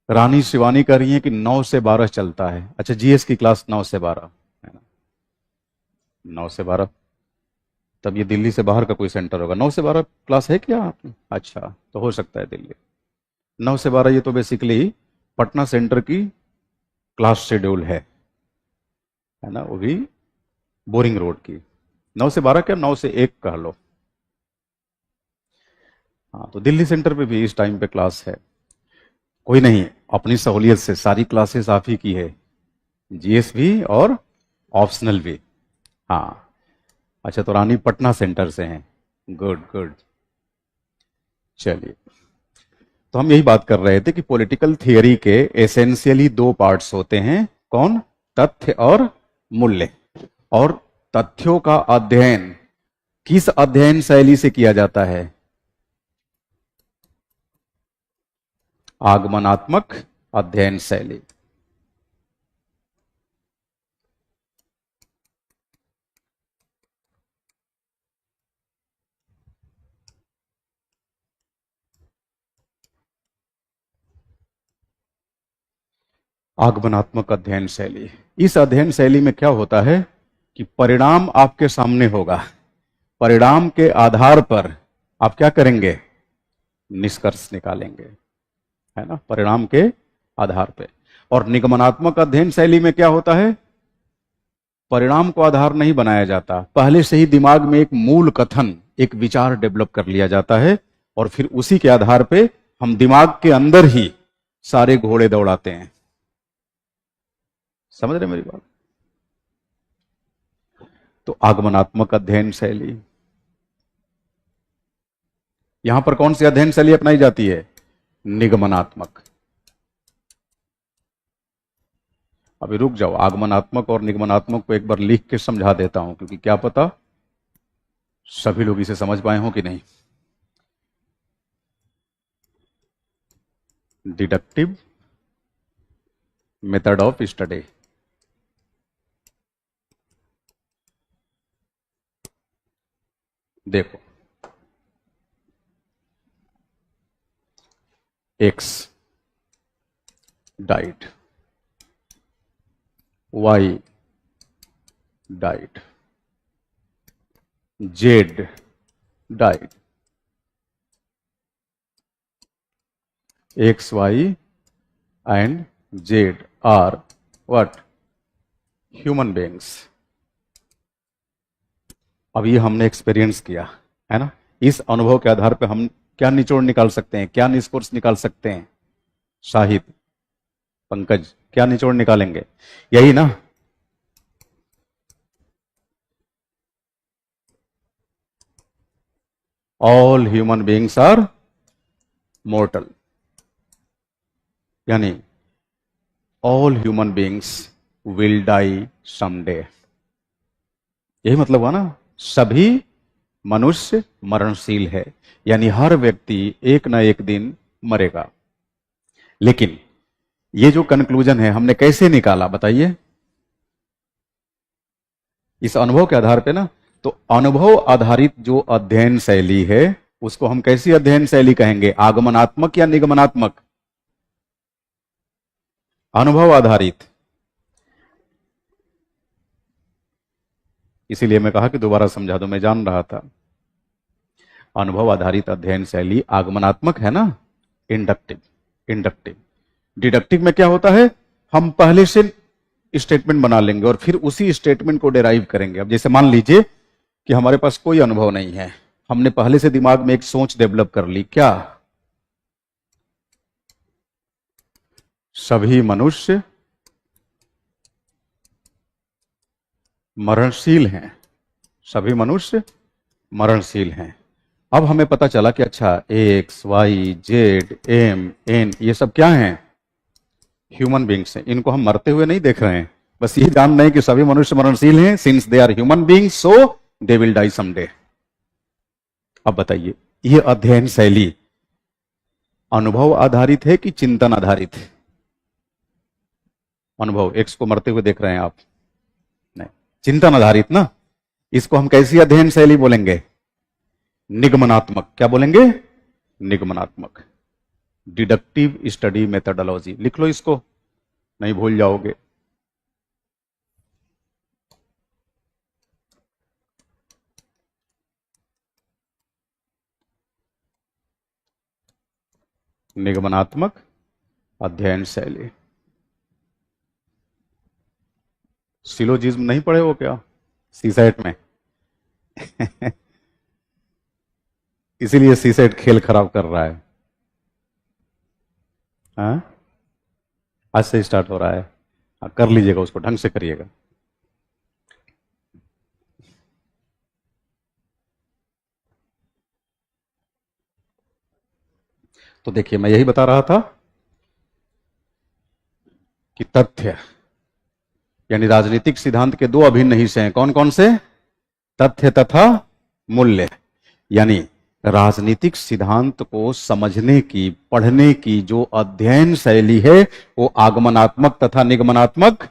रानी शिवानी कह रही है कि 9 से 12 चलता है। अच्छा, जीएस की क्लास 9 से 12 है ना। 9 से 12, तब ये दिल्ली से बाहर का कोई सेंटर होगा। 9 से 12 क्लास है क्या आपने? अच्छा, तो हो सकता है दिल्ली। 9 से 12 ये तो बेसिकली पटना सेंटर की क्लास शेड्यूल है ना, वो भी बोरिंग रोड की। 9 से 12 क्या, 9 से 1 कह लो। हाँ, तो दिल्ली सेंटर पे भी इस टाइम पे क्लास है। कोई नहीं, अपनी सहूलियत से सारी क्लासेस आप ही की है, जीएस भी और ऑप्शनल भी। हाँ, अच्छा, तो रानी पटना सेंटर से हैं। Good good. चलिए, तो हम यही बात कर रहे थे कि पॉलिटिकल थियरी के एसेंशियली 2 पार्ट्स होते हैं। कौन? तथ्य और मूल्य। और तथ्यों का अध्ययन किस अध्ययन शैली से किया जाता है? आगमनात्मक अध्ययन शैली। आगमनात्मक अध्ययन शैली। इस अध्ययन शैली में क्या होता है कि परिणाम आपके सामने होगा, परिणाम के आधार पर आप क्या करेंगे? निष्कर्ष निकालेंगे, है ना, परिणाम के आधार पे। और निगमनात्मक अध्ययन शैली में क्या होता है? परिणाम को आधार नहीं बनाया जाता, पहले से ही दिमाग में एक मूल कथन, एक विचार डेवलप कर लिया जाता है, और फिर उसी के आधार पे हम दिमाग के अंदर ही सारे घोड़े दौड़ाते हैं। समझ रहे मेरी बात? तो आगमनात्मक अध्ययन शैली, यहां पर कौन सी अध्ययन शैली अपनाई जाती है? निगमनात्मक। अभी रुक जाओ, आगमनात्मक और निगमनात्मक को एक बार लिख के समझा देता हूं, क्योंकि क्या पता सभी लोग इसे समझ पाए हों कि नहीं। Deductive method of study. देखो, X died, Y died, Z died, X Y and Z are what? Human beings. अब ये हमने एक्सपीरियंस किया, है ना। इस अनुभव के आधार पर हम क्या निचोड़ निकाल सकते हैं, क्या निष्कर्ष निकाल सकते हैं? शाहिद, पंकज, क्या निचोड़ निकालेंगे? यही ना। All human beings are mortal, यानी all human beings will die someday. यही मतलब हुआ ना, सभी मनुष्य मरणशील है, यानी हर व्यक्ति एक ना एक दिन मरेगा। लेकिन ये जो कंक्लूजन है हमने कैसे निकाला बताइए? इस अनुभव के आधार पे ना। तो अनुभव आधारित जो अध्ययन शैली है उसको हम कैसी अध्ययन शैली कहेंगे? आगमनात्मक या निगमनात्मक? अनुभव आधारित। इसीलिए मैं कहा कि दोबारा समझा दो, मैं जान रहा था। अनुभव आधारित अध्ययन शैली आगमनात्मक है ना, इंडक्टिव। इंडक्टिव डिडक्टिव में क्या होता है, हम पहले से स्टेटमेंट बना लेंगे और फिर उसी स्टेटमेंट को डेराइव करेंगे। अब जैसे मान लीजिए कि हमारे पास कोई अनुभव नहीं है, हमने पहले से दिमाग में एक सोच डेवलप कर ली, क्या सभी मनुष्य मरणशील हैं, सभी मनुष्य मरणशील हैं। अब हमें पता चला कि अच्छा X Y Z M N ये सब क्या हैं? ह्यूमन बींग्स हैं। इनको हम मरते हुए नहीं देख रहे हैं, बस ये जान रहे हैं कि सभी मनुष्य मरणशील हैं, since they are human beings so they will die someday. अब बताइए, ये अध्ययन शैली अनुभव आधारित है कि चिंतन आधारित है? अनुभव, एक्स को मरते हुए देख रहे हैं आप, नहीं, चिंतन आधारित ना। इसको हम कैसी अध्ययन शैली बोलेंगे? निगमनात्मक। क्या बोलेंगे? निगमनात्मक। Deductive study methodology. लिख लो इसको, नहीं भूल जाओगे। निगमनात्मक अध्ययन शैली। सिलोजिज्म नहीं पढ़े हो क्या सीसेट में? इसीलिए सीसेट खेल खराब कर रहा है। हाँ, आज से स्टार्ट हो रहा है। हाँ, कर लीजिएगा, उसको ढंग से करिएगा। तो देखिए, मैं यही बता रहा था कि तथ्य यानी राजनीतिक सिद्धांत के दो अभिन्न हिस्से हैं। कौन कौन से? तथ्य तथा मूल्य। यानी राजनीतिक सिद्धांत को समझने की, पढ़ने की जो अध्ययन शैली है वो आगमनात्मक तथा निगमनात्मक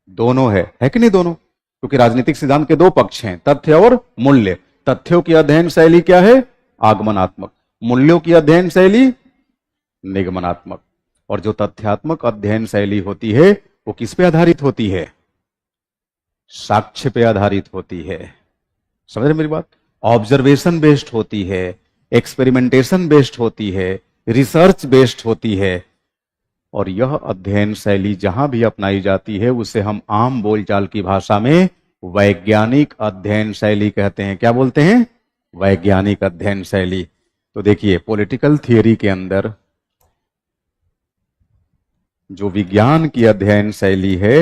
दोनों है कि नहीं? दोनों। क्योंकि राजनीतिक सिद्धांत के दो पक्ष हैं, तथ्य और मूल्य। तथ्यों की अध्ययन शैली क्या है? आगमनात्मक। मूल्यों की अध्ययन शैली निगमनात्मक। और जो तथ्यात्मक अध्ययन शैली होती है वो किस पे आधारित होती है? साक्ष्य पे आधारित होती है। समझ रहे मेरी बात? ऑब्जर्वेशन बेस्ड होती है, एक्सपेरिमेंटेशन बेस्ड होती है, रिसर्च बेस्ड होती है। और यह अध्ययन शैली जहां भी अपनाई जाती है उसे हम आम बोलचाल की भाषा में वैज्ञानिक अध्ययन शैली कहते हैं। क्या बोलते हैं? वैज्ञानिक अध्ययन शैली। तो देखिए, पॉलिटिकल थियरी के अंदर जो विज्ञान की अध्ययन शैली है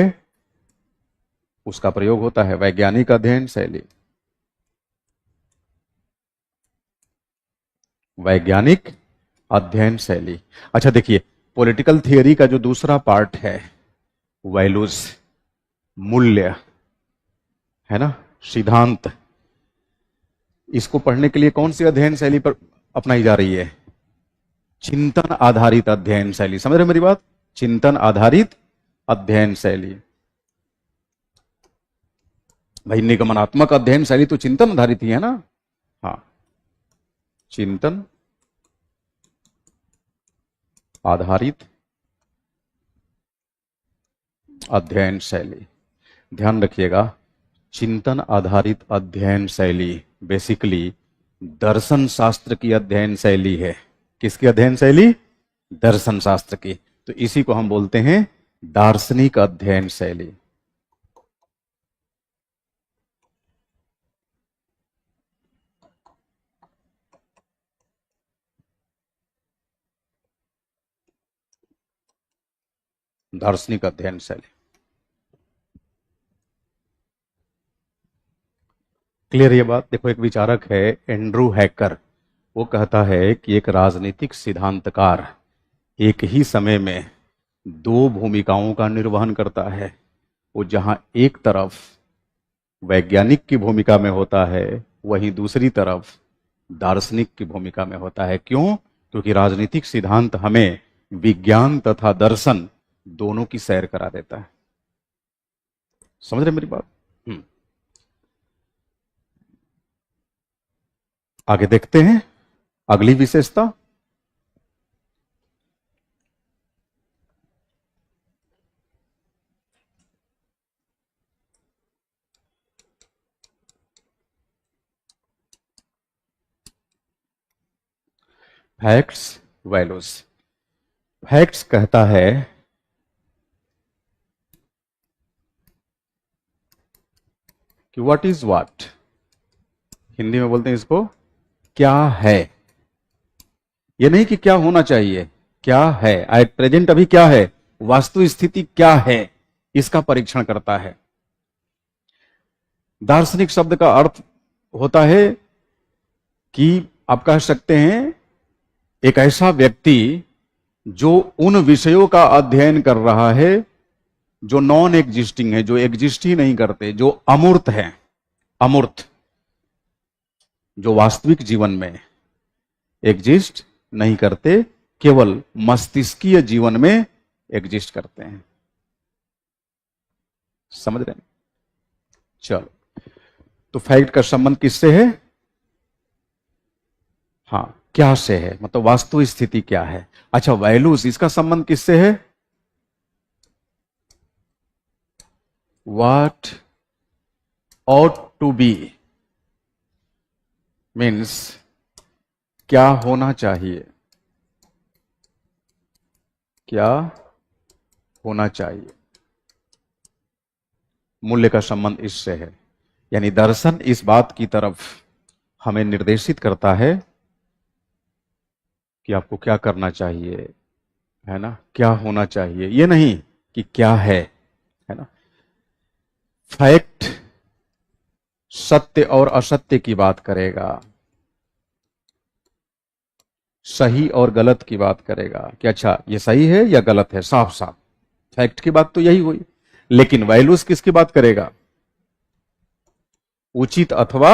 उसका प्रयोग होता है वैज्ञानिक अध्ययन शैली। वैज्ञानिक अध्ययन शैली। अच्छा देखिए, पॉलिटिकल थियरी का जो दूसरा पार्ट है, वैल्यूज, मूल्य, है ना, सिद्धांत, इसको पढ़ने के लिए कौन सी अध्ययन शैली पर अपनाई जा रही है? चिंतन आधारित अध्ययन शैली। समझ रहे मेरी बात? चिंतन आधारित अध्ययन शैली। भाई, निगमनात्मक अध्ययन शैली तो चिंतन आधारित ही है ना। हाँ, चिंतन आधारित अध्ययन शैली। ध्यान रखिएगा, चिंतन आधारित अध्ययन शैली बेसिकली दर्शन शास्त्र की अध्ययन शैली है। किसकी अध्ययन शैली? दर्शन शास्त्र की। तो इसी को हम बोलते हैं दार्शनिक अध्ययन शैली। दार्शनिक अध्ययन शैली। क्लियर ये बात? देखो, एक विचारक है एंड्रू हैकर, वो कहता है कि एक राजनीतिक सिद्धांतकार एक ही समय में दो भूमिकाओं का निर्वहन करता है। वो जहां एक तरफ वैज्ञानिक की भूमिका में होता है, वहीं दूसरी तरफ दार्शनिक की भूमिका में होता है। क्यों? क्योंकि राजनीतिक सिद्धांत हमें विज्ञान तथा दर्शन दोनों की सैर करा देता है। समझ रहे मेरी बात? आगे देखते हैं अगली विशेषता। Facts values. फैक्ट्स कहता है कि व्हाट इज व्हाट, हिंदी में बोलते हैं इसको क्या है। यह नहीं कि क्या होना चाहिए, क्या है एट प्रेजेंट, अभी क्या है, वास्तु स्थिति क्या है, इसका परीक्षण करता है। दार्शनिक शब्द का अर्थ होता है कि आप कह सकते हैं एक ऐसा व्यक्ति जो उन विषयों का अध्ययन कर रहा है जो नॉन एग्जिस्टिंग है, जो एग्जिस्ट ही नहीं करते, जो अमूर्त है, अमूर्त, जो वास्तविक जीवन में एग्जिस्ट नहीं करते, केवल मस्तिष्कीय जीवन में एग्जिस्ट करते हैं। समझ रहे हैं? चलो, तो फैक्ट का संबंध किससे है? हाँ, क्या से है, मतलब वास्तु स्थिति क्या है। अच्छा, वैल्यूज, इसका संबंध किससे है? What ought to be, means क्या होना चाहिए, क्या होना चाहिए। मूल्य का संबंध इससे है, यानी दर्शन इस बात की तरफ हमें निर्देशित करता है कि आपको क्या करना चाहिए, है ना, क्या होना चाहिए, ये नहीं कि क्या है ना। फैक्ट सत्य और असत्य की बात करेगा, सही और गलत की बात करेगा कि अच्छा ये सही है या गलत है, साफ साफ फैक्ट की बात तो यही हुई। लेकिन वैल्यूज किसकी बात करेगा? उचित अथवा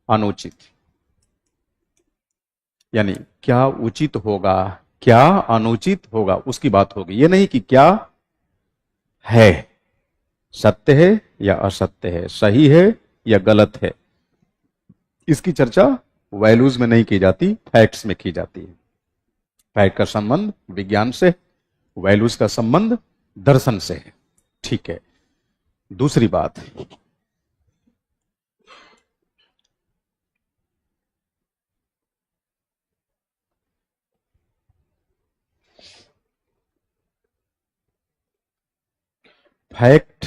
अनुचित, यानी क्या उचित होगा, क्या अनुचित होगा, उसकी बात होगी। ये नहीं कि क्या है, सत्य है या असत्य है, सही है या गलत है, इसकी चर्चा वैल्यूज में नहीं की जाती, फैक्ट्स में की जाती है। फैक्ट का संबंध विज्ञान से, वैल्यूज का संबंध दर्शन से है। ठीक है, दूसरी बात, फैक्ट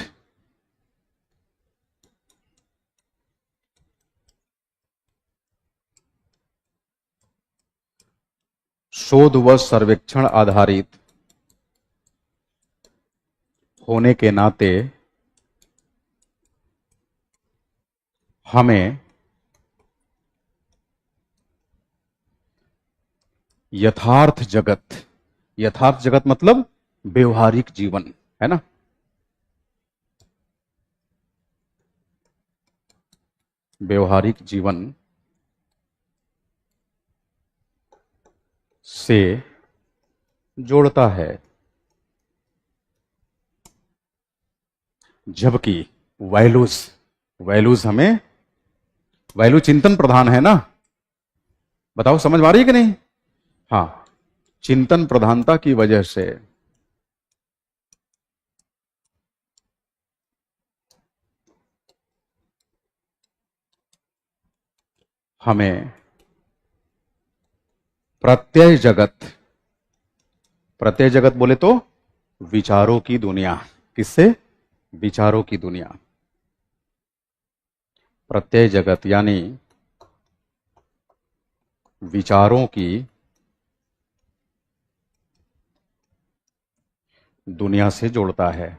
शोध व सर्वेक्षण आधारित होने के नाते हमें यथार्थ जगत, यथार्थ जगत मतलब व्यवहारिक जीवन, है ना, व्यवहारिक जीवन से जोड़ता है। जबकि वैल्यूज, वैल्यूज हमें, वैल्यू चिंतन प्रधान है ना, बताओ समझ में आ रही है कि नहीं? हाँ, चिंतन प्रधानता की वजह से हमें प्रत्यय जगत, प्रत्यय जगत बोले तो विचारों की दुनिया, किससे? विचारों की दुनिया। प्रत्यय जगत यानी विचारों की दुनिया से जोड़ता है।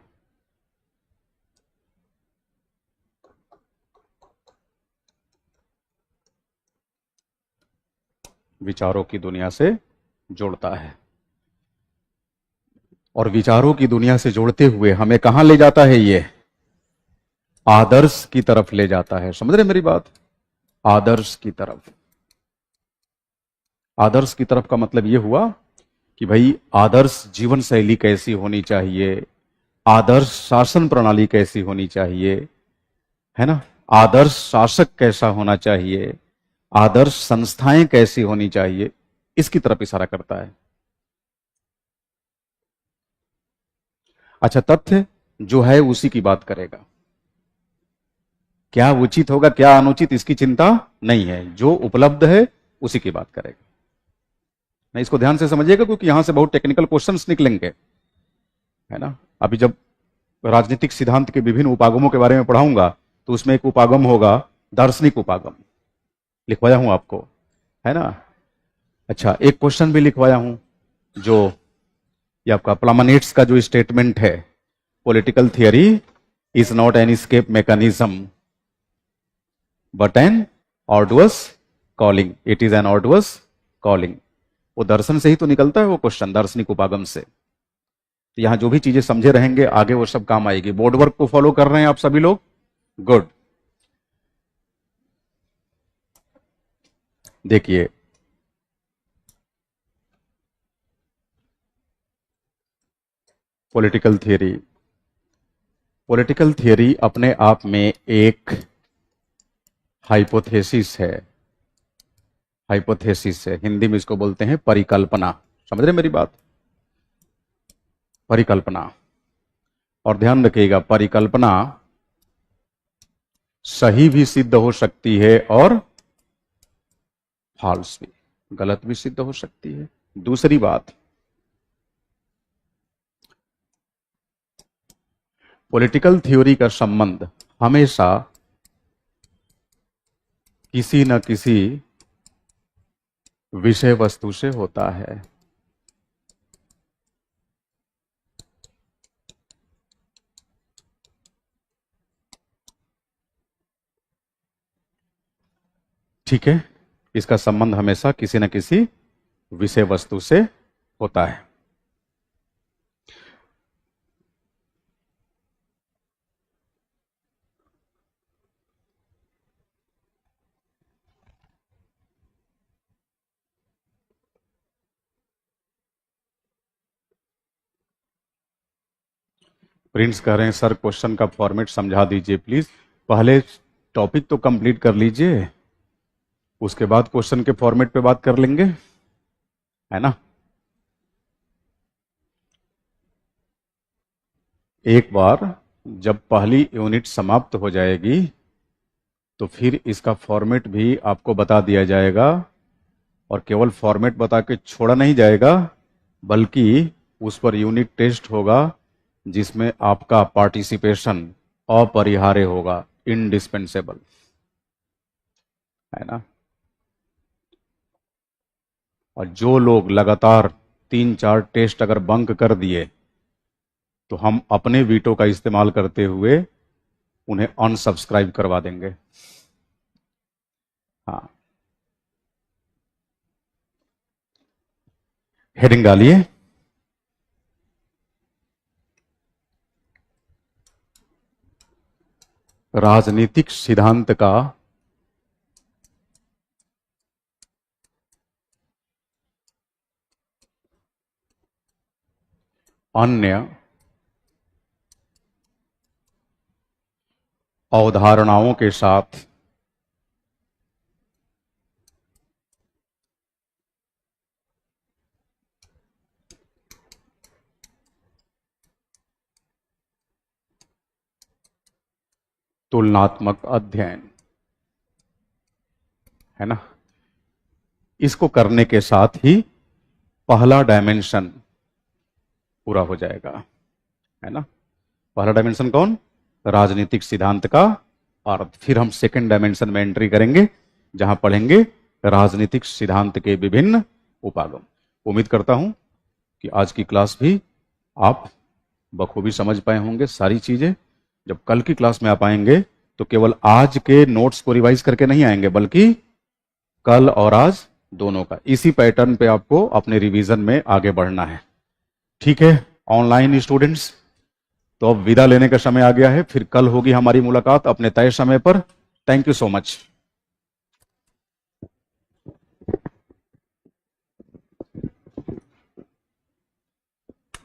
विचारों की दुनिया से जोड़ता है, और विचारों की दुनिया से जोड़ते हुए हमें कहां ले जाता है? ये आदर्श की तरफ ले जाता है। समझ रहे मेरी बात? आदर्श की तरफ। आदर्श की तरफ का मतलब यह हुआ कि भाई आदर्श जीवन शैली कैसी होनी चाहिए, आदर्श शासन प्रणाली कैसी होनी चाहिए, है ना, आदर्श शासक कैसा होना चाहिए, आदर्श संस्थाएं कैसी होनी चाहिए, इसकी तरफ इशारा करता है। अच्छा, तथ्य जो है उसी की बात करेगा। क्या उचित होगा क्या अनुचित इसकी चिंता नहीं है, जो उपलब्ध है उसी की बात करेगा। नहीं, इसको ध्यान से समझिएगा क्योंकि यहां से बहुत टेक्निकल क्वेश्चंस निकलेंगे, है ना। अभी जब राजनीतिक सिद्धांत के विभिन्न उपागमों के बारे में पढ़ाऊंगा तो उसमें एक उपागम होगा दार्शनिक उपागम, लिखवाया हूं आपको, है ना। अच्छा, एक क्वेश्चन भी लिखवाया हूं जो ये आपका प्लामनेट्स का जो स्टेटमेंट है, political theory is not an escape mechanism but an arduous calling, it is an arduous calling. वो दर्शन से ही तो निकलता है वो क्वेश्चन, दार्शनिक उपागम से। तो यहां जो भी चीजें समझे रहेंगे आगे वो सब काम आएगी। बोर्ड वर्क को फॉलो कर रहे हैं आप सभी लोग? गुड। देखिए, पॉलिटिकल थियरी, पॉलिटिकल थियरी अपने आप में एक हाइपोथेसिस है। हाइपोथेसिस है, हिंदी में इसको बोलते हैं परिकल्पना। समझ रहे मेरी बात? परिकल्पना। और ध्यान रखिएगा, परिकल्पना सही भी सिद्ध हो सकती है और फॉल्स भी, गलत भी सिद्ध हो सकती है। दूसरी बात, पॉलिटिकल थ्योरी का संबंध हमेशा किसी न किसी विषय वस्तु से होता है। ठीक है, इसका संबंध हमेशा किसी न किसी विषय वस्तु से होता है। प्रिंस कह रहे हैं सर क्वेश्चन का फॉर्मेट समझा दीजिए प्लीज। पहले टॉपिक तो कंप्लीट कर लीजिए, उसके बाद क्वेश्चन के फॉर्मेट पे बात कर लेंगे, है ना। एक बार जब पहली यूनिट समाप्त हो जाएगी तो फिर इसका फॉर्मेट भी आपको बता दिया जाएगा, और केवल फॉर्मेट बता के छोड़ा नहीं जाएगा बल्कि उस पर यूनिट टेस्ट होगा जिसमें आपका पार्टिसिपेशन अपरिहार्य होगा, इंडिस्पेंसेबल, है ना। और जो लोग लगातार 3-4 टेस्ट अगर बंक कर दिए तो हम अपने वीटो का इस्तेमाल करते हुए उन्हें अनसब्सक्राइब करवा देंगे। हाँ, हेडिंग डालिए, राजनीतिक सिद्धांत का अन्य अवधारणाओं के साथ तुलनात्मक अध्ययन, है ना। इसको करने के साथ ही पहला डायमेंशन पूरा हो जाएगा, है ना। पहला डायमेंशन कौन? राजनीतिक सिद्धांत का अर्थ। फिर हम सेकंड डायमेंशन में एंट्री करेंगे जहां पढ़ेंगे राजनीतिक सिद्धांत के विभिन्न उपागम। उम्मीद करता हूं कि आज की क्लास भी आप बखूबी समझ पाए होंगे सारी चीजें। जब कल की क्लास में आप आएंगे तो केवल आज के नोट्स को रिवाइज करके नहीं आएंगे बल्कि कल और आज दोनों का इसी पैटर्न पे आपको अपने रिवीजन में आगे बढ़ना है। ठीक है ऑनलाइन स्टूडेंट्स? तो अब विदा लेने का समय आ गया है, फिर कल होगी हमारी मुलाकात अपने तय समय पर। Thank you so much.